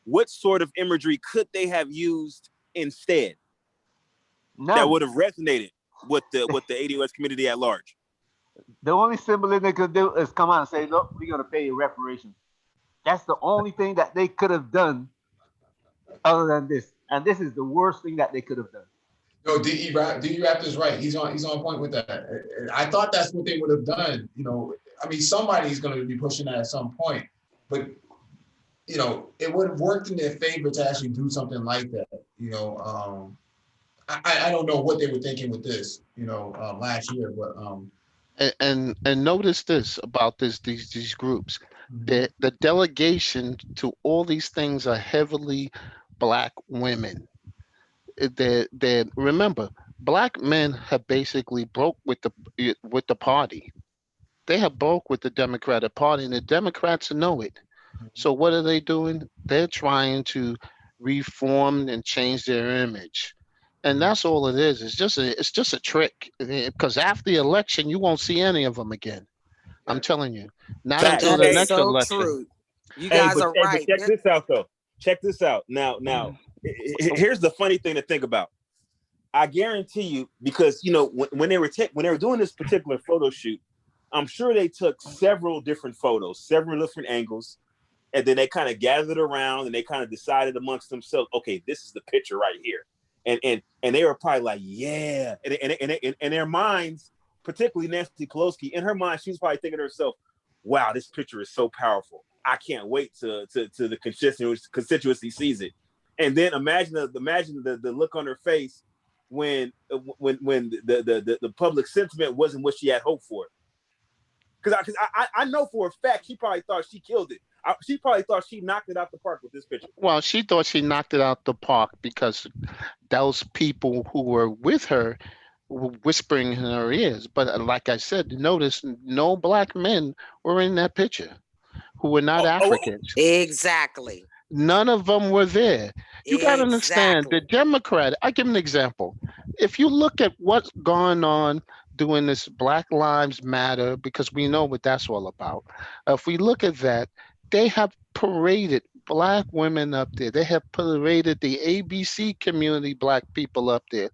C: what sort of imagery could they have used instead that would have resonated with the ADOS community at large?
E: The only symbolism they could do is come out and say, look, we're gonna pay you reparations. That's the only thing that they could have done other than this. And this is the worst thing that they could have done.
A: No, DE Raptor's right. He's on point with that. I thought that's what they would have done. You know, I mean, somebody's going to be pushing that at some point, but you know, it would have worked in their favor to actually do something like that. You know, I don't know what they were thinking with this. You know, last year, but
H: and notice this about these groups.
A: Mhm.
H: The delegation to all these things are heavily black women. They remember, black men have basically broke with the party. They have broke with the Democratic Party, and the Democrats know it. So what are they doing? They're trying to reform and change their image. And that's all it is. It's just a trick. Because after the election, you won't see any of them again. I'm telling you. Not
C: Facts.
H: until
G: That
H: the
G: is
H: next
G: so
H: election.
G: true. You
C: Hey,
G: guys
C: but
G: are right.
C: check this out though. Check this out. Now, here's the funny thing to think about. I guarantee you, because you know when they were doing this particular photo shoot, I'm sure they took several different photos, several different angles, and then they kind of gathered around and they kind of decided amongst themselves, okay, this is the picture right here, and they were probably like, yeah, and in their minds, particularly Nancy Pelosi, in her mind, she was probably thinking to herself, wow, this picture is so powerful. I can't wait to the constituency sees it. And then imagine the look on her face when the public sentiment wasn't what she had hoped for. Because I know for a fact she probably thought she killed it. She probably thought she knocked it out the park with this picture.
H: Well, she thought she knocked it out the park because those people who were with her were whispering in her ears. But like I said, notice no black men were in that picture who were not Africans.
G: Exactly.
H: None of them were there. You got to understand, the
G: Exactly.
H: Democrat, I give an example. If you look at what's going on doing this Black Lives Matter, because we know what that's all about. If we look at that, they have paraded Black women up there. They have paraded the ABC community, Black people up there,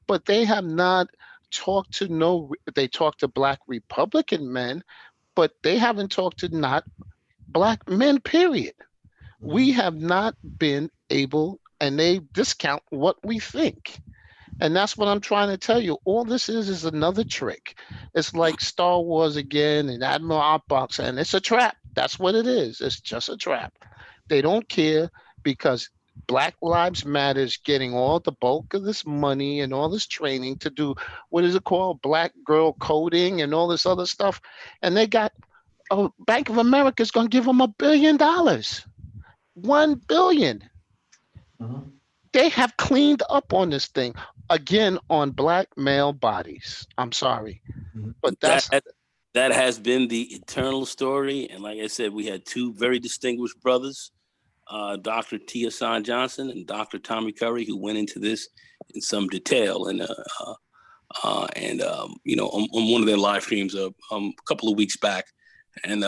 H: but they have not talked to they talk to Black Republican men, but they haven't talked to not Black men, period. We have not been able, and they discount what we think. And that's what I'm trying to tell you. All this is another trick. It's like Star Wars again and Admiral Outbox, and it's a trap. That's what it is. It's just a trap. They don't care because Black Lives Matter is getting all the bulk of this money and all this training to do, what is it called? Black girl coding and all this other stuff. And they got, Bank of America is going to give them $1 billion. 1 billion. They have cleaned up on this thing again on Black male bodies. I'm sorry, but
D: that has been the eternal story. And like I said, we had two very distinguished brothers, Dr. T. Hassan Johnson and Dr. Tommy Curry, who went into this in some detail. And you know, on one of their live streams a couple of weeks back. And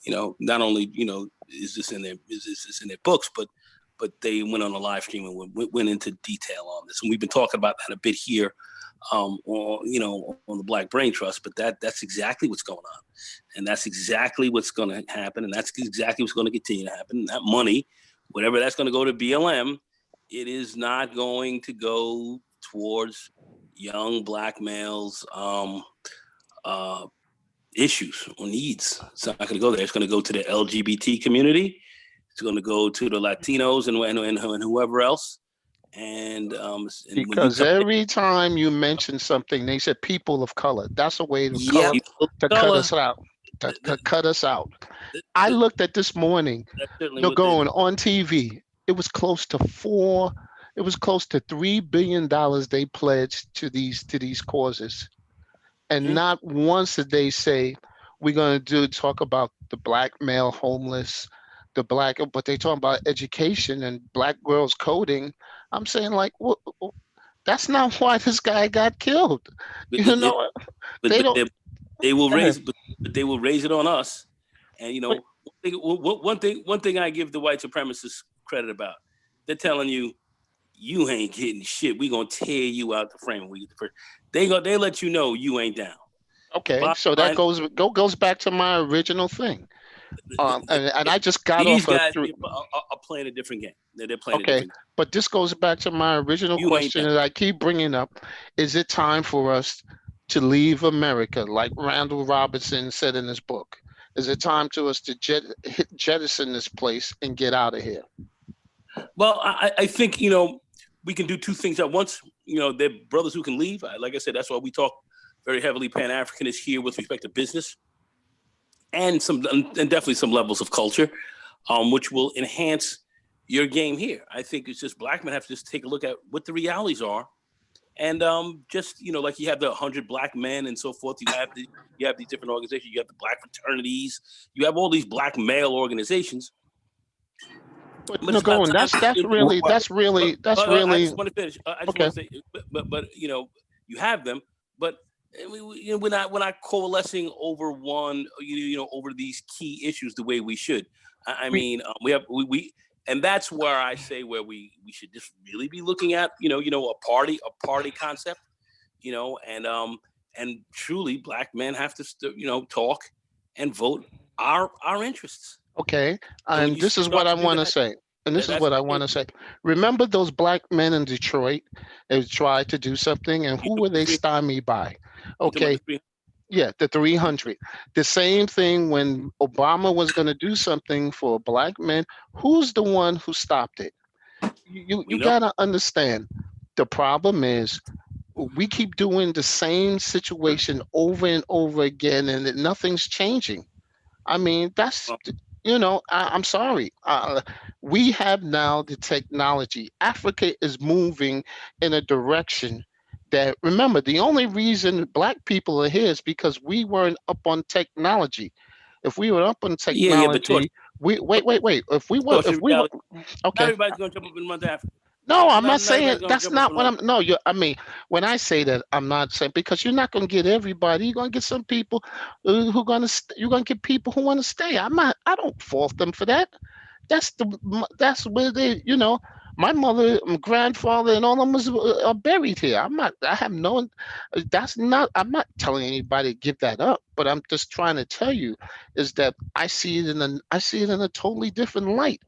D: you know, not only, you know, is this in their books, but they went on a live stream and went into detail on this. And we've been talking about that a bit here, on, you know, on the Black Brain Trust, but that's exactly what's going on. And that's exactly what's going to happen. And that's exactly what's going to continue to happen. And that money, whatever that's going to go to BLM, it is not going to go towards young Black males' issues or needs. It's not going to go there. It's going to go to the LGBT community. It's going to go to the Latinos and whoever else. And
H: because every time you mention something, they said people of color. That's a way to cut us out. To cut us out. I looked at this morning. Going on TV. It was close to $3 billion they pledged to these causes, and not once did they say we're going to talk about the Black male homeless. But they talk about education and Black girls coding. I'm saying, like, that's not why this guy got killed. You know,
D: they will raise it on us. And you know, one thing I give the white supremacists credit about, they're telling you, you ain't getting shit. We gonna tear you out the frame. They let you know you ain't down.
H: Okay, so that goes back to my original thing. And I just got
D: these
H: off
D: guys are playing a different game. They're playing a different game.
H: But this goes back to my original question that I keep bringing up. Is it time for us to leave America, like Randall Robinson said in his book? Is it time to us to jettison this place and get out of here?
D: Well, I think, you know, we can do two things at once. You know, they're brothers who can leave. Like I said, that's why we talk very heavily Pan-Africanist here with respect to business. And definitely some levels of culture, which will enhance your game here. I think it's just Black men have to just take a look at what the realities are, and just, you know, like you have the 100 Black men and so forth. You have these different organizations. You have the Black fraternities. You have all these Black male organizations.
H: But that's really.
D: I just want to finish. I just want to say, but you know, you have them, but we're not coalescing over one, you know, over these key issues the way we should. I mean, we and that's where I say where we should just really be looking at, you know, a party concept, you know, and truly Black men have to, you know, talk and vote our interests.
H: Okay, and this is what I want to say. And this is what I want to say. Remember those Black men in Detroit? They tried to do something, and who were they stymied by? Okay, yeah, the 300. The same thing when Obama was going to do something for Black men. Who's the one who stopped it? You got to understand. The problem is we keep doing the same situation over and over again, and nothing's changing. I mean, that's... You know, I'm sorry. We have now the technology. Africa is moving in a direction that, remember, the only reason Black people are here is because we weren't up on technology. If we were up on technology, wait. If we were,
D: not
H: okay.
D: everybody's going to jump up and run to Africa.
H: No, I'm not
D: Not
H: saying
D: everybody's gonna
H: that's
D: jump up
H: not
D: on
H: what
D: that.
H: I'm. No, you. I mean, when I say that, I'm not saying because you're not going to get everybody. You're going to get some people who going to. You're going to get people who want to stay. I'm not. I don't fault them for that. That's where they. My mother, my grandfather, and all of them are buried here. I'm not. I have no. That's not. I'm not telling anybody to give that up. But I'm just trying to tell you is that I see it in a. I see it in a totally different light.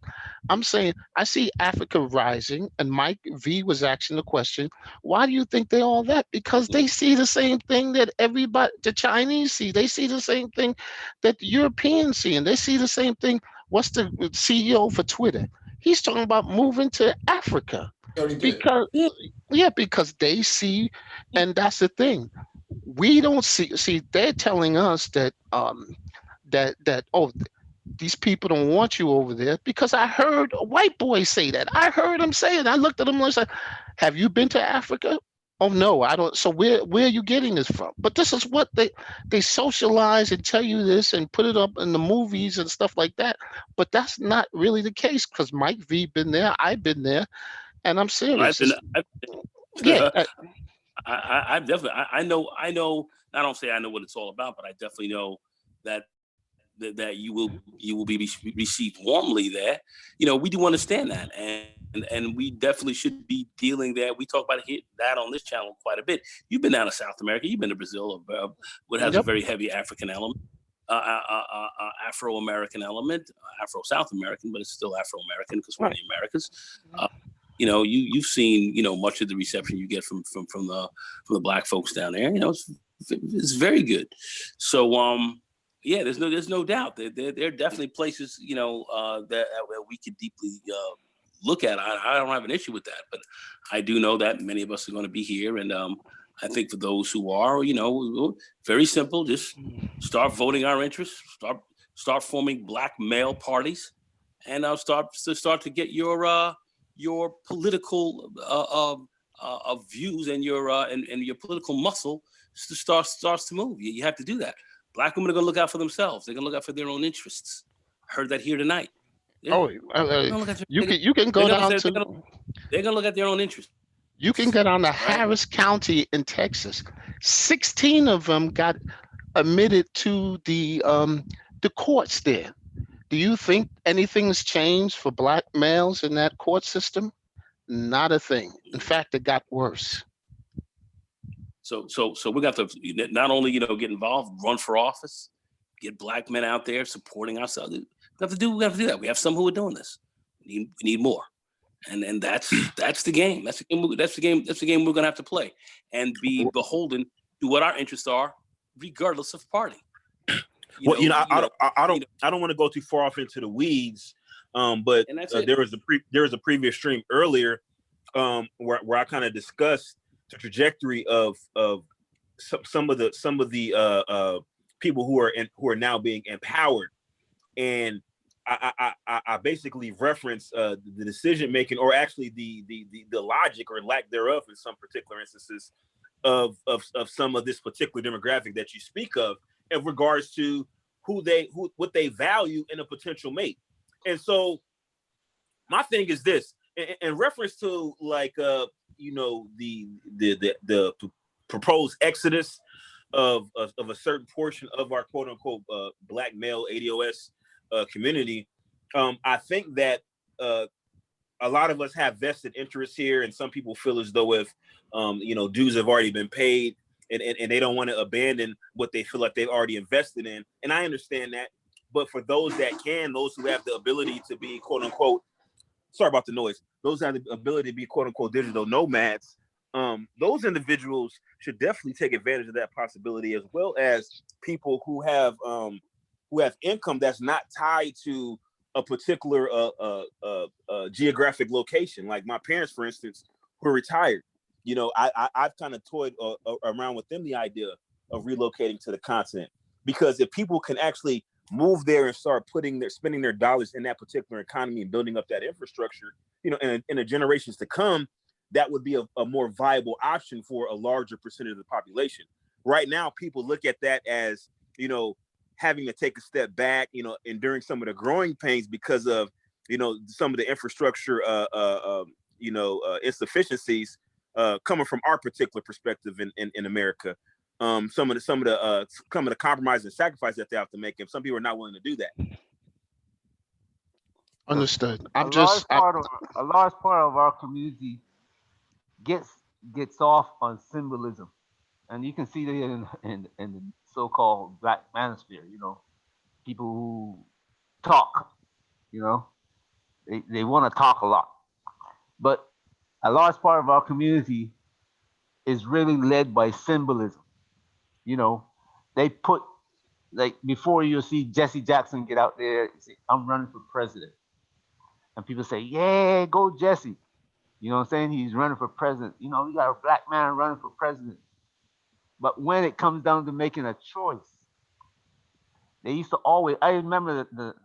H: I'm saying I see Africa rising, and Mike V was asking the question, why do you think they all that? Because they see the same thing that everybody, the Chinese see. They see the same thing that the Europeans see, and they see the same thing. What's the CEO for Twitter? He's talking about moving to Africa
A: He already did.
H: because,
D: Yeah.
H: yeah, because they see, and that's the thing. We don't see. See, they're telling us that oh, these people don't want you over there because I heard a white boy say that. I heard him say it. I looked at him and I said, have you been to Africa? Oh no, I don't. So where are you getting this from? But this is what they socialize and tell you this and put it up in the movies and stuff like that. But that's not really the case because Mike V been there, I've been there, and I'm
D: I've
H: serious.
D: been.
H: Yeah,
D: I've definitely. I know. I know. I don't say I know what it's all about, but I definitely know that that you will be received warmly there. We do understand that, and we definitely should be dealing that. We talk about that on this channel quite a bit. You've been down to South America. You've been to Brazil, what has a
H: yep.
D: very heavy African element, Afro-American element, Afro-South American, but it's still Afro-American because we're in
H: Right.
D: the Americas. You've seen much of the reception you get from the black folks down there. It's very good. So yeah, there's no doubt that there are definitely places that we could deeply look at. I don't have an issue with that, but I do know that many of us are going to be here, and I think for those who are, very simple, just start voting our interests, start forming black male parties, and start to get your political views and your political muscle starts to move. You have to do that. Black women are going to look out for themselves. They're going to look out for their own interests. I heard that here tonight.
H: Oh, you can go down to.
D: They're going to look at their own interests.
H: You can get on to
D: right?
H: Harris County in Texas. 16 of them got admitted to the courts there. Do you think anything's changed for black males in that court system? Not a thing. In fact, it got worse.
D: So we got to not only get involved, run for office, get black men out there supporting ourselves. We have to do that. We have some who are doing this. We need more, and that's the game. That's the game we're gonna have to play, and be beholden to what our interests are, regardless of party.
C: I don't want to go too far off into the weeds, but there was a previous stream earlier where I kind of discussed the trajectory of some of the people who are now being empowered, and I basically reference the decision making, or actually the logic or lack thereof in some particular instances of some of this particular demographic that you speak of, in regards to what they value in a potential mate. And so my thing is this, in reference to the proposed exodus of a certain portion of our quote unquote black male ADOS community. I think that a lot of us have vested interests here, and some people feel as though if dues have already been paid, and they don't want to abandon what they feel like they've already invested in. And I understand that. But for those who have the ability to be quote unquote, sorry about the noise, those who have the ability to be quote unquote digital nomads, those individuals should definitely take advantage of that possibility, as well as people who have income that's not tied to a particular geographic location. Like my parents, for instance, who are retired. I've kind of toyed around with them the idea of relocating to the continent, because if people can actually move there and start spending their dollars in that particular economy and building up that infrastructure, in the generations to come, that would be a more viable option for a larger percentage of the population. Right now, people look at that as, having to take a step back, enduring some of the growing pains because of, some of the infrastructure, insufficiencies coming from our particular perspective in America. Some of the compromise and sacrifice that they have to make, and some people are not willing to do that.
H: Understood.
E: A large part of our community gets off on symbolism, and you can see that in the so-called black manosphere. People who talk. They want to talk a lot, but a large part of our community is really led by symbolism. They put, like, before you see Jesse Jackson get out there and say, "I'm running for president," and people say, "Yeah, go Jesse." You know what I'm saying? He's running for president. We got a black man running for president. But when it comes down to making a choice, they used to always. I remember the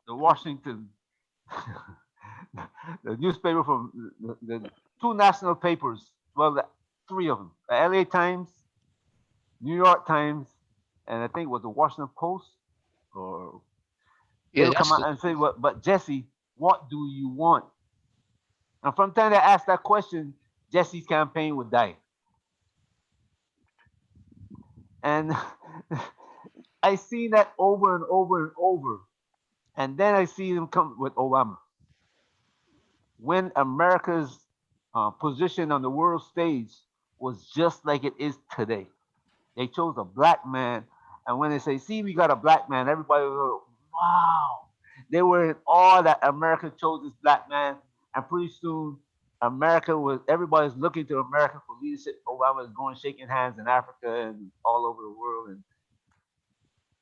E: Washington, the newspaper from the two national papers. Well, three of them: the L.A. Times, New York Times, and I think it was the Washington Post. Or
H: Yeah,
E: they'll come out and say, "Well, but Jesse, what do you want?" And from the time they asked that question, Jesse's campaign would die. And I see that over and over and over. And then I see them come with Obama. When America's position on the world stage was just like it is today. They chose a black man. And when they say, "See, we got a black man," everybody was like, "Wow." They were in awe that America chose this black man. And pretty soon, everybody's looking to America for leadership. Obama is going shaking hands in Africa and all over the world. And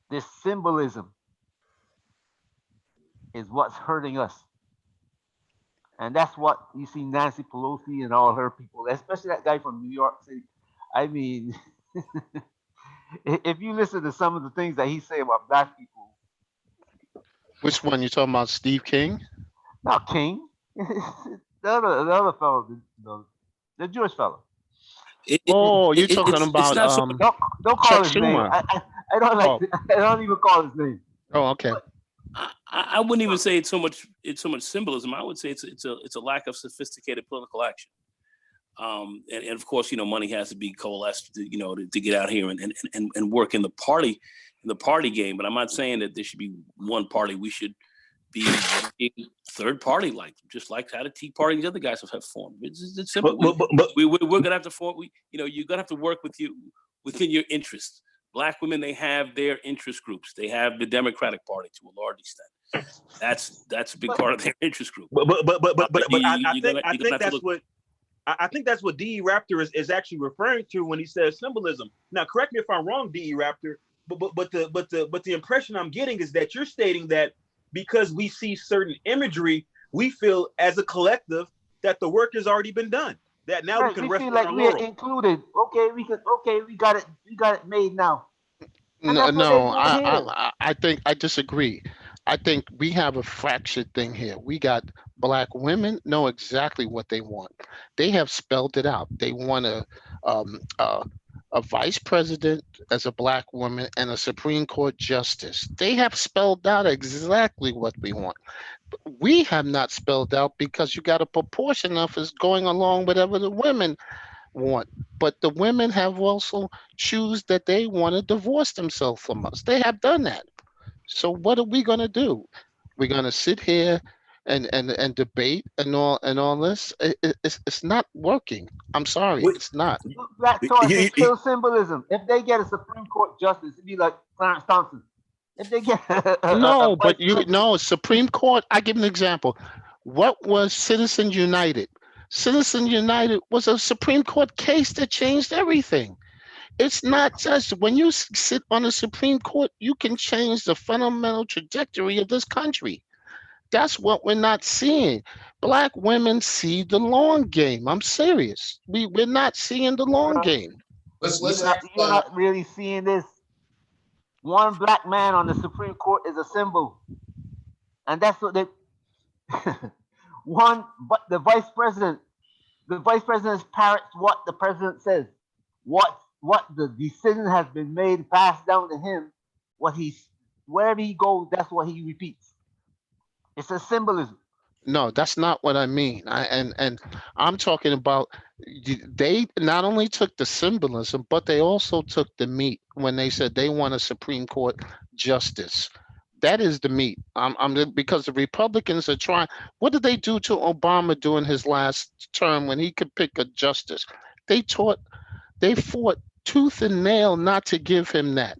E: this symbolism is what's hurting us. And that's what you see Nancy Pelosi and all her people, especially that guy from New York City. I mean, if you listen to some of the things that he say about black people.
H: Which one you talking about, Steve King?
E: Not King. The other fellow, the Jewish fellow.
H: You're talking about
E: don't call
H: Chuck
E: his name.
H: Schumer.
E: I don't like. I don't even call his name.
H: Oh, okay.
D: I wouldn't even say it's so much symbolism. I would say it's a lack of sophisticated political action. And of course, money has to be coalesced, to get out here and work in the party game. But I'm not saying that there should be one party. We should be a third party, just like how the Tea Party and the other guys have formed. It's simple. We're gonna have to form. You're gonna have to work within your interests. Black women, they have their interest groups. They have the Democratic Party to a large extent. That's a big part of their interest group.
C: But I think that's what D.E. Raptor is actually referring to when he says symbolism. Now, correct me if I'm wrong, D.E. Raptor, but the impression I'm getting is that you're stating that because we see certain imagery, we feel as a collective that the work has already been done. That now we can rest on our laurels.
E: We're included. We got it made now.
H: No, I think I disagree. I think we have a fractured thing here. We got black women know exactly what they want. They have spelled it out. They want a vice president as a black woman and a Supreme Court justice. They have spelled out exactly what we want. We have not spelled out because you got a proportion of us going along whatever the women want. But the women have also choose that they want to divorce themselves from us. They have done that. So what are we going to do? We're going to sit here and debate and all this. It's not working. I'm sorry, it's not.
E: Black thought is still symbolism. If they get a Supreme Court justice, it'd be like Clarence Thompson. If they get
H: Supreme Court. I give an example. What was Citizens United? Citizens United was a Supreme Court case that changed everything. It's not just when you sit on the Supreme Court, you can change the fundamental trajectory of this country. That's what we're not seeing. Black women see the long game. I'm serious. We're not seeing the long game.
E: You're not really seeing this. One black man on the Supreme Court is a symbol, and that's what they. But the vice president parrots what the president says. What the decision has been made, passed down to him. Wherever he goes, that's what he repeats. It's a symbolism.
H: No, that's not what I mean. And I'm talking about they not only took the symbolism, but they also took the meat when they said they want a Supreme Court justice. That is the meat. Because the Republicans are trying. What did they do to Obama during his last term when he could pick a justice? They taught they fought tooth and nail not to give him that.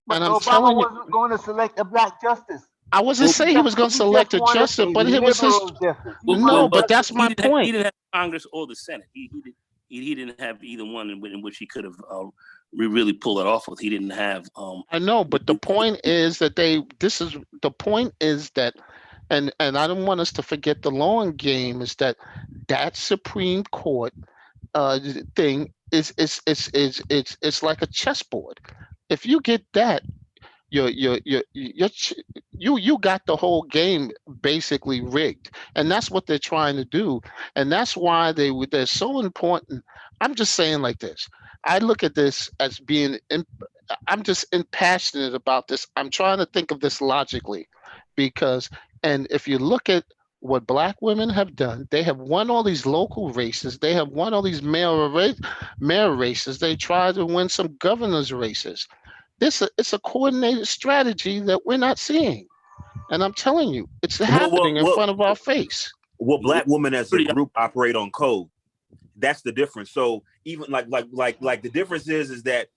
E: But
H: And I'm
E: Obama
H: telling you,
E: wasn't going to select a black justice.
H: I wasn't saying he was going to
E: He just
H: select a
E: wanted
H: justice,
E: a
H: but it was his.
E: liberal justice. He
H: No,
E: wanted
H: but
D: But
E: justice.
H: that's my
D: he
H: point.
D: didn't have Congress or the Senate. He didn't have either one in which he could have really pulled it off with. He didn't have.
H: I know, but the point is that this is the point is that, and I don't want us to forget the long game is that Supreme Court thing it's like a chessboard. If you get that, you got the whole game basically rigged, and that's what they're trying to do, and that's why they're so important. I'm just saying like this. I look at this as being I'm just impassionate about this. I'm trying to think of this logically, because and if you look at what black women have done, they have won all these local races. They have won all these mayor races. They tried to win some governors races. It's a coordinated strategy that we're not seeing, and I'm telling you, it's
C: Well,
H: happening in front of our face.
C: black women as a
D: Pretty-
C: group operate on code. That's the difference. So even like the difference is that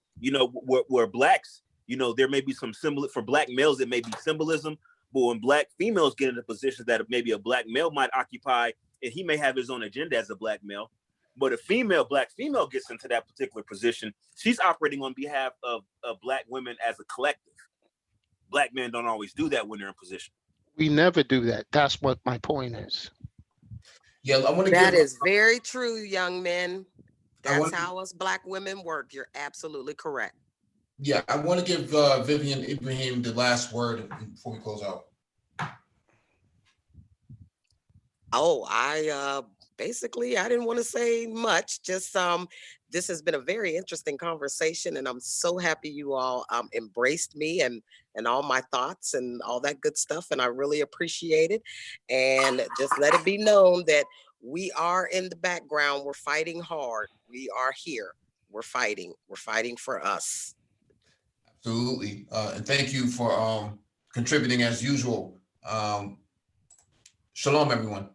C: where blacks, there may be some symbol for black males. It may be symbolism, but when black females get into positions that maybe a black male might occupy, and he may have his own agenda as a black male. But a black female gets into that particular position, she's operating on behalf of black women as a collective. Black men don't always do that when they're in position.
H: We never do that. That's what my point is.
A: Yeah, I want to
G: That
A: give.
G: is very true, young men.
A: I
G: That's
A: want-
G: how us black women work. You're absolutely correct.
A: Yeah, I want to give Vivian Ibrahim the last word before we close out.
G: Oh, I basically I didn't want to say much. Just this has been a very interesting conversation, and I'm so happy you all embraced me and all my thoughts and all that good stuff, and I really appreciate it. And just let it be known that we are in the background. We're fighting hard. We are here. We're fighting. We're fighting for us.
A: Absolutely, and thank you for contributing as usual. Shalom, everyone.